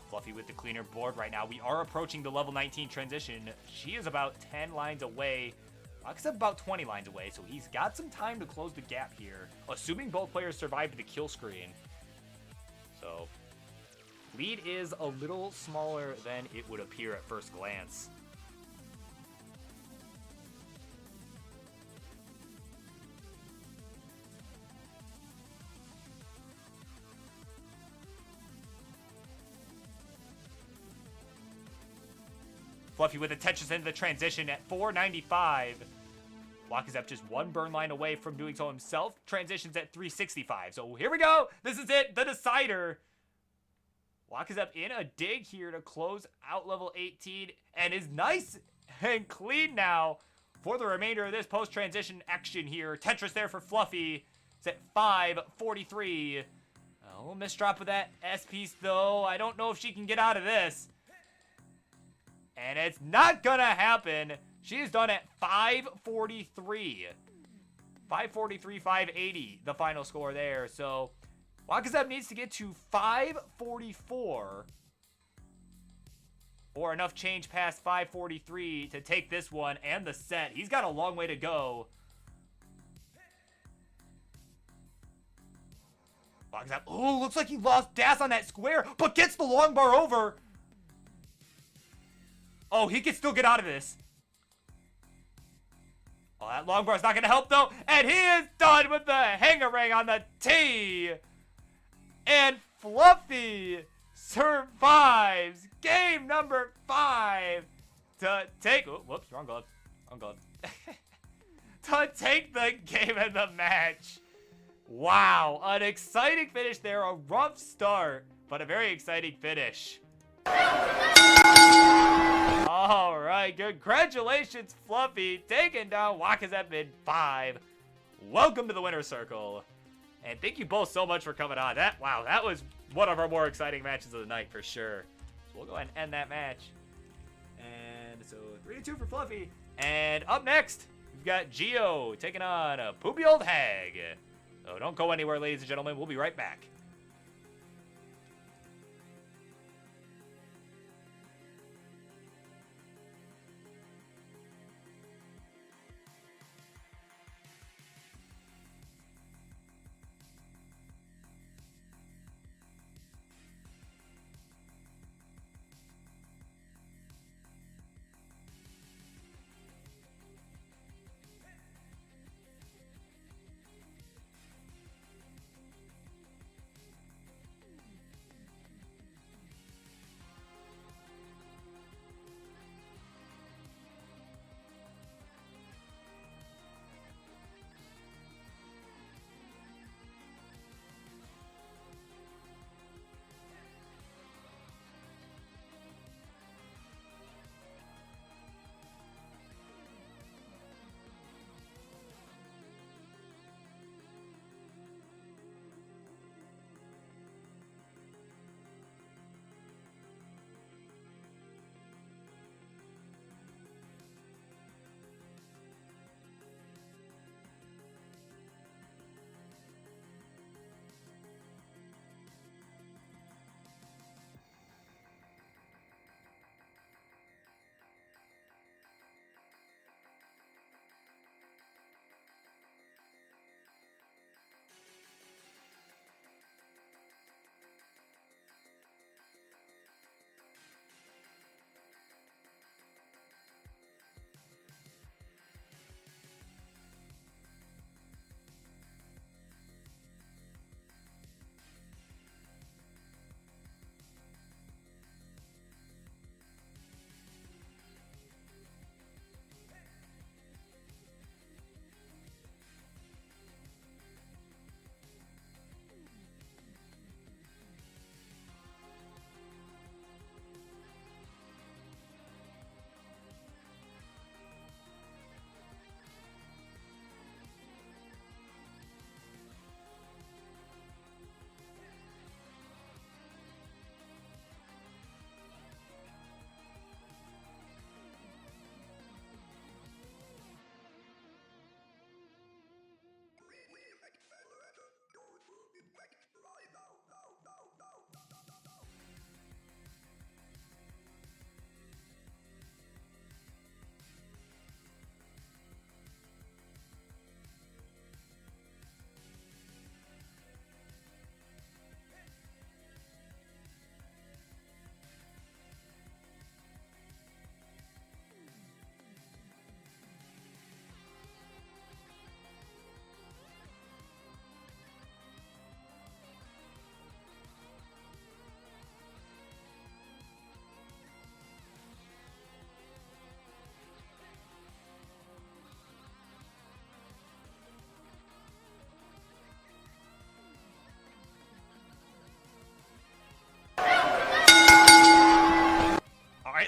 Fluffy with the cleaner board right now. We are approaching the level 19 transition. She is about 10 lines away. Wakazev about 20 lines away, so he's got some time to close the gap here, assuming both players survived the kill screen. So, lead is a little smaller than it would appear at first glance. Fluffy with the Tetris into the transition at 495. Wakazev just one burn line away from doing so himself. Transitions at 365. So here we go. This is it. The decider. Wakazev in a dig here to close out level 18. And is nice and clean now for the remainder of this post-transition action here. Tetris there for Fluffy. It's at 543. A little misdrop with that S-piece, though. I don't know if she can get out of this. And it's not gonna happen. She is done at 543. 543, 580, the final score there. So, Wakazev needs to get to 544. Or enough change past 543 to take this one and the set. He's got a long way to go. Wakazev, oh, looks like he lost Das on that square, but gets the long bar over. Oh, he can still get out of this. Oh, that long bar's not going to help, though. And he is done with the hangarang on the tee. And Fluffy survives game number 5 to take... Oh, whoops, wrong glove. Wrong glove. To take the game and the match. Wow, an exciting finish there. A rough start, but a very exciting finish. All right, congratulations, Fluffy, taking down Wakazep in 5. Welcome to the winner's circle. And thank you both so much for coming on. That was one of our more exciting matches of the night for sure. So we'll go ahead and end that match. And so 3-2 for Fluffy. And up next, we've got Geo taking on a Poopy Old Hag. So don't go anywhere, ladies and gentlemen. We'll be right back.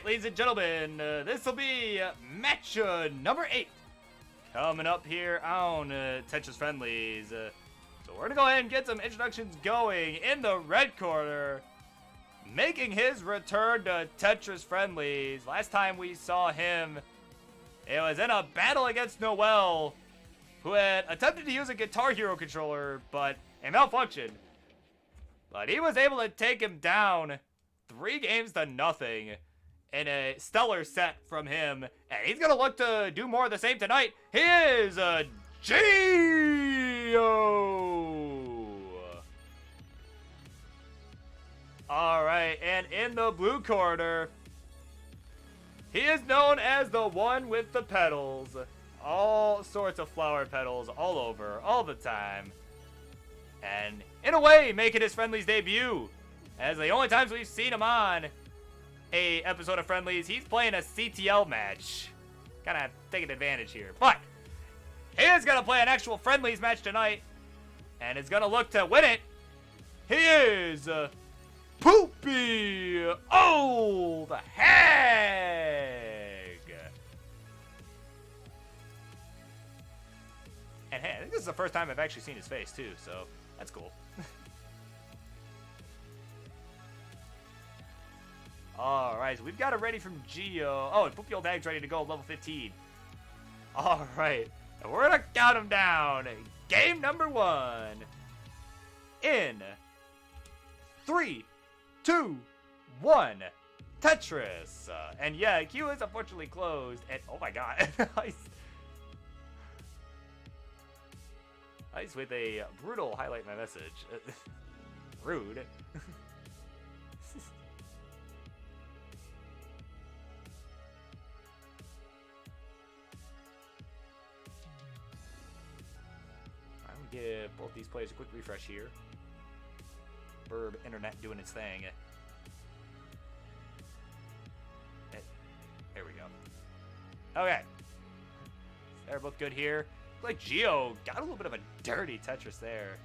Ladies and gentlemen, this will be match number 8 coming up here on Tetris Friendlies. So we're going to go ahead and get some introductions going. In the red corner, making his return to Tetris Friendlies. Last time we saw him, it was in a battle against Noel, who had attempted to use a Guitar Hero controller, but it malfunctioned. But he was able to take him down 3-0 in a stellar set from him, and he's gonna look to do more of the same tonight. He is Geo. All right, and in the blue corner, he is known as the one with the pedals. all sorts of flower petals all over, all the time. And in a way, making his Friendlies debut. As the only times we've seen him on a episode of Friendlies, he's playing a CTL match. Kind of taking advantage here. But he is going to play an actual Friendlies match tonight. And is going to look to win it. He is Poopy Old Hag. And hey, I think this is the first time I've actually seen his face too, so that's cool. Alright, so we've got it ready from Geo. Oh, and Poopy Old Hag's ready to go, level 15. Alright, and we're gonna count him down. Game number 1. In 3, 2, 1. Tetris. And yeah, Q is unfortunately closed. And oh my god. Ice with a brutal highlight my message. Rude. I'm gonna give both these players a quick refresh here. Burb internet doing its thing. There we go. Okay. They're both good here. Looks like Geo got a little bit of a dirty Tetris there.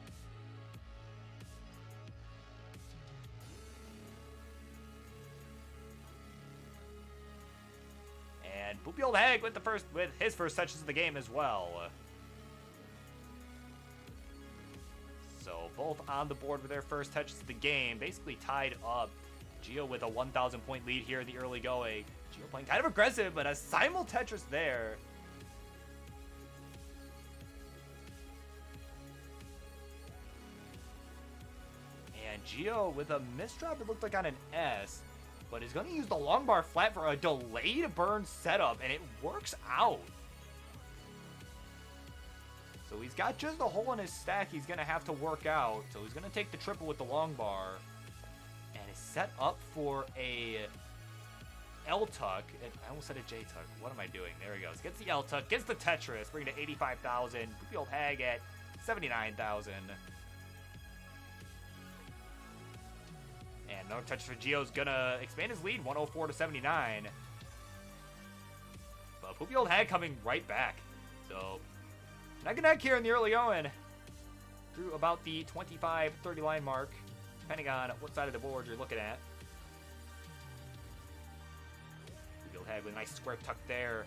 And Poopy Old Hag with his first touches of the game as well. So both on the board with their first touches of the game, basically tied up. Geo with a 1,000 point lead here in the early going. Geo playing kind of aggressive, but a simul Tetris there. And Geo with a misdrop, it looked like on an S, but he's going to use the long bar flat for a delayed burn setup, and it works out. So he's got just a hole in his stack he's going to have to work out. So he's going to take the triple with the long bar. And is set up for a L-Tuck. I almost said a J-Tuck. What am I doing? There he goes. Gets the L-Tuck. Gets the Tetris. Bringing to 85,000. Poopy Old Hag at 79,000. And another Tetris for Geo's going to expand his lead. 104 to 79. But Poopy Old Hag coming right back. So neck and neck here in the early going. Through about the 25-30 line mark, depending on what side of the board you're looking at. Poopy Hag with a nice square tuck there.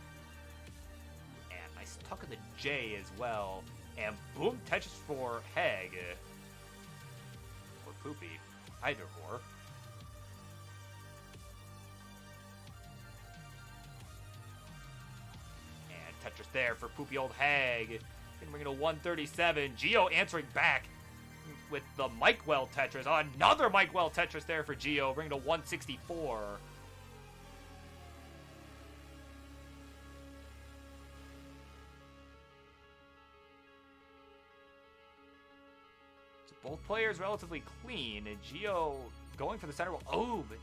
And nice tuck of the J as well. And boom, Tetris for Hag. Or Poopy. Either or. And Tetris there for Poopy Old Hag. Gonna bring it to 137. Geo answering back with the Mike Well Tetris. Oh, another Mike Well Tetris there for Geo. Bring it to 164. So both players relatively clean. And Geo going for the center well. Oh, but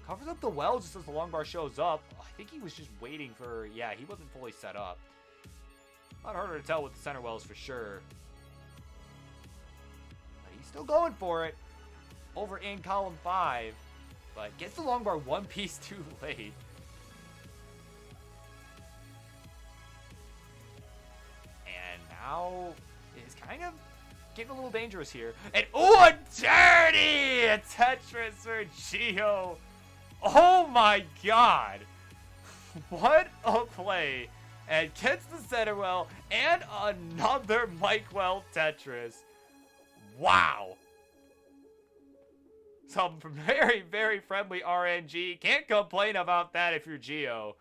covers up the well just as the long bar shows up. I think he was just waiting for... Yeah, he wasn't fully set up. A lot harder to tell with the center wells for sure. But he's still going for it over in column 5. But gets the long bar one piece too late. And now it's kind of getting a little dangerous here. And oh, a dirty Tetris for Geo. Oh my god. What a play. And gets the center well, and another Mike Well Tetris. Wow. Some very, very friendly RNG. Can't complain about that if you're Geo.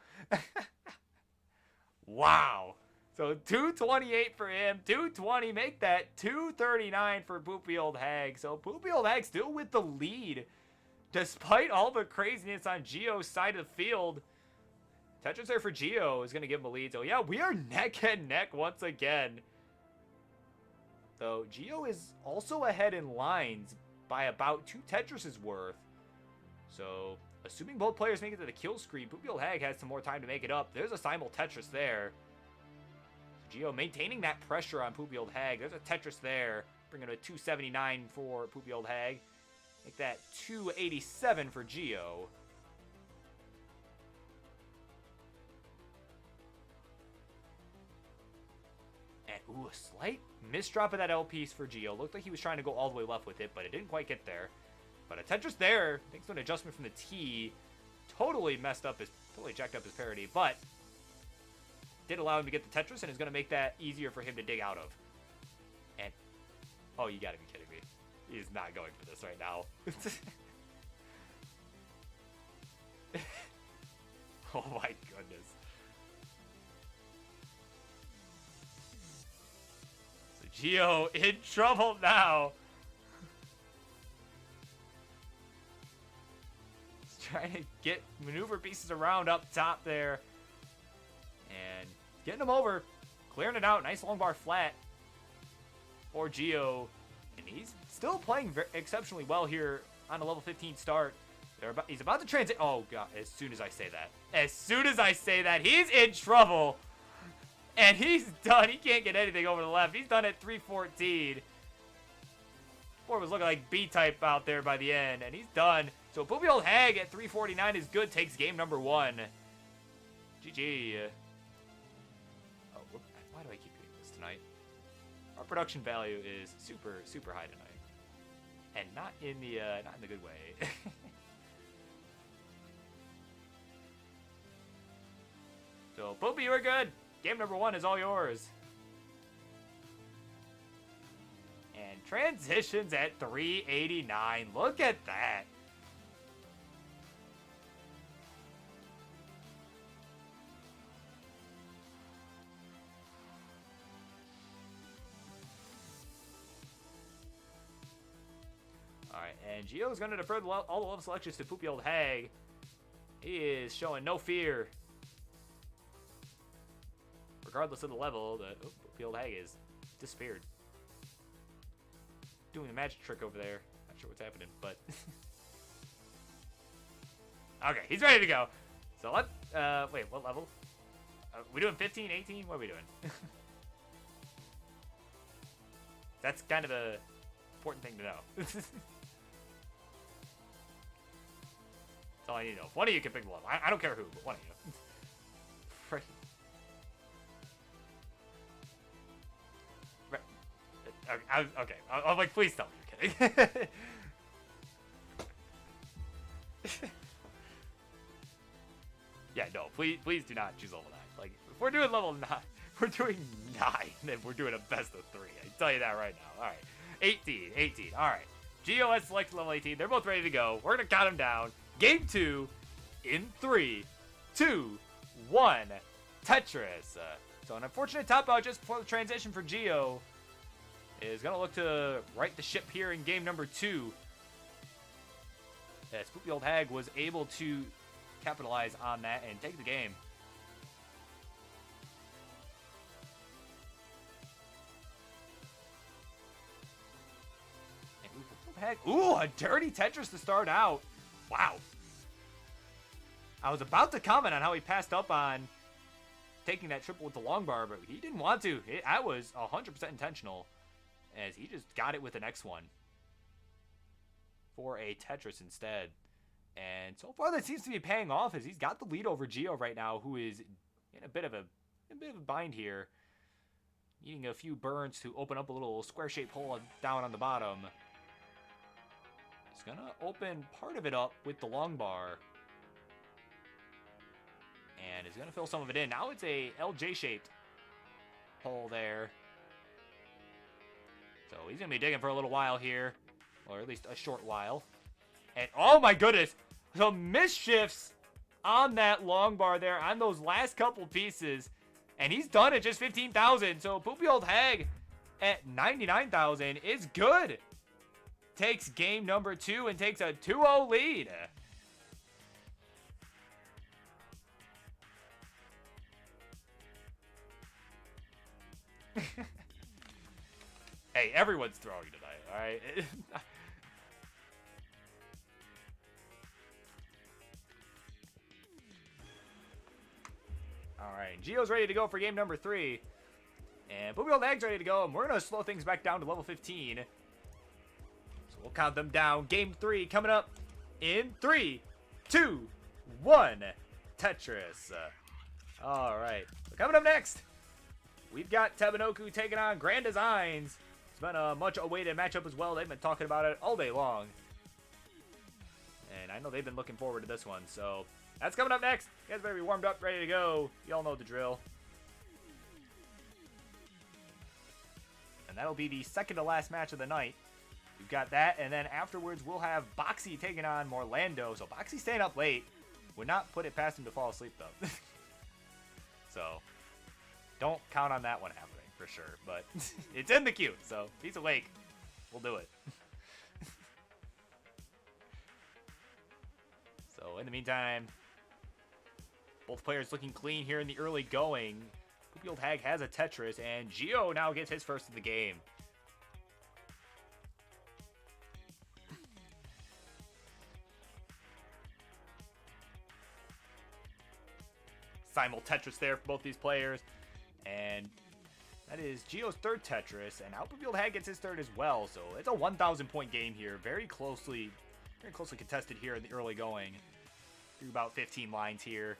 Wow. So 228 for him. 220. Make that 239 for Poopy Old Hag. So Poopy Old Hag still with the lead. Despite all the craziness on Geo's side of the field. Tetris there for Geo is going to give him a lead. So, yeah, we are neck and neck once again. Though, Geo is also ahead in lines by about 2 Tetris's worth. So, assuming both players make it to the kill screen, Poopy Old Hag has some more time to make it up. There's a simul Tetris there. Gio maintaining that pressure on Poopy Old Hag. There's a Tetris there. Bringing a 279 for Poopy Old Hag. Make that 287 for Gio. And, ooh, a slight misdrop of that L piece for Gio. Looked like he was trying to go all the way left with it, but it didn't quite get there. But a Tetris there, thanks to an adjustment from the T, totally jacked up his parity, but did allow him to get the Tetris and is going to make that easier for him to dig out of. And, oh, you gotta be kidding me. He is not going for this right now. Oh my goodness. So Gio in trouble now. He's trying to get maneuver pieces around up top there. And getting them over. Clearing it out. Nice long bar flat for Gio. And he's still playing exceptionally well here on a level 15 start. He's about to transit. Oh, God. As soon as I say that, he's in trouble. And he's done. He can't get anything over the left. He's done at 314. Boy, was looking like B-type out there by the end. And he's done. So Poopy Old Hag at 349 is good. Takes game number 1. GG. Oh, why do I keep doing this tonight? Our production value is super, super high tonight. And not in the good way. So, Poopy, you are good. Game number 1 is all yours. And transitions at 389. Look at that. Alright, and Gio's going to defer all the level selections to Poopy Old Hag. He is showing no fear. Regardless of the level, Poopy Old Hag is disappeared. Doing the magic trick over there. Not sure what's happening, but... Okay, he's ready to go. So wait, what level? We doing 15, 18? What are we doing? That's kind of a important thing to know. That's all I need to know. One of you can pick the level. I don't care who, but one of you. Right. Okay. I'm like, please tell me you're kidding. Yeah, no, please do not choose level 9. Like, if we're doing level 9, we're doing 9, then we're doing a best of 3. I can tell you that right now. All right, 18. All right, Gio has selected level 18. They're both ready to go. We're gonna count them down. Game 2 in 3, 2, 1. Tetris. So an unfortunate top out just before the transition for Gio. Is going to look to right the ship here in game number 2. As Poopy Old Hag was able to capitalize on that and take the game. And Poopy Old Hag, ooh, a dirty Tetris to start out. Wow. I was about to comment on how he passed up on taking that triple with the long bar, but he didn't want to. That was 100% intentional. As he just got it with the next one for a Tetris instead. And so far that seems to be paying off as he's got the lead over Gio right now, who is in a bit of a bind here. Needing a few burns to open up a little square-shaped hole down on the bottom. He's gonna open part of it up with the long bar. And is gonna fill some of it in. Now it's a LJ-shaped hole there. So he's going to be digging for a little while here. Or at least a short while. And oh my goodness. Some misshifts on that long bar there. On those last couple pieces. And he's done at just 15,000. So Poopy Old Hag at 99,000 is good. Takes game number 2 and takes a 2-0 lead. Hey, everyone's throwing tonight, alright? Alright, Gio's ready to go for game number 3. And Poopy Old Hag's ready to go, and we're going to slow things back down to level 15. So we'll count them down. Game 3 coming up in 3, 2, 1. Tetris. Alright. So coming up next, we've got Tabanoku taking on Grand Designs. It's been a much awaited matchup as well. They've been talking about it all day long. And I know they've been looking forward to this one. So that's coming up next. You guys better be warmed up, ready to go. You all know the drill. And that'll be the second to last match of the night. We've got that, and then afterwards we'll have Boxy taking on Morlando. So Boxy's staying up late. Would not put it past him to fall asleep, though. So don't count on that one happening for sure. But it's in the queue, so if he's awake, we'll do it. So in the meantime, both players looking clean here in the early going. Poopy Old Hag has a Tetris, and Gio now gets his first of the game. Simul Tetris there for both these players, and that is Gio's third Tetris, and now Poopy Old Hag gets his third as well. So it's a 1,000 point game here, very closely contested here in the early going. Through about 15 lines here.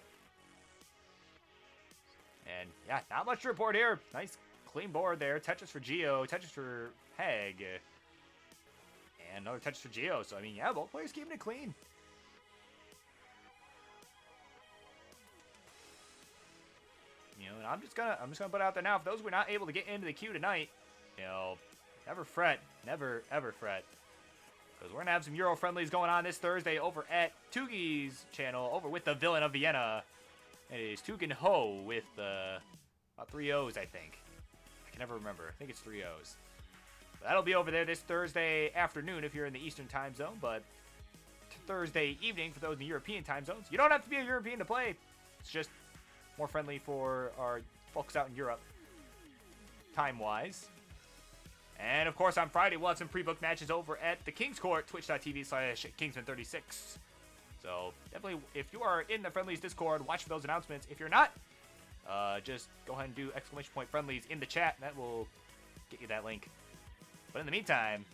And yeah, not much to report here. Nice clean board there. Tetris for Gio, Tetris for Hag. And another Tetris for Gio. So I mean, yeah, both players keeping it clean. You know, and I'm just gonna put it out there now. For those who are not able to get into the queue tonight, you know, never fret. Never ever fret. Because we're going to have some Euro friendlies going on this Thursday over at Tugi's channel, over with the Villain of Vienna. It is Tugen Ho with about 3 O's, I think. I can never remember. I think it's 3 O's. But that'll be over there this Thursday afternoon if you're in the Eastern time zone, but Thursday evening for those in the European time zones. You don't have to be a European to play. It's just more friendly for our folks out in Europe, time-wise. And, of course, on Friday, we'll have some pre-booked matches over at the King's Court, twitch.tv/Kingsman36. So, definitely, if you are in the Friendlies Discord, watch for those announcements. If you're not, just go ahead and do !Friendlies in the chat, and that will get you that link. But in the meantime,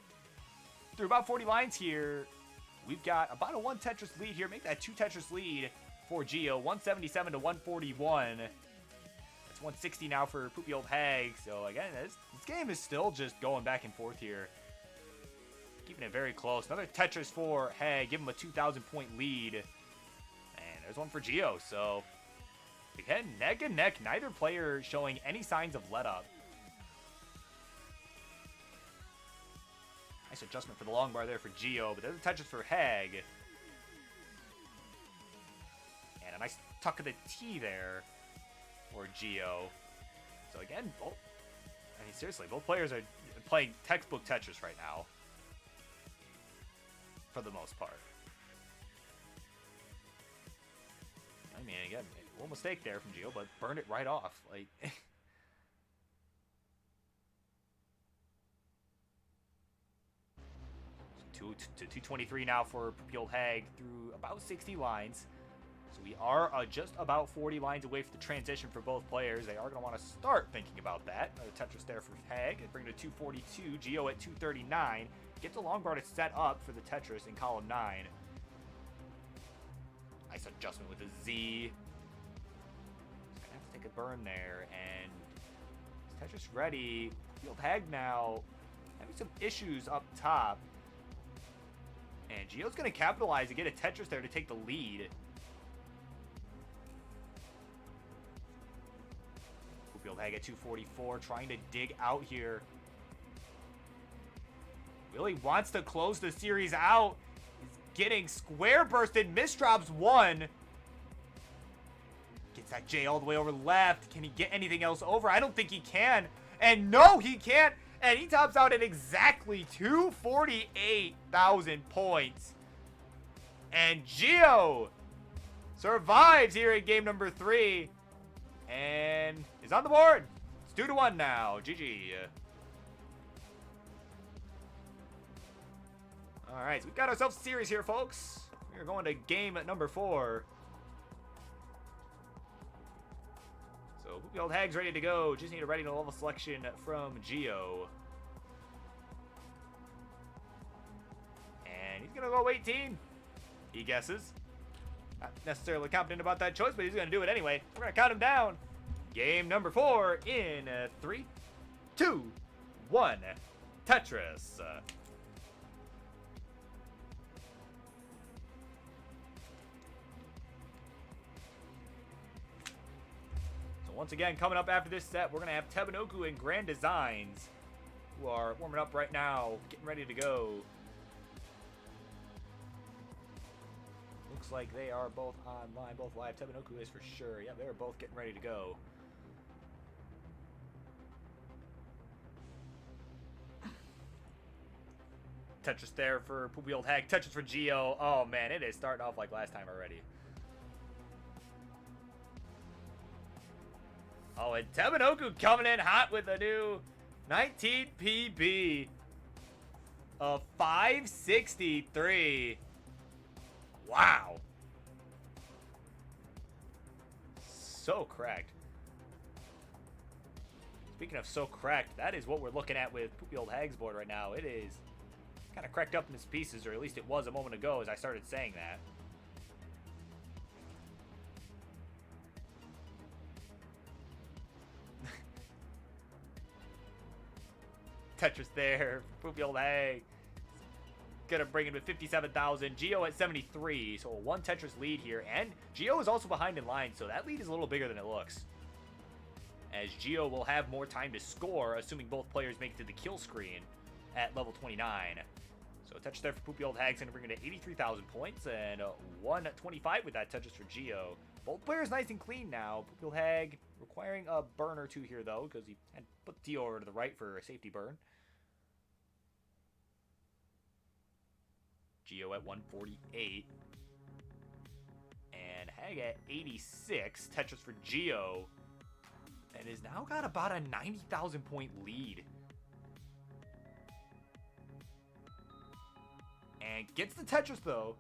through about 40 lines here, we've got about a 1 Tetris lead here. Make that 2 Tetris lead for Gio, 177 to 141. 160 now for Poopy Old Hag. So again, this game is still just going back and forth here. Keeping it very close. Another Tetris for Hag. Give him a 2,000 point lead. And there's one for Gio. So again, neck and neck. Neither player showing any signs of let up. Nice adjustment for the long bar there for Gio. But there's a Tetris for Hag. And a nice tuck of the T there for Gio. So again, seriously, both players are playing textbook Tetris right now. For the most part. I mean, again, a little mistake there from Gio, but burned it right off. Like, to 223 now for Poopy Old Hag through about 60 lines. So we are just about 40 lines away from the transition for both players. They are going to want to start thinking about that. Another Tetris there for Hag. Bring it to 242. Gio at 239. Get the long bar to set up for the Tetris in column 9. Nice adjustment with a Z. Gonna have to take a burn there. And is Tetris ready? Field Hag now having some issues up top. And Gio's going to capitalize and get a Tetris there to take the lead. Field Hag at 244, trying to dig out here. Really wants to close the series out. He's getting square bursted. Misdrops 1. Gets that J all the way over left. Can he get anything else over? I don't think he can. And no, he can't. And he tops out at exactly 248,000 points. And Gio survives here in game number 3. And is on the board. It's 2-1 now. GG. Alright, so we've got ourselves a series here, folks. We're going to game number 4. So The old Hag's ready to go. Just need a ready to level selection from Geo. And he's going to go 18. He guesses. Not necessarily confident about that choice, but he's going to do it anyway. We're going to count him down. Game number 4 in 3, 2, 1. Tetris. So once again, coming up after this set, we're going to have Tebanoku and Grand Designs, who are warming up right now, getting ready to go. Looks like they are both online, both live. Tebanoku is for sure. Yeah, they're both getting ready to go. Tetris there for Poopy Old Hag. Tetris for Geo. Oh, man, it is starting off like last time already. Oh, and Tebanoku coming in hot with a new 19 PB of 563. Wow. So cracked. Speaking of so cracked, that is what we're looking at with Poopy Old Hag's board right now. It is kind of cracked up in its pieces, or at least it was a moment ago as I started saying that. Tetris there, Poopy Old Hag. Gonna bring him to 57,000. Geo at 73, so a 1 Tetris lead here. And Geo is also behind in line, so that lead is a little bigger than it looks. As Geo will have more time to score, assuming both players make it to the kill screen at level 29. So Tetris there for Poopy Old Hag's gonna bring it to 83,000 points, and 125 with that Tetris for Geo. Both players nice and clean now. Poopy Old Hag requiring a burn or two here, though, because he had put T over to the right for a safety burn. Geo at 148. And Hag at 86. Tetris for Geo. And has now got about a 90,000 point lead. And gets the Tetris, though.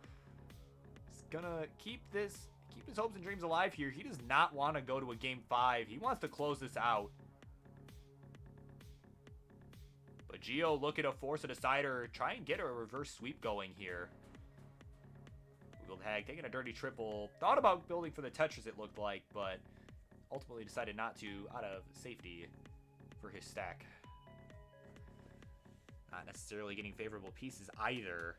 He's gonna keep his hopes and dreams alive here. He does not want to go to a game 5. He wants to close this out. But Geo looking to force a decider, try and get a reverse sweep going here. Googled Hag taking a dirty triple. Thought about building for the Tetris, it looked like, but ultimately decided not to out of safety for his stack. Not necessarily getting favorable pieces either.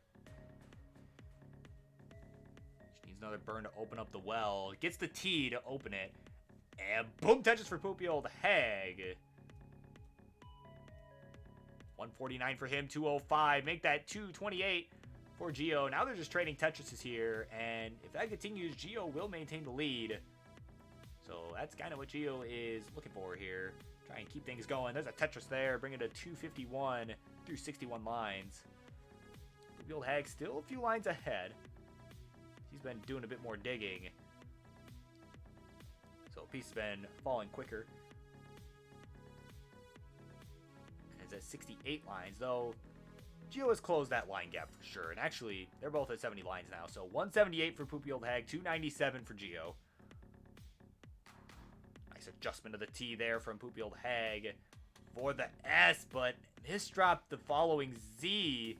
She needs another burn to open up the well. Gets the T to open it. And boom, Tetris for Poopy Old Hag. 149 for him, 205. Make that 228 for Geo. Now they're just trading Tetrises here, and if that continues, Geo will maintain the lead. So that's kind of what Geo is looking for here. Try and keep things going. There's a Tetris there, bring it to 251 through 61 lines. Poopy Old Hag still a few lines ahead. He's been doing a bit more digging. So piece has been falling quicker. At 68 lines, though Geo has closed that line gap for sure, and actually they're both at 70 lines now, so 178 for Poopy Old Hag, 297 for Geo. Nice adjustment of the T there from Poopy Old Hag for the S, but misdropped the following Z.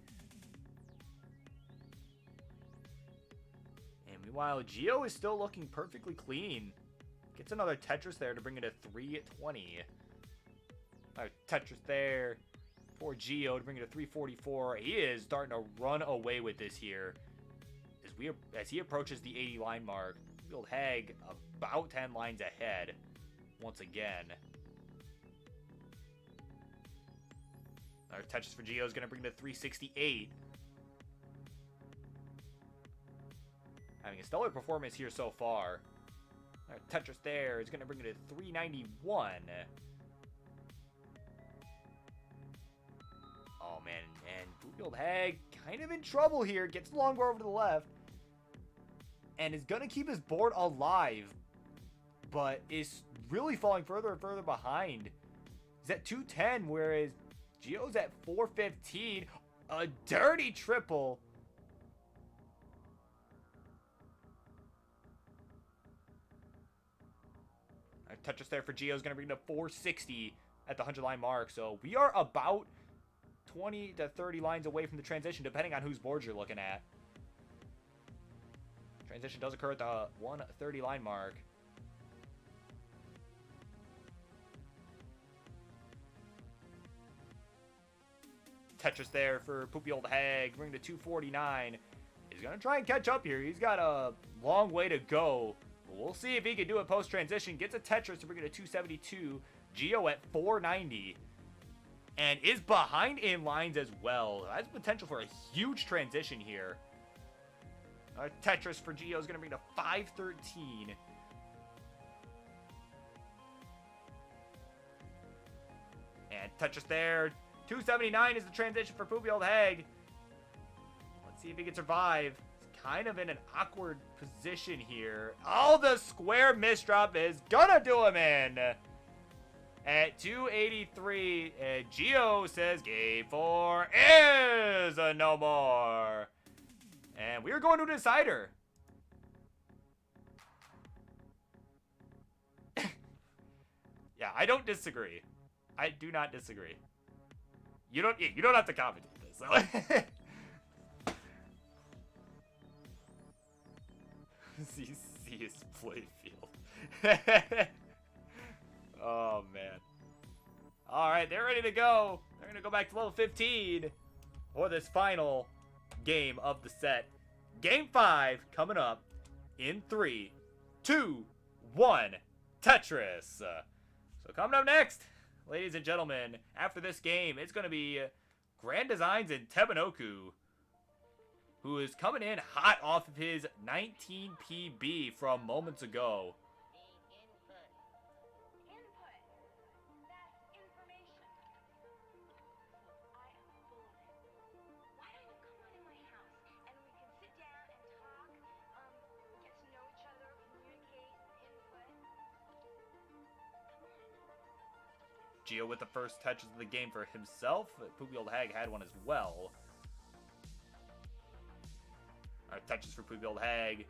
And meanwhile, Geo is still looking perfectly clean. Gets another Tetris there to bring it to 320. Tetris there for Geo to bring it to 344. He is starting to run away with this here as he approaches the 80 line mark. Old Hag about 10 lines ahead once again. Our Tetris for Geo is going to bring it to 368. Having a stellar performance here so far. Our Tetris there is going to bring it to 391. Oh, man, and Poopy Old Hag kind of in trouble here. Gets the longbow over to the left. And is going to keep his board alive. But is really falling further and further behind. He's at 210, whereas Geo's at 415. A dirty triple. Our Alright, Tetris there for Gio is going to bring to 460 at the 100 line mark. So we are about 20 to 30 lines away from the transition, depending on whose board you're looking at. Transition does occur at the 130 line mark. Tetris there for Poopy Old Hag, bring to 249. He's going to try and catch up here. He's got a long way to go. We'll see if he can do it post-transition. Gets a Tetris to bring it to 272. Gio at 490. And is behind in lines as well. Has potential for a huge transition here. Tetris for Gio is going to bring to 513. And Tetris there. 279 is the transition for Poopy Old Hag. Let's see if he can survive. He's kind of in an awkward position here. Oh, the square misdrop is gonna do him in. At 283, Gio says game 4 is a no more. And we are going to a decider. Yeah, I don't disagree. I do not disagree. You don't have to commentate this. So. See his playfield. Oh man. All right, they're ready to go. They're gonna go back to level 15 for this final game of the set. Game 5 coming up in 3, 2, 1. Tetris. So coming up next, ladies and gentlemen, after this game, it's going to be Grand Designs and Tebanoku, who is coming in hot off of his 19 PB from moments ago. Gio with the first touches of the game for himself. Poopy Old Hag had one as well. Alright, touches for Poopy Old Hag.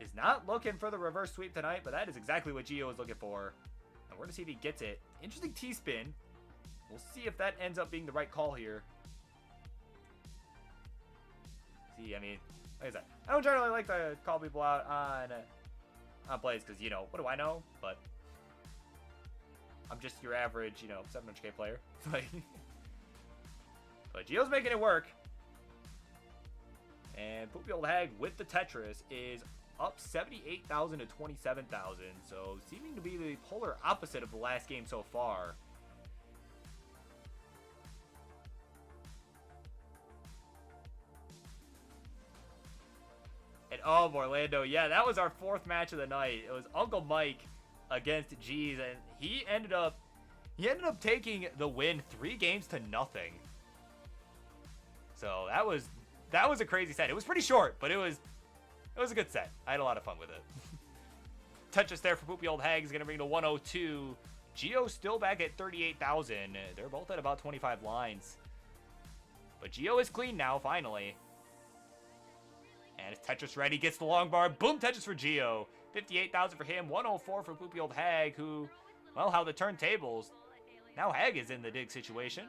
Is not looking for the reverse sweep tonight, but that is exactly what Gio is looking for. And we're going to see if he gets it. Interesting T-spin. We'll see if that ends up being the right call here. See, I mean, like I said, I don't generally like to call people out on plays because, you know, what do I know? But I'm just your average, you know, 700k player. But Gio's making it work. And Poopy Old Hag with the Tetris is up 78,000 to 27,000. So seeming to be the polar opposite of the last game so far. And oh, Orlando, yeah, that was our 4th match of the night. It was Uncle Mike against G's, and he ended up taking the win 3 games to nothing. So that was a crazy set. It was pretty short, but it was a good set. I had a lot of fun with it. Touches there for Poopy Old Hag is going to bring to 102. Gio still back at 38,000. They're both at about 25 lines. But Gio is clean now, finally. And it's Tetris ready, gets the long bar. Boom, Tetris for Gio. 58,000 for him, 104 for Poopy Old Hag, who, well, how the turntables. Now Hag is in the dig situation.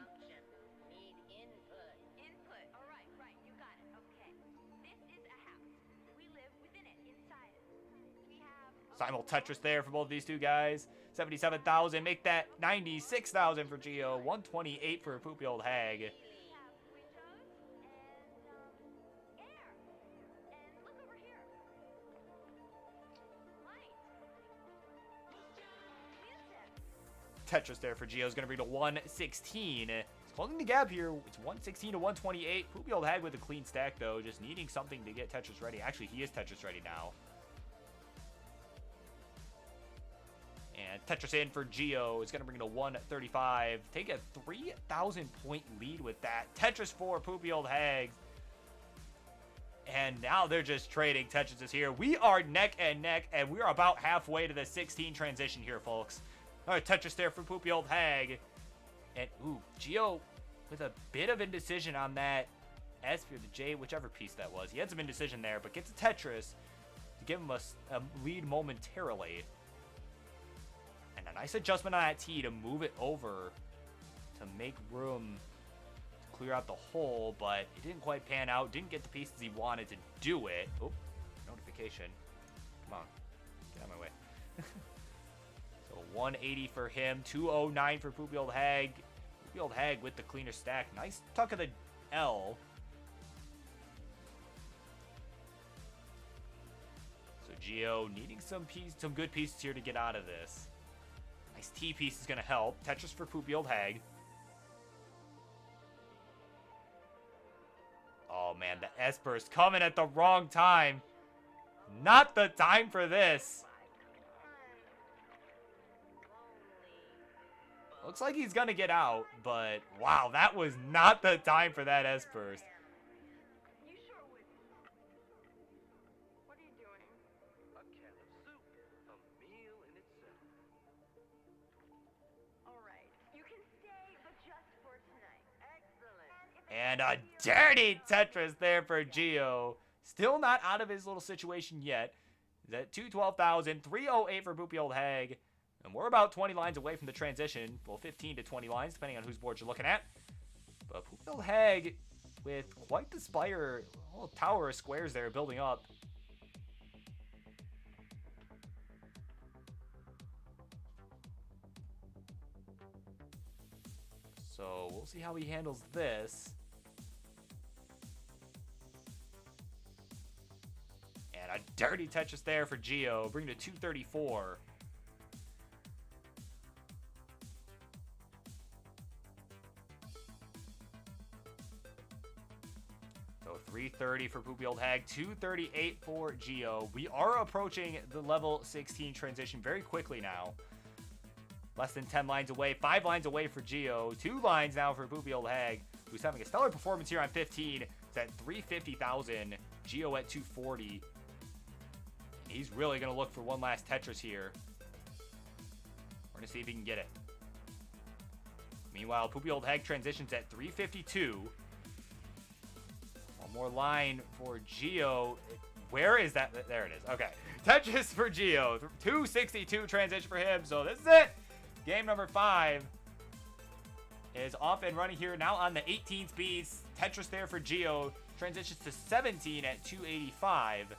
Simul Tetris there for both these two guys. 77,000, make that 96,000 for Gio, 128 for Poopy Old Hag. Tetris there for Gio is going to bring to 116. He's closing the gap here. It's 116 to 128. Poopy Old Hag with a clean stack, though, just needing something to get Tetris ready. Actually, he is Tetris ready now. And Tetris in for Gio is going to bring it to 135. Take a 3,000 point lead with that. Tetris for Poopy Old Hags. And now they're just trading Tetrises here. We are neck and neck, and we are about halfway to the 16 transition here, folks. All right, Tetris there for Poopy Old Hag. And, ooh, Gio with a bit of indecision on that S or the J, whichever piece that was. He had some indecision there, but gets a Tetris to give him a lead momentarily. Nice adjustment on that tee to move it over to make room to clear out the hole, but it didn't quite pan out. Didn't get the pieces he wanted to do it. Oh, notification. Come on. Get out of my way. So 180 for him. 209 for Poopy Old Hag. Poopy Old Hag with the cleaner stack. Nice tuck of the L. So Gio needing some good pieces here to get out of this. Nice T piece is going to help. Tetris for Poopy Old Hag. Oh, man, the S-Burst coming at the wrong time. Not the time for this. Looks like he's going to get out, but wow, that was not the time for that S-Burst. You sure would. What are you doing? A can of soup, a meal in itself. All right. You can stay, but just for tonight. Excellent. And a dirty Tetris there for Gio. Still not out of his little situation yet. He's at 212,000, 308 for Poopy Old Hag. And we're about 20 lines away from the transition. Well, 15 to 20 lines, depending on whose board you're looking at. But Poopy Old Hag with quite the spire, little tower of squares there building up. So we'll see how he handles this. And a dirty Tetris there for Gio, bringing it to 234. So 330 for Poopy Old Hag, 238 for Gio. We are approaching the level 16 transition very quickly now. Less than 10 lines away, 5 lines away for Gio, 2 lines now for Poopy Old Hag, who's having a stellar performance here on 15. It's at 350,000, Gio at 240. He's really going to look for one last Tetris here. We're going to see if he can get it. Meanwhile, Poopy Old Hag transitions at 352. One more line for Gio. Where is that? There it is. Okay. Tetris for Gio. 262 transition for him. So this is it. Game number 5 is off and running here. Now on the 18 speeds. Tetris there for Gio. Transitions to 17 at 285.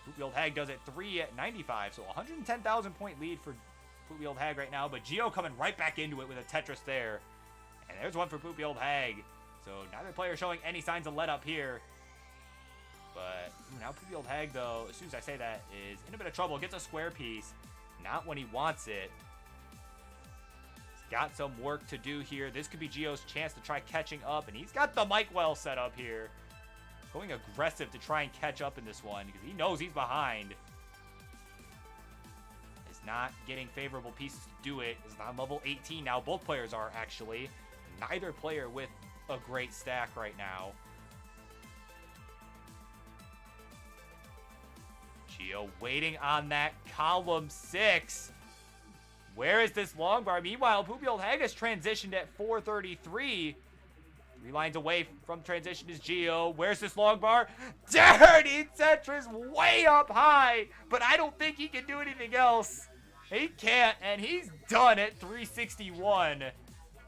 Poopy Old Hag does it 3 at 95. So 110,000 point lead for Poopy Old Hag right now. But Gio coming right back into it with a Tetris there. And there's one for Poopy Old Hag. So neither player showing any signs of let up here. But now Poopy Old Hag, though, as soon as I say that, is in a bit of trouble. Gets a square piece. Not when he wants it. He's got some work to do here. This could be Gio's chance to try catching up. And he's got the Mike Well set up here. Going aggressive to try and catch up in this one because he knows he's behind. Is not getting favorable pieces to do it. Is on level 18 now. Both players are, actually. Neither player with a great stack right now. Gio waiting on that column 6. Where is this long bar? Meanwhile, Poopy Old Hag has transitioned at 433. 3 lines away from transition is Gio. Where's this long bar? Dirty Tetris way up high, but I don't think he can do anything else. He can't, and he's done at 361.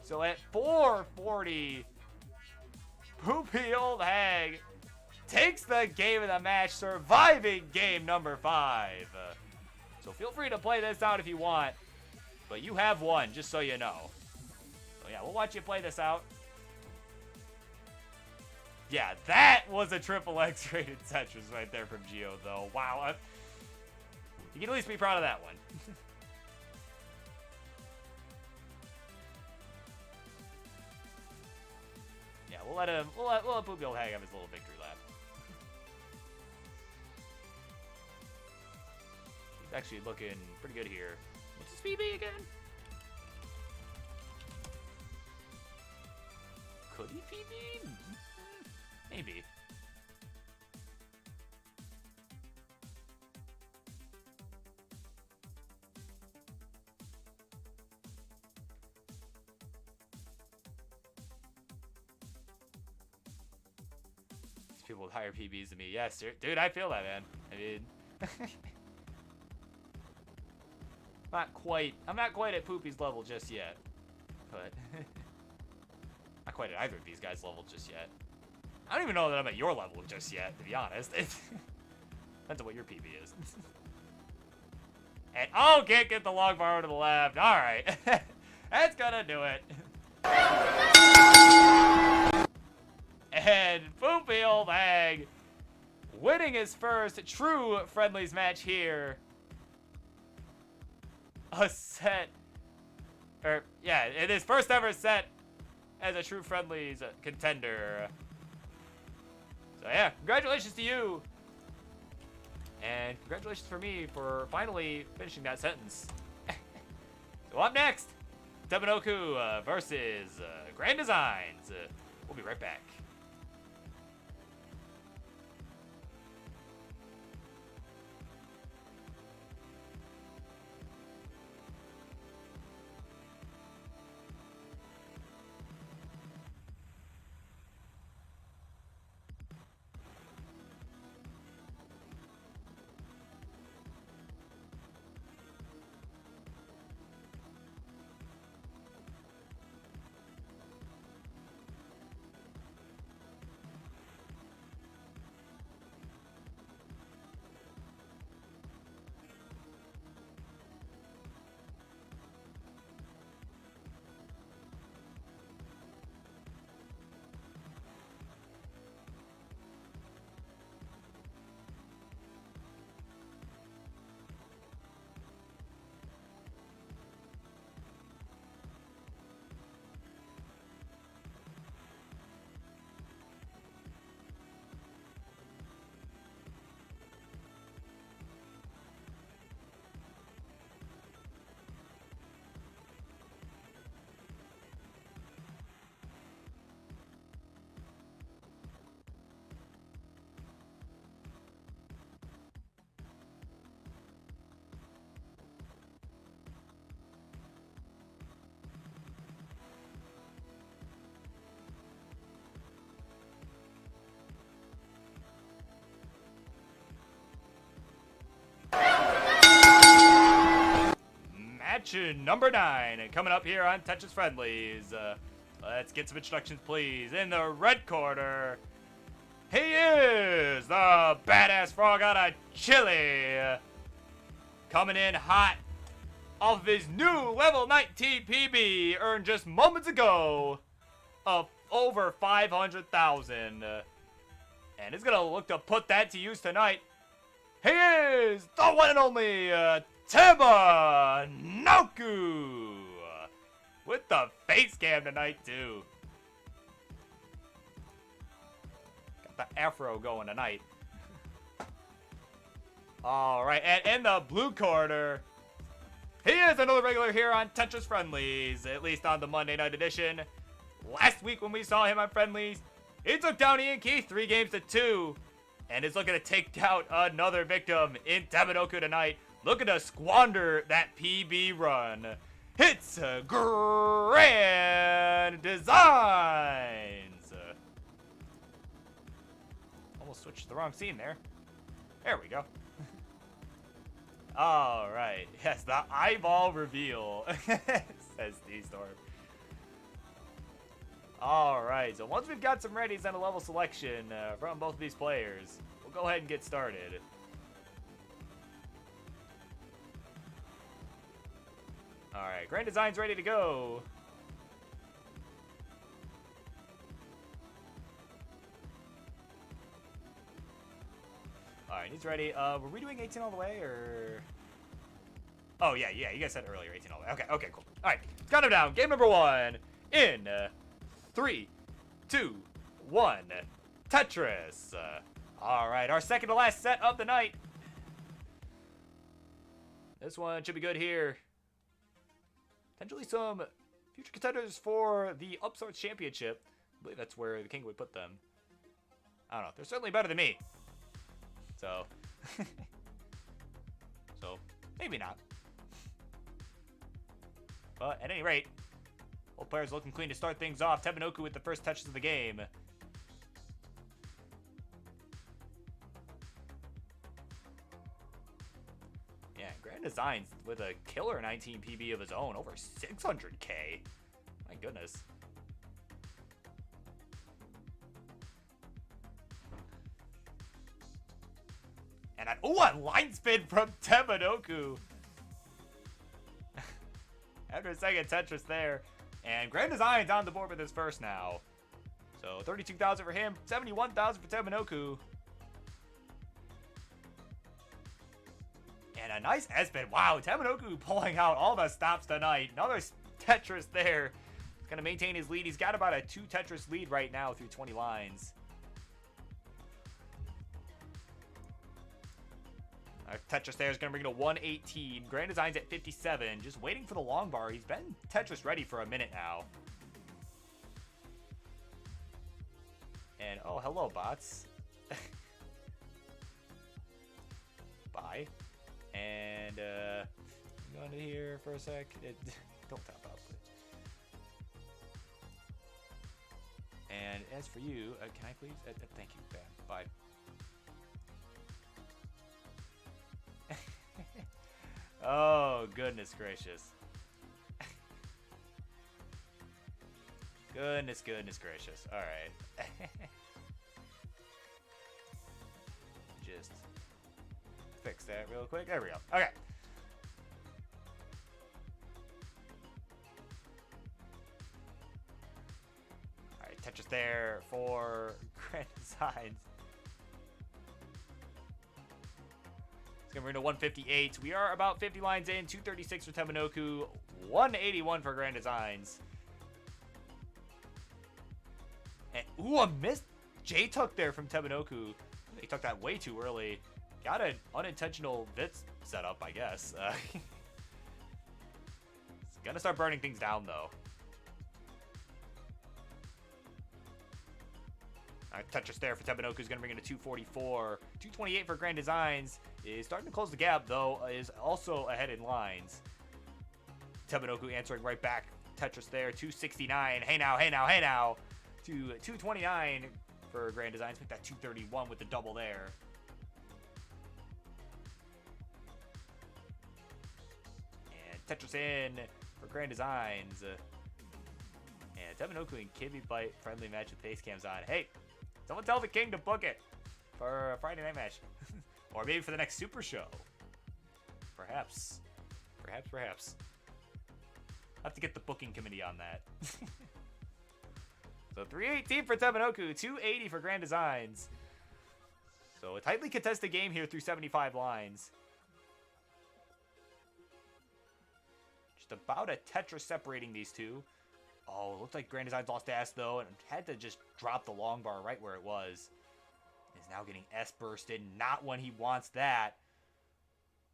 So at 440, Poopy Old Hag takes the game of the match, surviving game number 5. So feel free to play this out if you want, but you have won, just so you know. So yeah, we'll watch you play this out. Yeah, that was a triple X rated Tetris right there from Gio, though. Wow. You can at least be proud of that one. Yeah, we'll let Poopy Old Hag have his little victory lap. He's actually looking pretty good here. What's his PB again? Could he PB? Maybe. These people with higher PBs than me. Yes, dude, I feel that, man. I mean... I'm not quite at Poopy's level just yet. But not quite at either of these guys' level just yet. I don't even know that I'm at your level just yet, to be honest. Depends on what your PB is. And oh, can't get the long bar to the left. All right, that's gonna do it. And Poopy old hag winning his first true friendlies match here. A set, or yeah, in his first ever set as a true friendlies contender. So yeah, congratulations to you. And congratulations for me for finally finishing that sentence. So up next, Tabanoku versus Grand Designs. We'll be right back. Match number 9 coming up here on Tetris Friendlies. Let's get some introductions, please. In the red corner, he is the badass frog out of Chile. Coming in hot off of his new level 19 PB earned just moments ago of over 500,000. And he's going to look to put that to use tonight. He is the one and only Tabanoku with the face cam tonight too. Got the afro going tonight. All right, and in the blue corner, he is another regular here on Tetris Friendlies, at least on the Monday night edition. Last week when we saw him on Friendlies, he took down Ian Keith 3-2, and is looking to take down another victim in Tabanoku tonight. Looking to squander that PB run. It's Grand Designs. Almost switched the wrong scene there. There we go. All right. Yes, the eyeball reveal, says D-Storm. All right. So once we've got some readies and a level selection from both of these players, we'll go ahead and get started. All right, Grand Design's ready to go. All right, he's ready. Were we doing 18 all the way, or? Oh, yeah, you guys said earlier 18 all the way. Okay, cool. All right, let's count him down. Game number 1 in 3, 2, 1. Tetris. All right, our second to last set of the night. This one should be good here. Potentially some future contenders for the Upstarts Championship. I believe that's where the King would put them. I don't know. They're certainly better than me. So, maybe not. But at any rate, both players looking clean to start things off. Tabanoku with the first touches of the game. Yeah, Grand Designs with a killer 19 PB of his own, over 600k. My goodness. And a line spin from Temenoku. After a second Tetris there. And Grand Design's on the board with his first now. So 32,000 for him, 71,000 for Temenoku. And a nice S-spin. Wow, Temenoku pulling out all the stops tonight. Another Tetris there. He's going to maintain his lead. He's got about a 2 Tetris lead right now through 20 lines. Our Tetris there is going to bring it to 118. Grand Design's at 57. Just waiting for the long bar. He's been Tetris ready for a minute now. And, oh, hello, bots. Bye. And, go into here for a sec. Don't tap out, please. And as for you, can I please? Thank you. Bam. Bye. Oh, goodness gracious. Goodness gracious. Alright. Just fix that real quick. There we go. Okay. Alright, Tetris there for Grand Designs. It's going to bring to 158. We are about 50 lines in. 236 for Temenoku. 181 for Grand Designs. And, ooh, a missed J-tuck there from Temenoku. He took that way too early. Got an unintentional Vitz set up, I guess. He's going to start burning things down, though. Alright, Tetris there for Temenoku is going to bring it to 244. 228 for Grand Designs. Is starting to close the gap, though. Is also ahead in lines. Temenoku answering right back. Tetris there. 269. Hey now, hey now, hey now. To 229 for Grand Designs. Make that 231 with the double there. And Tetris in for Grand Designs. And Temenoku and Kibby Bite friendly match with face cams on. Hey, someone tell the king to book it for a Friday night match. Or maybe for the next Super Show. Perhaps. Perhaps. I'll have to get the booking committee on that. So 318 for Temenoku, 280 for Grand Designs. So a tightly contested game here through 75 lines. Just about a Tetris separating these two. Oh, looks like Grand Designs lost ass though, and had to just drop the long bar right where it was. Is now getting S bursted, not when he wants that.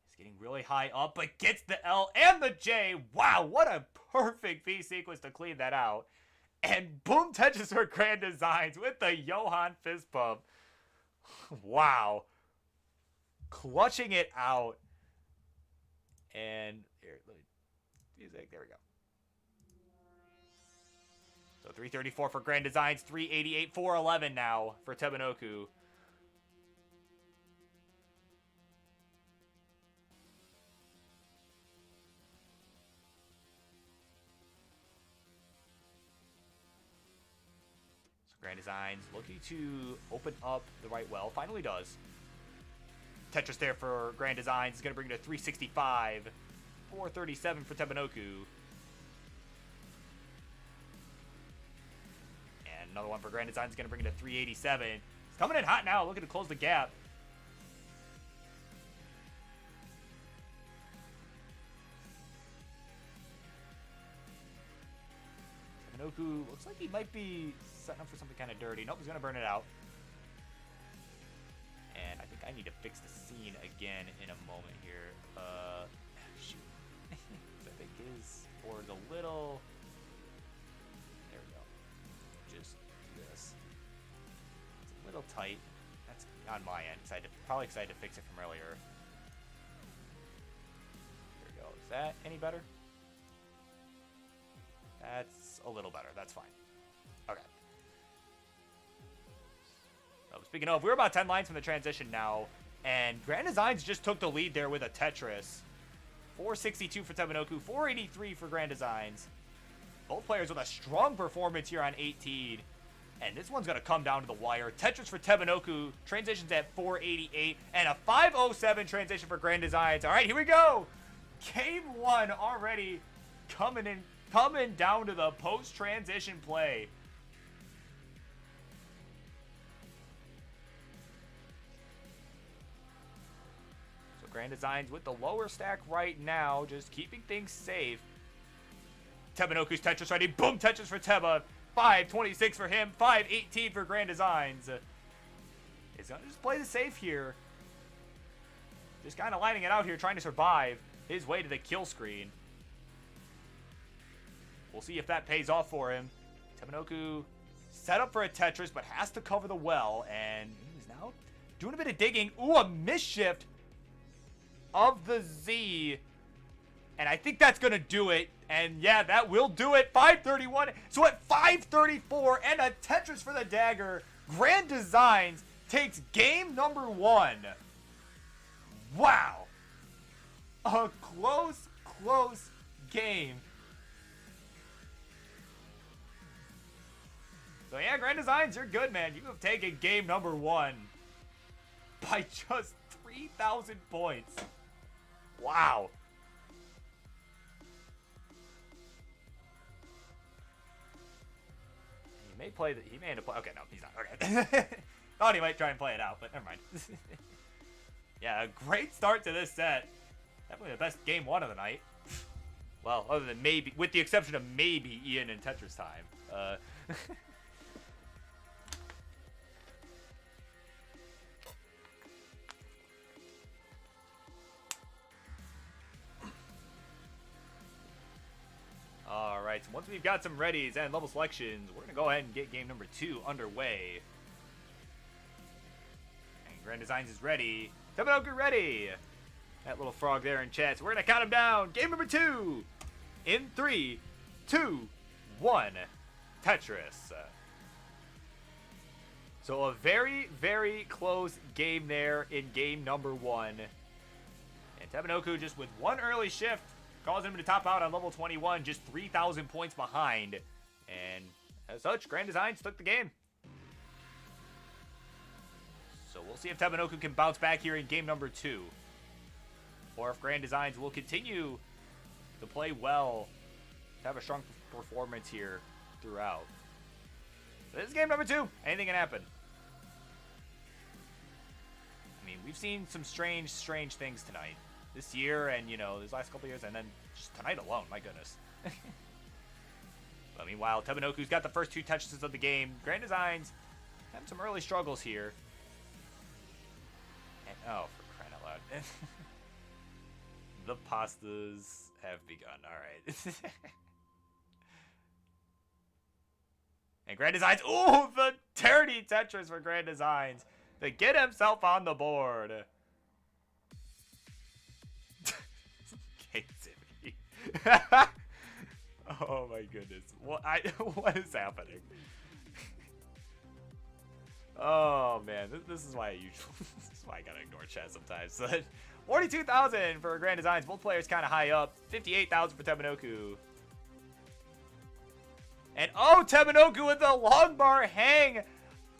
He's getting really high up, but gets the L and the J. Wow, what a perfect V sequence to clean that out. And boom, Tetris for Grand Designs with the Johan fist bump. Wow. Clutching it out. And here, let me, music, there we go. So 334 for Grand Designs, 388, 411 now for Temenoku. Grand Designs looking to open up the right well. Finally does. Tetris there for Grand Designs is going to bring it to 365. 437 for Temenoku. And another one for Grand Designs is going to bring it to 387. It's coming in hot now, looking to close the gap. Temenoku looks like he might be setting up for something kind of dirty. Nope, he's going to burn it out. And I think I need to fix the scene again in a moment here. Shoot. I think his board's a little... There we go. Just do this. It's a little tight. That's on my end. Probably because I had to fix it from earlier. There we go. Is that any better? That's a little better. That's fine. Okay. So speaking of, we're about 10 lines from the transition now. And Grand Designs just took the lead there with a Tetris. 462 for Tebanoku, 483 for Grand Designs. Both players with a strong performance here on 18. And this one's going to come down to the wire. Tetris for Tebanoku transitions at 488. And a 507 transition for Grand Designs. All right, here we go. Game 1 already coming down to the post-transition play. So Grand Designs with the lower stack right now, just keeping things safe. Tebanoku's Tetris ready. Boom, Tetris for Teba. 526 for him. 518 for Grand Designs. He's going to just play the safe here. Just kind of lining it out here, trying to survive his way to the kill screen. We'll see if that pays off for him. Tebanoku set up for a Tetris, but has to cover the well. And he's now doing a bit of digging. Ooh, a misshift of the Z. And I think that's going to do it. And yeah, that will do it. 531. So at 534 and a Tetris for the dagger, Grand Designs takes game number 1. Wow. A close game. So yeah, Grand Designs, you're good, man. You have taken game number 1 by just 3,000 points. Wow. He may play the. He may end up play. Okay, no, he's not. Okay. Thought he might try and play it out, but never mind. Yeah, a great start to this set. Definitely the best game 1 of the night. Well, other than maybe, with the exception of maybe Ian and Tetris time. Alright, so once we've got some readies and level selections, we're going to go ahead and get game number 2 underway. And Grand Designs is ready. Tebanoku ready! That little frog there in chat. So we're going to count him down. Game number 2! In 3, 2, 1. Tetris. So a very, very close game there in game number 1. And Tebanoku just with one early shift causing him to top out on level 21, just 3,000 points behind. And as such, Grand Designs took the game. So we'll see if Tebanoku can bounce back here in game number 2. Or if Grand Designs will continue to play well, to have a strong performance here throughout. This is game number 2. Anything can happen. I mean, we've seen some strange things tonight. This year and, you know, these last couple years, and then just tonight alone, my goodness. But meanwhile, Tebanoku's got the first 2 touches of the game. Grand Designs have some early struggles here. And, oh, for crying out loud. The pastas have begun. Alright. And Grand Designs, ooh, the dirty Tetris for Grand Designs to get himself on the board. Oh my goodness. What is happening? Oh man, this is why I usually this is why I gotta ignore chat sometimes. So 42,000 for Grand Designs, both players kinda high up. 58,000 for Tebanoku. And oh, Tebanoku with the long bar hang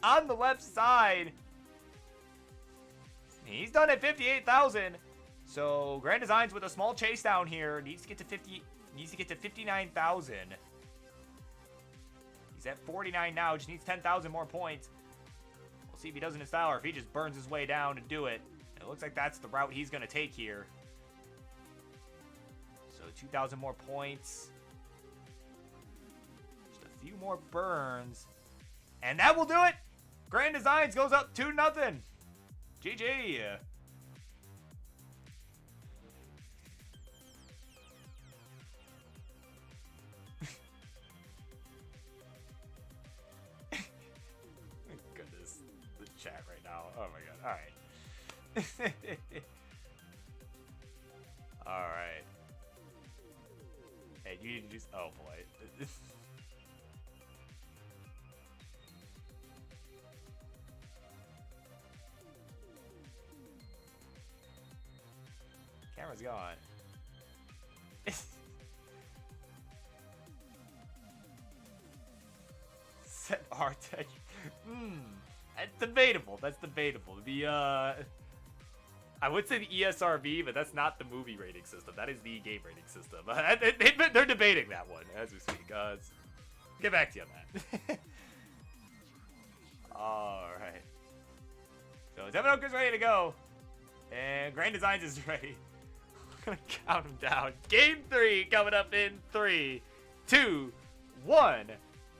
on the left side. He's done at 58,000. So Grand Designs with a small chase down here needs to get to 59,000. He's at 49 now, just needs 10,000 more points. We'll see if he does it in style or if he just burns his way down to do it. It looks like that's the route he's going to take here. So 2,000 more points. Just a few more burns. And that will do it. Grand Designs goes up 2-0. GG. Goodness, the chat right now. Oh my god. All right. All right. Hey, you need to do. Oh boy. camera's gone. Set Artec. That's debatable. That's debatable. I would say the ESRB, but that's not the movie rating system. That is the game rating system. They're debating that one as we speak. Get back to you on that. Alright. So Devinoku's ready to go. And Grand Designs is ready. I'm gonna count them down. Game 3 coming up in 3, 2, 1.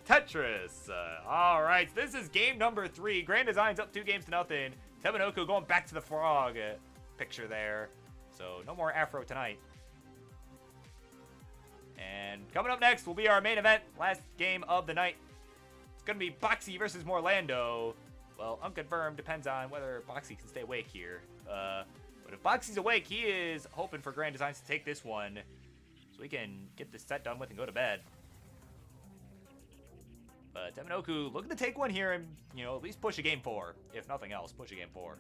Tetris. Alright, so this is game number 3. Grand Designs up 2-0. Tebanoku going back to the frog picture there. So no more Afro tonight. And coming up next will be our main event. Last game of the night. It's going to be Boxy versus Morlando. Well, unconfirmed. Depends on whether Boxy can stay awake here. But if Boxy's awake, he is hoping for Grand Designs to take this one. So we can get this set done with and go to bed. But Tebanoku looking to take one here and, at least push a game 4. If nothing else, push a game 4.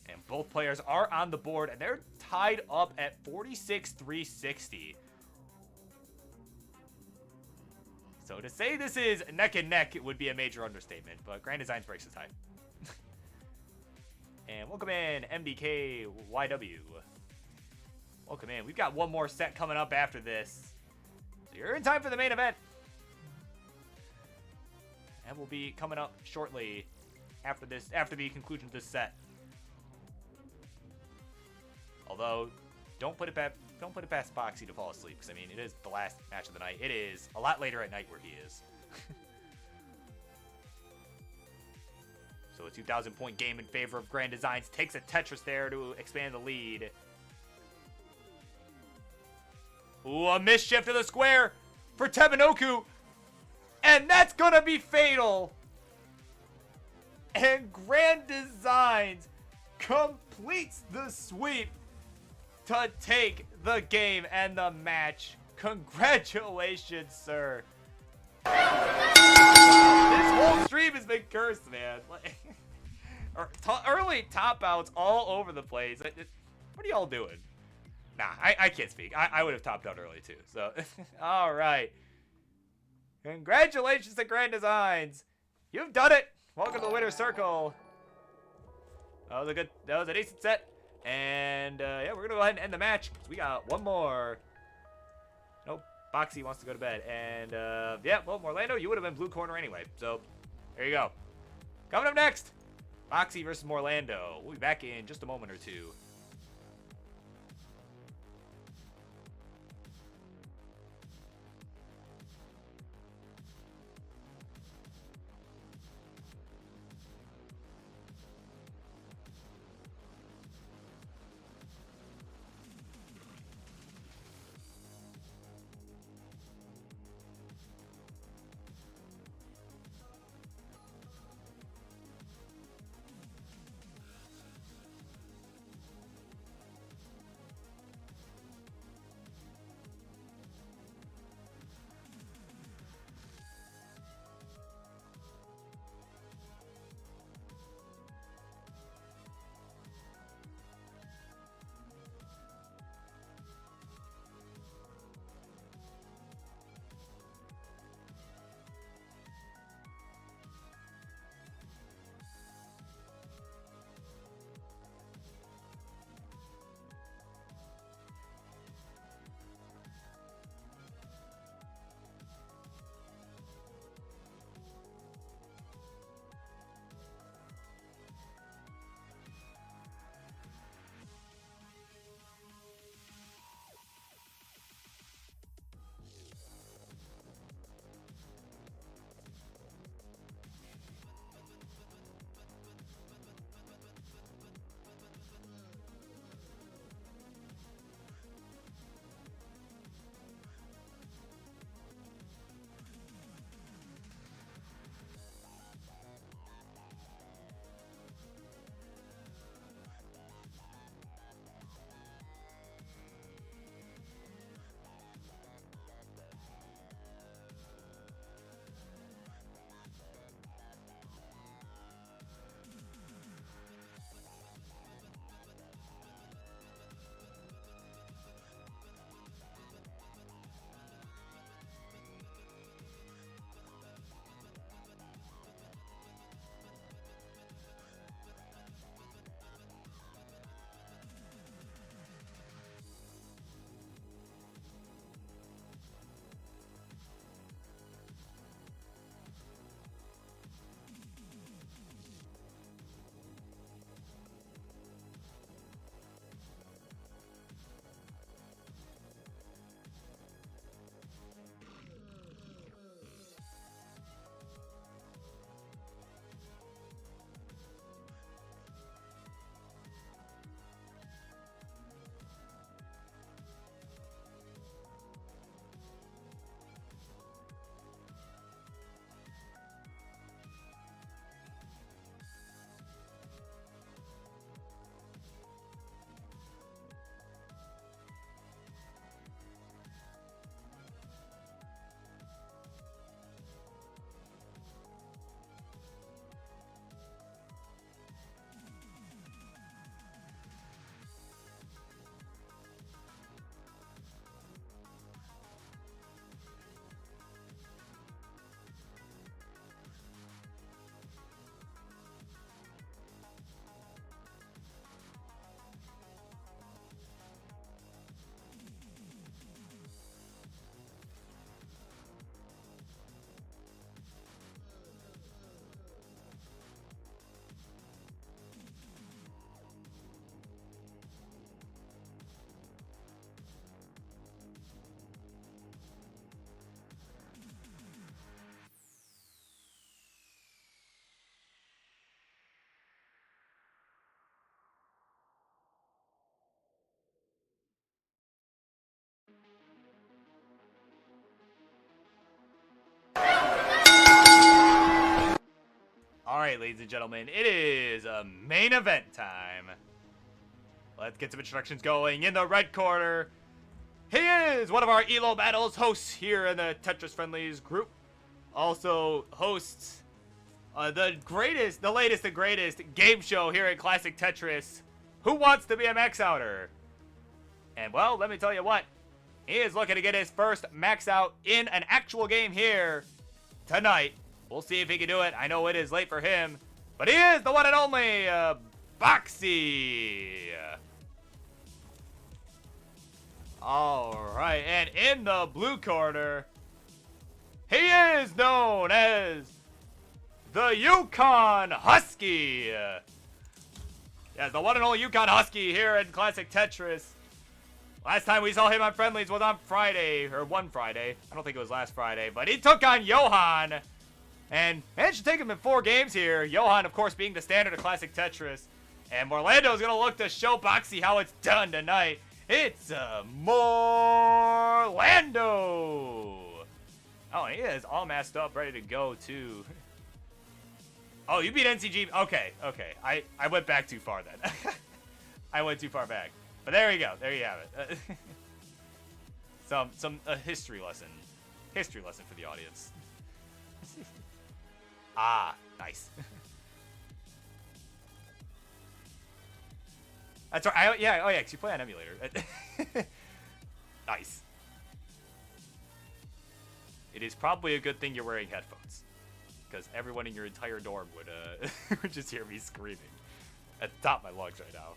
And both players are on the board, and they're tied up at 46-360. So to say this is neck and neck, it would be a major understatement, but Grand Designs breaks the tie. And welcome in, MDK YW. Welcome in. We've got one more set coming up after this. So you're in time for the main event. And we'll be coming up shortly after the conclusion of this set. Although, don't put it past Boxy to fall asleep, because I mean, it is the last match of the night. It is a lot later at night where he is. So a 2,000-point game in favor of Grand Designs takes a Tetris there to expand the lead. Ooh, a mischief to the square for Tebanoku. And that's gonna be fatal. And Grand Designs completes the sweep to take the game and the match. Congratulations, sir. This whole stream has been cursed, man. Early top outs all over the place. What are y'all doing? Nah, I can't speak. I would have topped out early too. So, all right. Congratulations to Grand Designs. You've done it. Welcome to the winner's circle. That was a decent set. And yeah, we're gonna go ahead and end the match because we got one more. Nope, Boxy wants to go to bed. And yeah, well, Morlando, you would have been blue corner anyway. So there you go. Coming up next, Boxy versus Morlando. We'll be back in just a moment or two. right, ladies and gentlemen, it is a main event time. Let's get some introductions going. In the red corner, he is one of our ELO Battles hosts here in the Tetris Friendlies group. Also hosts the latest and greatest game show here at Classic Tetris, Who Wants to Be a Max Outer? And well, let me tell you what, he is looking to get his first max out in an actual game here tonight. We'll see if he can do it. I know it is late for him, but he is the one and only Boxy. All right, and in the blue corner, he is known as the Yukon Husky. Yes, the one and only Yukon Husky here in Classic Tetris. Last time we saw him on Friendlies was on Friday, or one Friday. I don't think it was last Friday, but he took on Johan and managed to take him in 4 games here. Johan, of course, being the standard of Classic Tetris. And Morlando's going to look to show Boxy how it's done tonight. It's Morlando. Oh, he is all masked up, ready to go, too. Oh, you beat NCG. Okay. I went back too far then. I went too far back. But there you go. There you have it. A history lesson. History lesson for the audience. Ah, nice. That's right. Oh yeah, 'cause you play on emulator. Nice. It is probably a good thing you're wearing headphones, because everyone in your entire dorm would would just hear me screaming at the top of my lungs right now.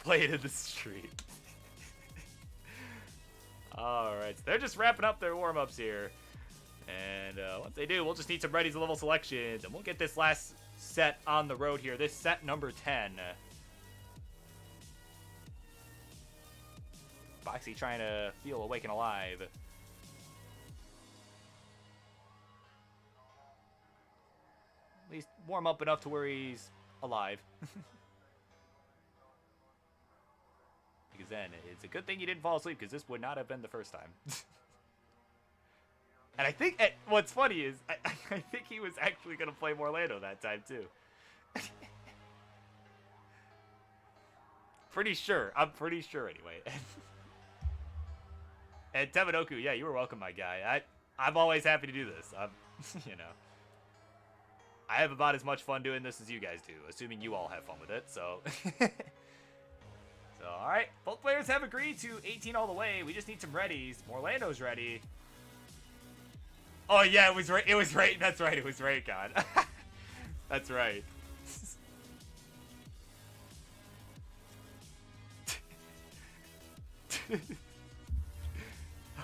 Play it in the street. Alright, so they're just wrapping up their warm-ups here. And once they do, we'll just need some readies and level selections, and we'll get this last set on the road here. This set number 10. Boxy trying to feel awake and alive. At least warm up enough to where he's alive. Because then it's a good thing you didn't fall asleep, because this would not have been the first time. And I think what's funny is I think he was actually going to play Morlando that time too. Pretty sure. I'm pretty sure anyway. And Tevanoku, yeah, you were welcome, my guy. I'm always happy to do this. You know, I have about as much fun doing this as you guys do, assuming you all have fun with it. So. So, alright, both players have agreed to 18 all the way. We just need some readies. Morlando's ready. Oh, yeah, it was right. That's right, it was Raycon. That's right.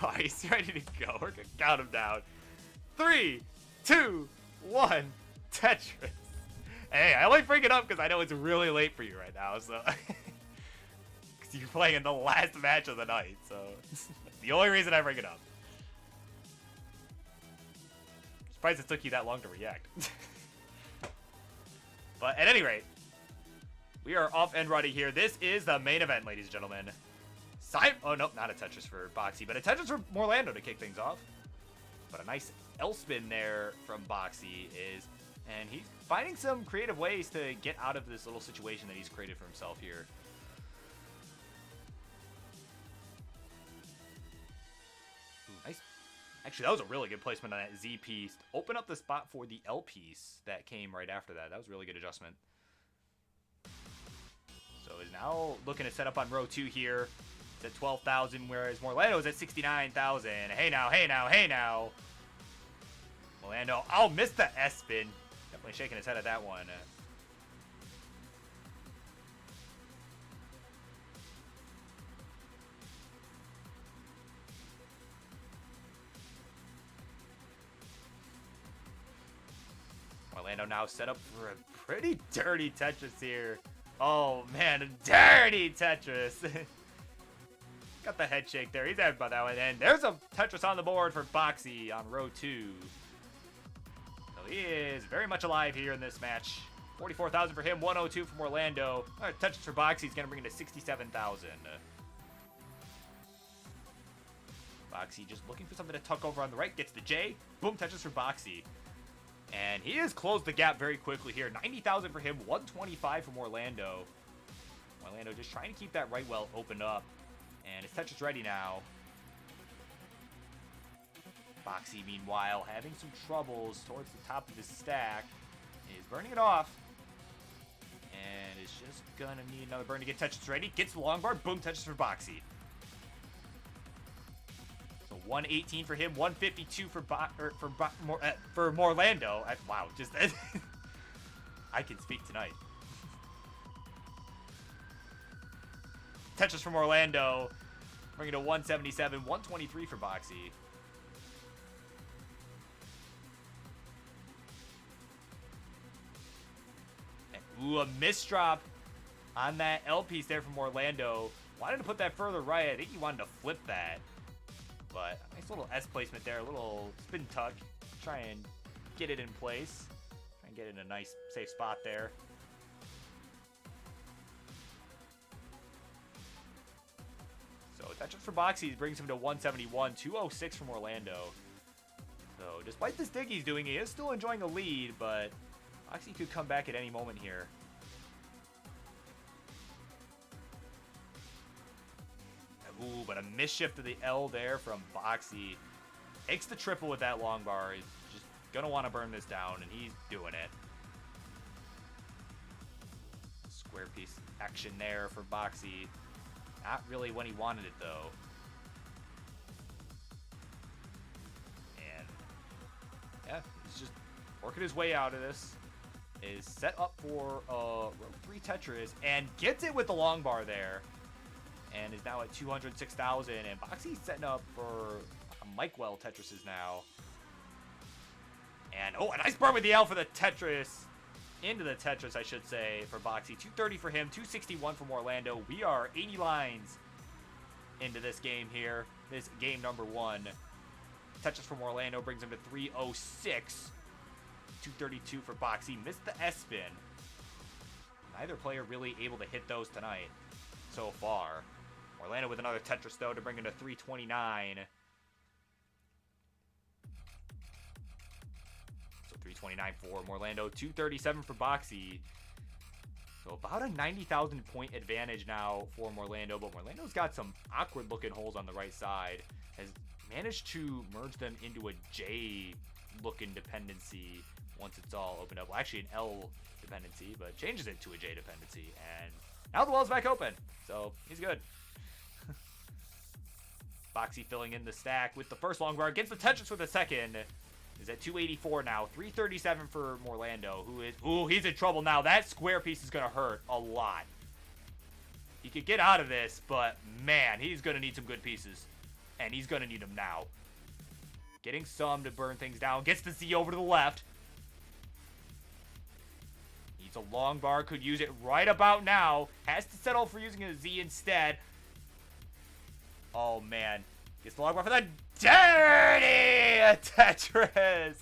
Oh, he's ready to go. We're going to count him down. 3, 2, 1, Tetris. Hey, I only bring it up because I know it's really late for you right now, so... You're playing in the last match of the night, so that's the only reason I bring it up. Surprised it took you that long to react. But at any rate, we are off and running here. This is the main event, ladies and gentlemen. Oh, nope, not a Tetris for Boxy, but a Tetris for Morlando to kick things off. But a nice L-spin there from Boxy and he's finding some creative ways to get out of this little situation that he's created for himself here. Nice. Actually, that was a really good placement on that Z piece. Open up the spot for the L piece that came right after that. That was a really good adjustment. So is now looking to set up on row 2 here. It's at 12,000, whereas Morlando is at 69,000. Hey now, hey now, hey now. Morlando, oh, missed the S spin. Definitely shaking his head at that one. Orlando now set up for a pretty dirty Tetris here. Oh man, a dirty Tetris. Got the head shake there. He's happy about that one. And there's a Tetris on the board for Boxy on row 2. So he is very much alive here in this match. 44,000 for him, 102 from Orlando. All right, Tetris for Boxy is going to bring it to 67,000. Boxy just looking for something to tuck over on the right. Gets the J. Boom, Tetris for Boxy. And he has closed the gap very quickly here. 90,000 for him, 125 from Orlando. Orlando just trying to keep that right well opened up. And his Tetris ready now. Boxy, meanwhile, having some troubles towards the top of his stack. Is burning it off. And is just gonna need another burn to get Tetris ready. Gets the long bar. Boom, Tetris for Boxy. So 118 for him, 152 for Morlando. Wow, just I can speak tonight. Tetris from Orlando, bringing to 177, 123 for Boxy. Ooh, a misdrop on that L piece there from Orlando. Wanted to put that further right. I think he wanted to flip that. But a nice little S placement there. A little spin tuck. Try and get it in place. Try and get it in a nice, safe spot there. So Tetris for Boxy brings him to 171. 206 from Orlando. So despite this dig he's doing, he is still enjoying a lead, but Boxy could come back at any moment here. Ooh, but a misshift to the L there from Boxy. Takes the triple with that long bar. He's just going to want to burn this down, and he's doing it. Square piece action there for Boxy. Not really when he wanted it, though. And, yeah, he's just working his way out of this. Is set up for row 3 Tetris and gets it with the long bar there, and is now at 206,000. And Boxy's setting up for Mike Well Tetrises now. And oh, a nice burn with the L for the Tetris, into the Tetris, I should say, for Boxy. 230 for him, 261 from Orlando. We are 80 lines into this game here. This game number 1. Tetris from Orlando brings him to 306. 232 for Boxy. Missed the S-spin. Neither player really able to hit those tonight so far. Orlando with another Tetris, though, to bring him to 329. So 329 for Orlando. 237 for Boxy. So about a 90,000 point advantage now for Orlando. But Orlando's got some awkward looking holes on the right side. Has managed to merge them into a J looking dependency once it's all opened up. Well, actually an L dependency, but changes it to a J dependency. And now the well's back open. So he's good. Boxy filling in the stack with the first long bar. Gets the Tetris with the second. Is at 284 now. 337 for Orlando, who is... Ooh, he's in trouble now. That square piece is going to hurt a lot. He could get out of this, but man, he's going to need some good pieces. And he's going to need them now. Getting some to burn things down. Gets the Z over to the left. Needs a long bar. Could use it right about now. Has to settle for using a Z instead. Oh, man. Gets the long bar for the dirty Tetris.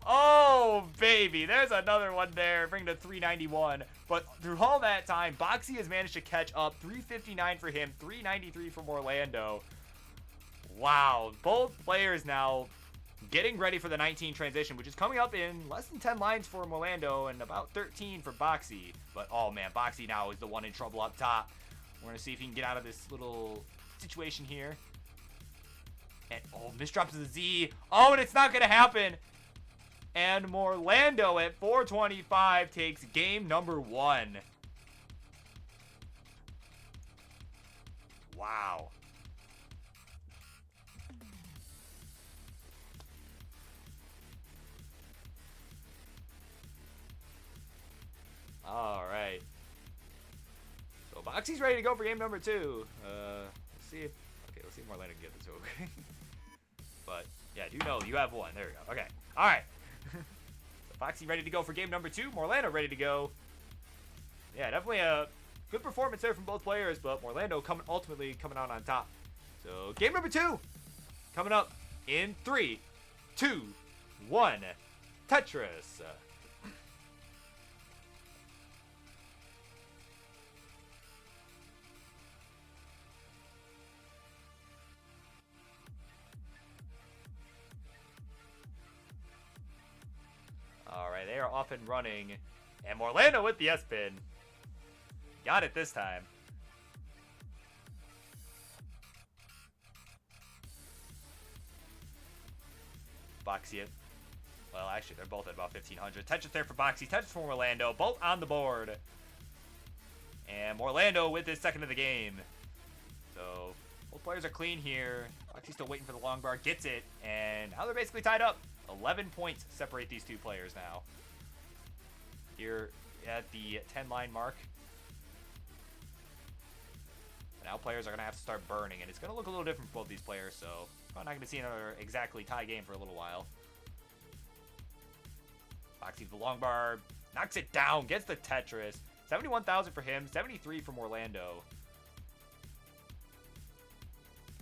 Oh, baby. There's another one there. Bring it to 391. But through all that time, Boxy has managed to catch up. 359 for him. 393 from Orlando. Wow. Both players now getting ready for the 19 transition, which is coming up in less than 10 lines for Orlando and about 13 for Boxy. But, oh, man, Boxy now is the one in trouble up top. We're going to see if he can get out of this little situation here. And, oh, misdrops the Z. Oh, and it's not going to happen. And Orlando at 425 takes game number 1. Wow. All right. So Boxy's ready to go for game number 2. Let's see if... Okay, let's see if Orlando can get this over. But, yeah, I do know you have one. There we go. Okay. All right. So Boxy ready to go for game number 2. Orlando ready to go. Yeah, definitely a good performance there from both players, but Orlando ultimately coming out on top. So, game number 2 coming up in 3, 2, 1. Tetris. are up and running. And Morlando with the S-Pin. Got it this time. Boxy it. Well, actually, they're both at about 1,500. Tetris there for Boxy. Tetris for Morlando. Both on the board. And Morlando with his second of the game. So, both players are clean here. Boxy's still waiting for the long bar. Gets it. And now they're basically tied up. 11 points separate these two players now. Here at the 10-line mark. Now players are going to have to start burning. And it's going to look a little different for both these players. So, probably not going to see another exactly tie game for a little while. Boxy with the long bar. Knocks it down. Gets the Tetris. 71,000 for him. 73 from Orlando.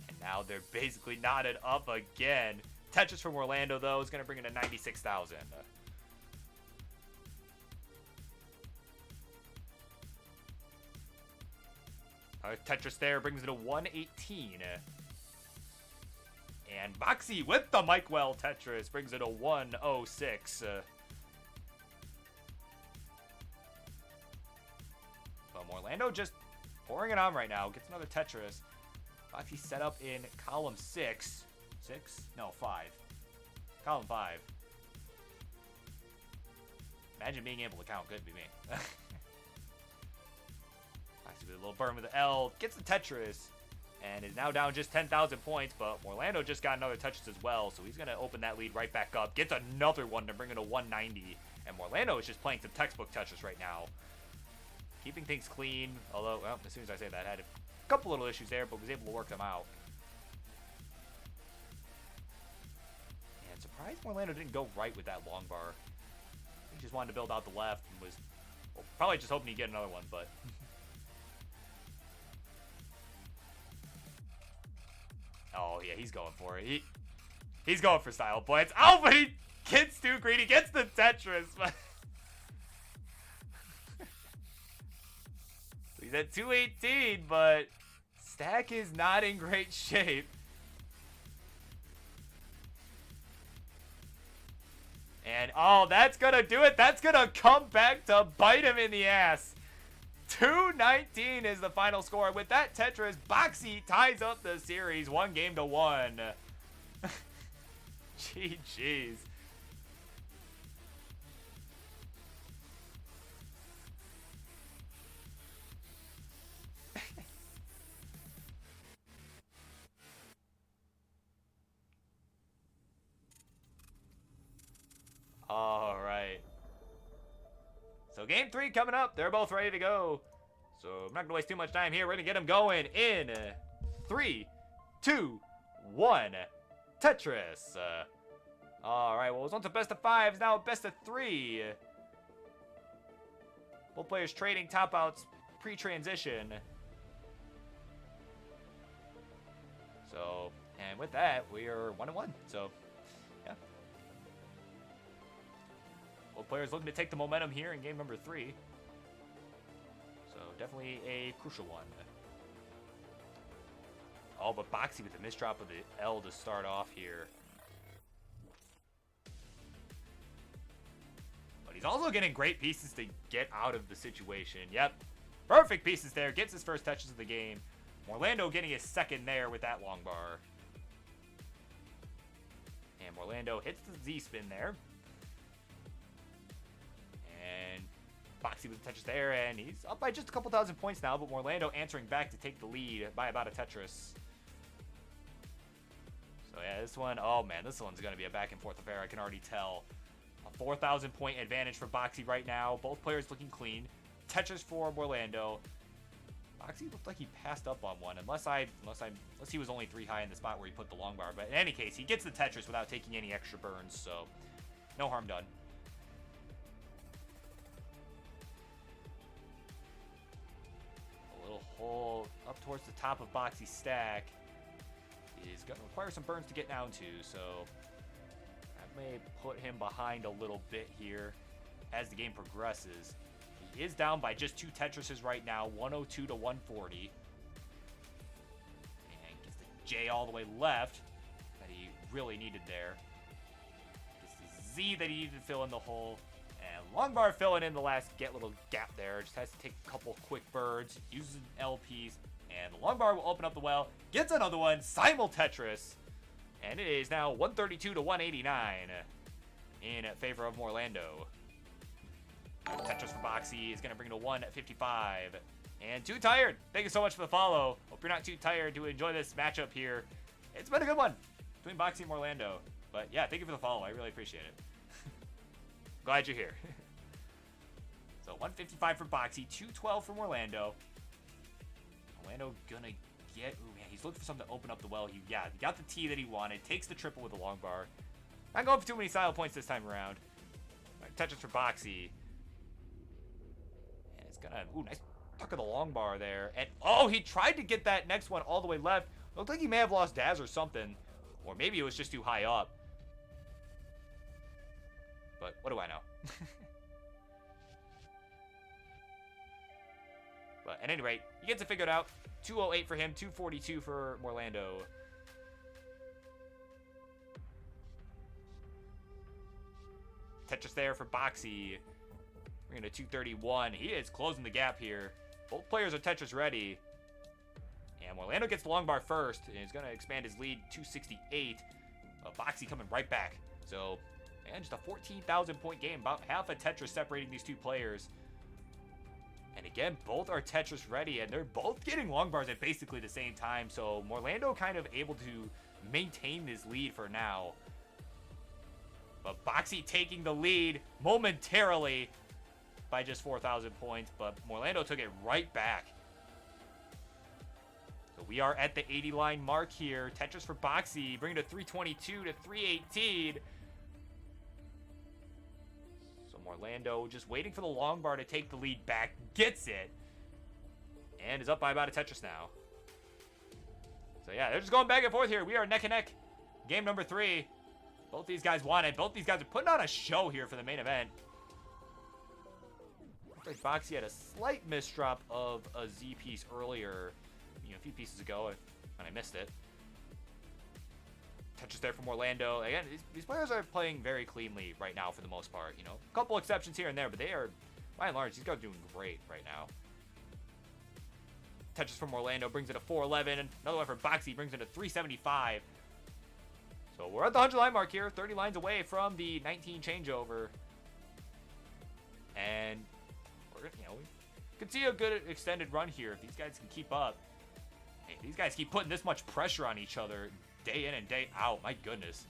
And now they're basically knotted up again. Tetris from Orlando, though, is going to bring it to 96,000. Tetris there brings it to 118. And Boxy with the Mike Well Tetris brings it to 106. Orlando just pouring it on right now. Gets another Tetris. Boxy set up in column 6. 6? No, 5. Column 5. Imagine being able to count. Could be me. Boxy with a little burn with the L. Gets the Tetris. And is now down just 10,000 points. But Orlando just got another Tetris as well. So he's going to open that lead right back up. Gets another one to bring it to 190. And Orlando is just playing some textbook Tetris right now. Keeping things clean, although, well, as soon as I say that, I had a couple little issues there, but was able to work them out. And surprised Orlando didn't go right with that long bar. He just wanted to build out the left and was, well, probably just hoping he'd get another one, but... Oh, yeah, he's going for it. He's going for style points. Oh, but he gets too greedy, gets the Tetris, but... He's at 218, but stack is not in great shape. And, oh, that's going to do it. That's going to come back to bite him in the ass. 219 is the final score. With that Tetris, Boxy ties up the series 1-1. GG's. All right. So game 3 coming up. They're both ready to go. So I'm not going to waste too much time here. We're going to get them going in 3, 2, 1. Tetris. All right. Well, it was once a best of 5. Now a best of 3. Both players trading top outs pre-transition. So, and with that, we are 1-1. So, yeah. Both players looking to take the momentum here in game number 3. So, definitely a crucial one. Oh, but Boxy with the misdrop of the L to start off here. But he's also getting great pieces to get out of the situation. Yep. Perfect pieces there. Gets his first touches of the game. Orlando getting his second there with that long bar. And Orlando hits the Z-spin there. And Boxy with the Tetris there, and he's up by just a couple thousand points now, but Orlando answering back to take the lead by about a Tetris. So yeah, this one, oh man, this one's going to be a back and forth affair, I can already tell. A 4,000 point advantage for Boxy right now. Both players looking clean. Tetris for Orlando. Boxy looked like he passed up on one, unless he was only 3 high in the spot where he put the long bar. But in any case, he gets the Tetris without taking any extra burns, so no harm done. A little hole up towards the top of Boxy's stack is going to require some burns to get down to, so that may put him behind a little bit here as the game progresses. He is down by just 2 Tetrises right now, 102 to 140. And gets the J all the way left that he really needed there. Gets the Z that he needed to fill in the hole. And Longbar filling in the last little gap there. Just has to take a couple quick birds, uses an L piece, and the Longbar will open up the well. Gets another one, Simul Tetris. And it is now 132 to 189 in favor of Morlando. Tetris for Boxy is going to bring it to 155. And Too Tired, thank you so much for the follow. Hope you're not too tired to enjoy this matchup here. It's been a good one between Boxy and Morlando. But yeah, thank you for the follow. I really appreciate it. Glad you're here. So 155 for Boxy, 212 from Orlando. Orlando gonna get... Ooh, man, he's looking for something to open up the well. He got the T that he wanted. Takes the triple with the long bar. Not going for too many style points this time around. Right, touches for Boxy. And it's gonna... Ooh, nice tuck of the long bar there. And, oh, he tried to get that next one all the way left. Looked like he may have lost Daz or something. Or maybe it was just too high up. But what do I know? But at any rate, he gets it figured out. 208 for him, 242 for Morlando. Tetris there for Boxy. We're going to 231. He is closing the gap here. Both players are Tetris ready. And Morlando gets the long bar first. And he's going to expand his lead 268. Boxy coming right back. So, man, just a 14,000 point game. About half a Tetris separating these two players. And again, both are Tetris ready, and they're both getting long bars at basically the same time. So Morlando kind of able to maintain this lead for now. But Boxy taking the lead momentarily by just 4,000 points. But Morlando took it right back. So we are at the 80 line mark here. Tetris for Boxy, bringing it to 322 to 318. Orlando just waiting for the long bar to take the lead back. Gets it. And is up by about a Tetris now. So yeah, they're just going back and forth here. We are neck and neck. Game number 3. Both these guys want it. Both these guys are putting on a show here for the main event. Looks like Boxy had a slight misdrop of a Z piece earlier. A few pieces ago, and I missed it. Touches there from Orlando. Again, these players are playing very cleanly right now for the most part. A couple exceptions here and there, but they are, by and large, these guys are doing great right now. Touches from Orlando, brings it to 411. Another one for Boxy, brings it to 375. So we're at the 100 line mark here, 30 lines away from the 19 changeover. And we're, we could see a good extended run here if these guys can keep up. Hey, these guys keep putting this much pressure on each other day in and day out. My goodness.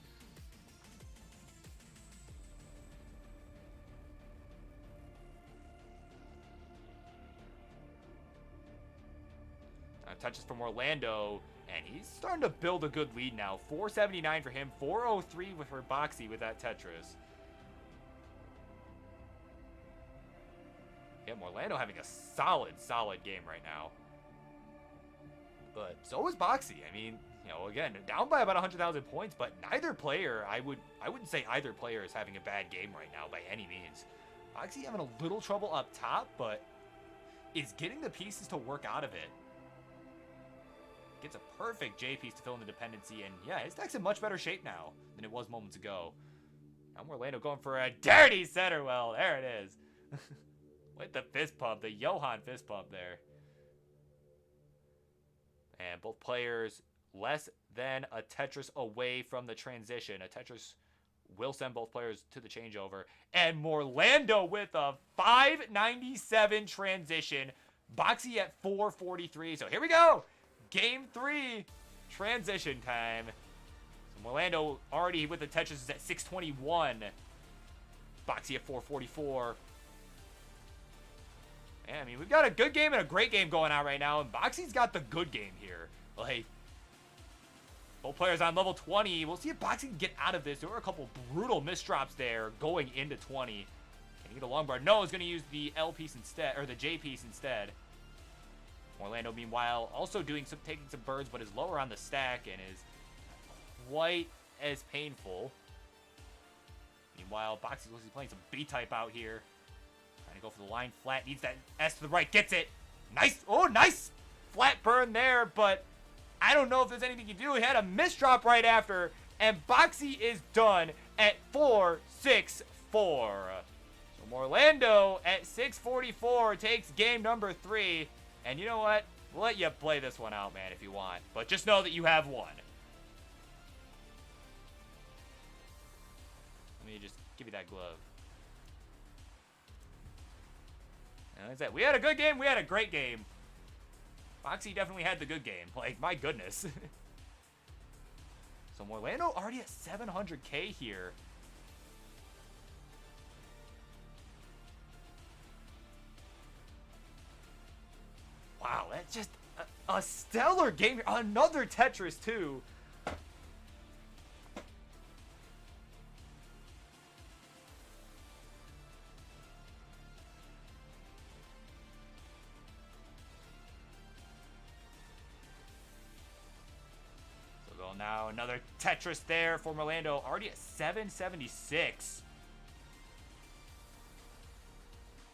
Touches from Orlando, and he's starting to build a good lead now. 479 for him, 403 for Boxy with that Tetris. Yeah, Orlando having a solid game right now. But so is Boxy. I mean, again, down by about 100,000 points, but neither player, I wouldn't say either player is having a bad game right now by any means. Boxy having a little trouble up top, but is getting the pieces to work out of it. Gets a perfect J piece to fill in the dependency, and yeah, his deck's in much better shape now than it was moments ago. Now Orlando going for a dirty center well. There it is. With the fist pump, the Johan fist pump there. And both players less than a Tetris away from the transition. A Tetris will send both players to the changeover. And Morlando with a 597 transition. Boxy at 443. So here we go. Game 3 transition time. So Morlando already with the Tetris is at 621. Boxy at 444. Yeah, I mean, we've got a good game and a great game going on right now, and Boxy's got the good game here. Like, both players on level 20. We'll see if Boxy can get out of this. There were a couple brutal misdrops there going into 20. Can he get a long bar? No, he's going to use the L piece instead, or the J piece instead. Orlando, meanwhile, also taking some birds, but is lower on the stack and is quite as painful. Meanwhile, Boxy looks like he's playing some B-type out here. Trying to go for the line flat. Needs that S to the right. Gets it. Nice. Oh, nice flat burn there, but I don't know if there's anything you can do. He had a misdrop right after, and Boxy is done at 4-6-4. So So Orlando at 6:44 takes game number 3. And you know what? We'll let you play this one out, man, if you want. But just know that you have won. Let me just give you that glove. And like I said, we had a good game. We had a great game. Boxy definitely had the good game. Like, my goodness. So Orlando already at 700K here. Wow, that's just a stellar game. Another Tetris, too. So now another Tetris there for Orlando. Already at 776.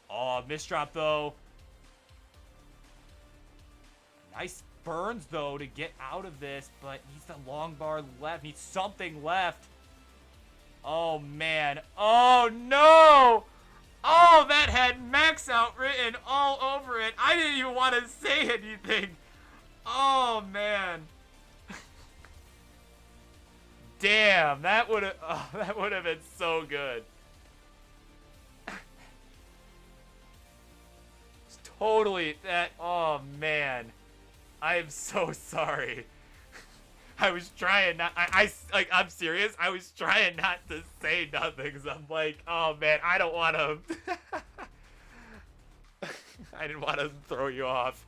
Oh, misdrop, though. Nice burns, though, to get out of this, but needs the long bar left. Needs something left. Oh, man. Oh, no! Oh, that had max out written all over it. I didn't even want to say anything. Oh, man. Damn, that would have been so good. It's totally that. Oh, man. I am so sorry. I was trying not. I'm serious. I was trying not to say nothing because I'm like, oh man, I don't want to. I didn't want to throw you off.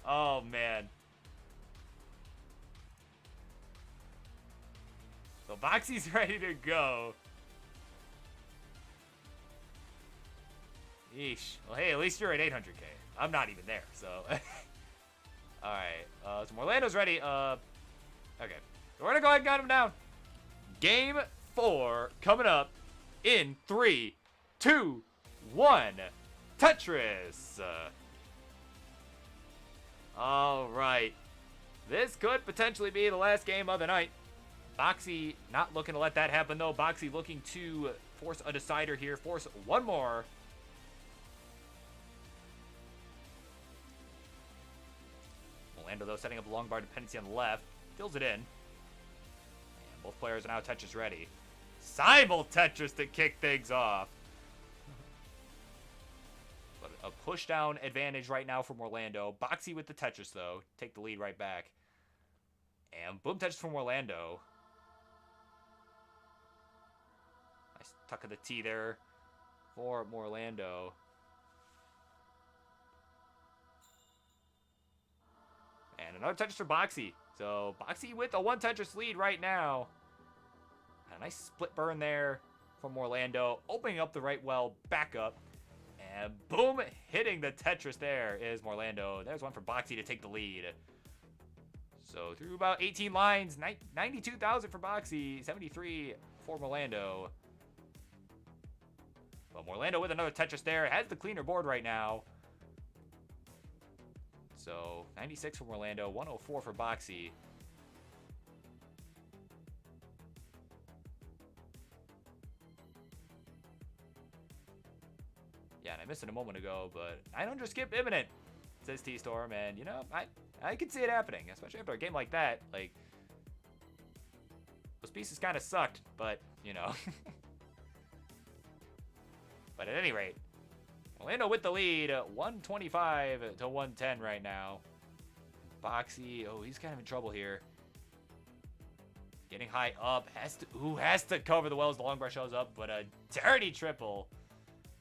Oh man. So Boxy's ready to go. Yeesh. Well, hey, at least you're at 800K. I'm not even there, so. Alright, so Orlando's ready. Okay. So we're gonna go ahead and count him down. Game 4 coming up in 3, 2, 1. Tetris. Alright. This could potentially be the last game of the night. Boxy not looking to let that happen, though. Boxy looking to force a decider here. Force one more. Orlando, though, setting up a long bar dependency on the left. Fills it in. And both players are now Tetris ready. Simul Tetris to kick things off. But a push down advantage right now from Orlando. Boxy with the Tetris, though. Take the lead right back. And boom Tetris from Orlando. Nice tuck of the T there for Orlando. And another Tetris for Boxy. So Boxy with a 1 Tetris lead right now. And a nice split burn there from Orlando. Opening up the right well, back up. And boom, hitting the Tetris there is Orlando. There's one for Boxy to take the lead. So through about 18 lines, 92,000 for Boxy, 73 for Orlando. But Orlando with another Tetris there. Has the cleaner board right now. So 96 from Orlando, 104 for Boxy. Yeah, and I missed it a moment ago, but 900 skip imminent, says T-Storm. And, you know, I could see it happening, especially after a game like that. Like, those pieces kind of sucked, but, you know. But at any rate, Orlando with the lead, 125 to 110 right now. Boxy, oh, he's kind of in trouble here. Getting high up, has to cover the wells. The long bar shows up, but a dirty triple.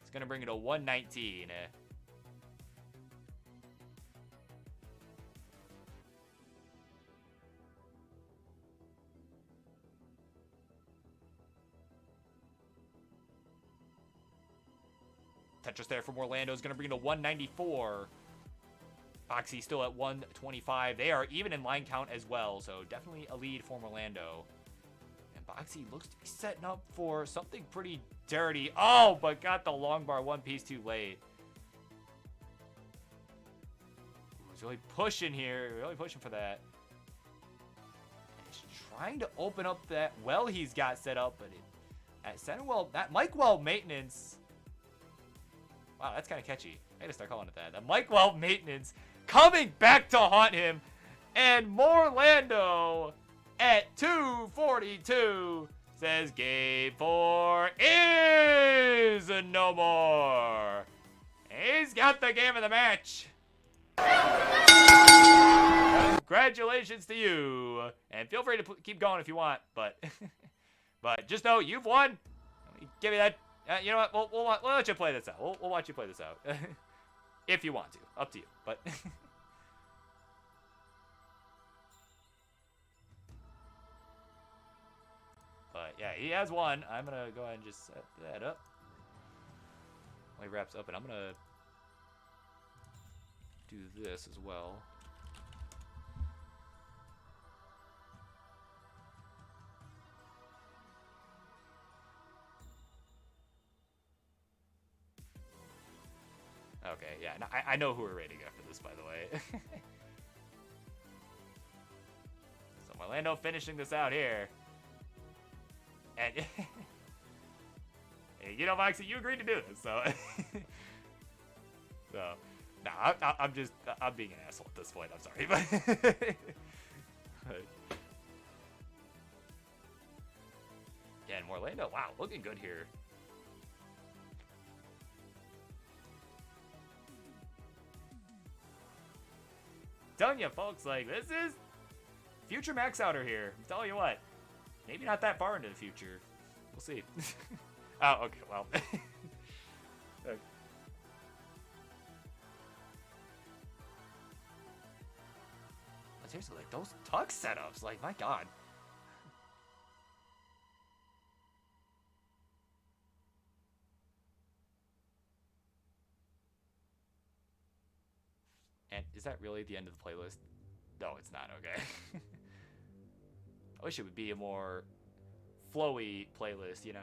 It's gonna bring it to 119. Tetris there from Orlando is going to bring it to 194. Boxy still at 125. They are even in line count as well, so definitely a lead for Orlando. And Boxy looks to be setting up for something pretty dirty. Oh, but got the long bar one piece too late. He's really pushing here. Really pushing for that. And he's trying to open up that well he's got set up, but At center, well, that Mike Well maintenance. Wow, that's kind of catchy. I gotta start calling it that. The Mike Well maintenance coming back to haunt him. And Morlando at 242 says game 4 is no more. He's got the game of the match. Congratulations to you. And feel free to keep going if you want, but but just know you've won. Give me that. You know what? We'll let you play this out. We'll watch you play this out. If you want to. Up to you. But but yeah, he has won. I'm gonna go ahead and just set that up. While he wraps up, and I'm gonna do this as well. Okay, yeah, no, I know who we're rating after this, by the way. So Orlando finishing this out here. And, you know, Moxie, you agreed to do this, so. So, no, I'm being an asshole at this point, I'm sorry. But, yeah, and Orlando, wow, looking good here. Telling you folks, like, this is future Max Outer here. I'm telling you what, maybe not that far into the future. We'll see. Oh, okay, well. Okay. But seriously, like, those tug setups, like, my god. And is that really the end of the playlist? No, it's not, okay. I wish it would be a more flowy playlist, you know?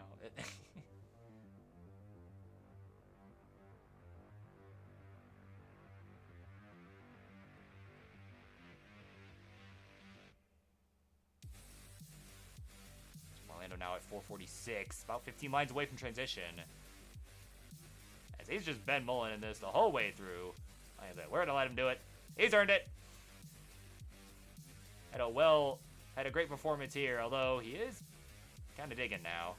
Orlando now at 446, about 15 lines away from transition. As he's just been mulling in this the whole way through. We're gonna let him do it. He's earned it. Had a great performance here, although he is kind of digging now.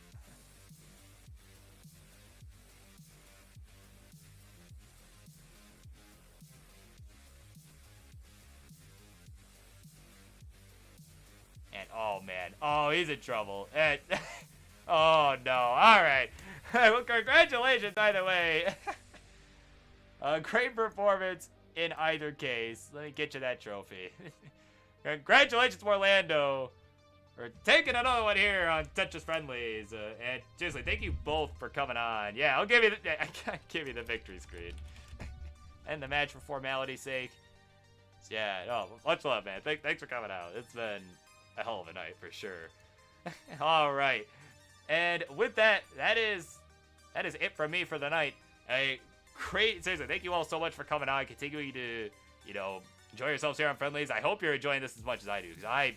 And oh man, oh, he's in trouble. And oh no, all right. Well, congratulations either way. A great performance in either case. Let me get you that trophy. Congratulations, Orlando, for taking another one here on Tetris Friendlies. And seriously, thank you both for coming on. Yeah, I'll give you I can't give you the victory screen. And the match for formality's sake. Yeah, oh, much love, man. Thanks for coming out. It's been a hell of a night for sure. All right, and with that, that is it from me for the night. Seriously, thank you all so much for coming on, continuing to, you know, enjoy yourselves here on Friendlies. I hope you're enjoying this as much as I do, because I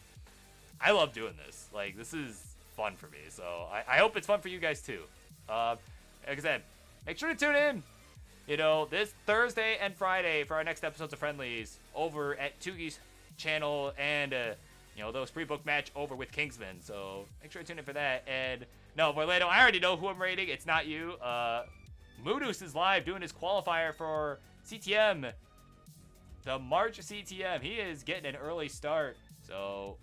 love doing this. Like, this is fun for me, so I hope it's fun for you guys too. Like I said, make sure to tune in, you know, this Thursday and Friday for our next episodes of Friendlies over at Tugi's channel, and you know, those pre-book match over with Kingsman. So make sure to tune in for that. And no, Orlando, I already know who I'm rating. It's not you. Moodus is live doing his qualifier for CTM, the March CTM. He is getting an early start, so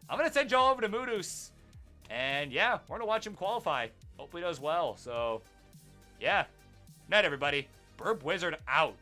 I'm gonna send y'all over to Moodus, and yeah, we're gonna watch him qualify. Hopefully he does well. So yeah, night everybody. Burb Wizard out.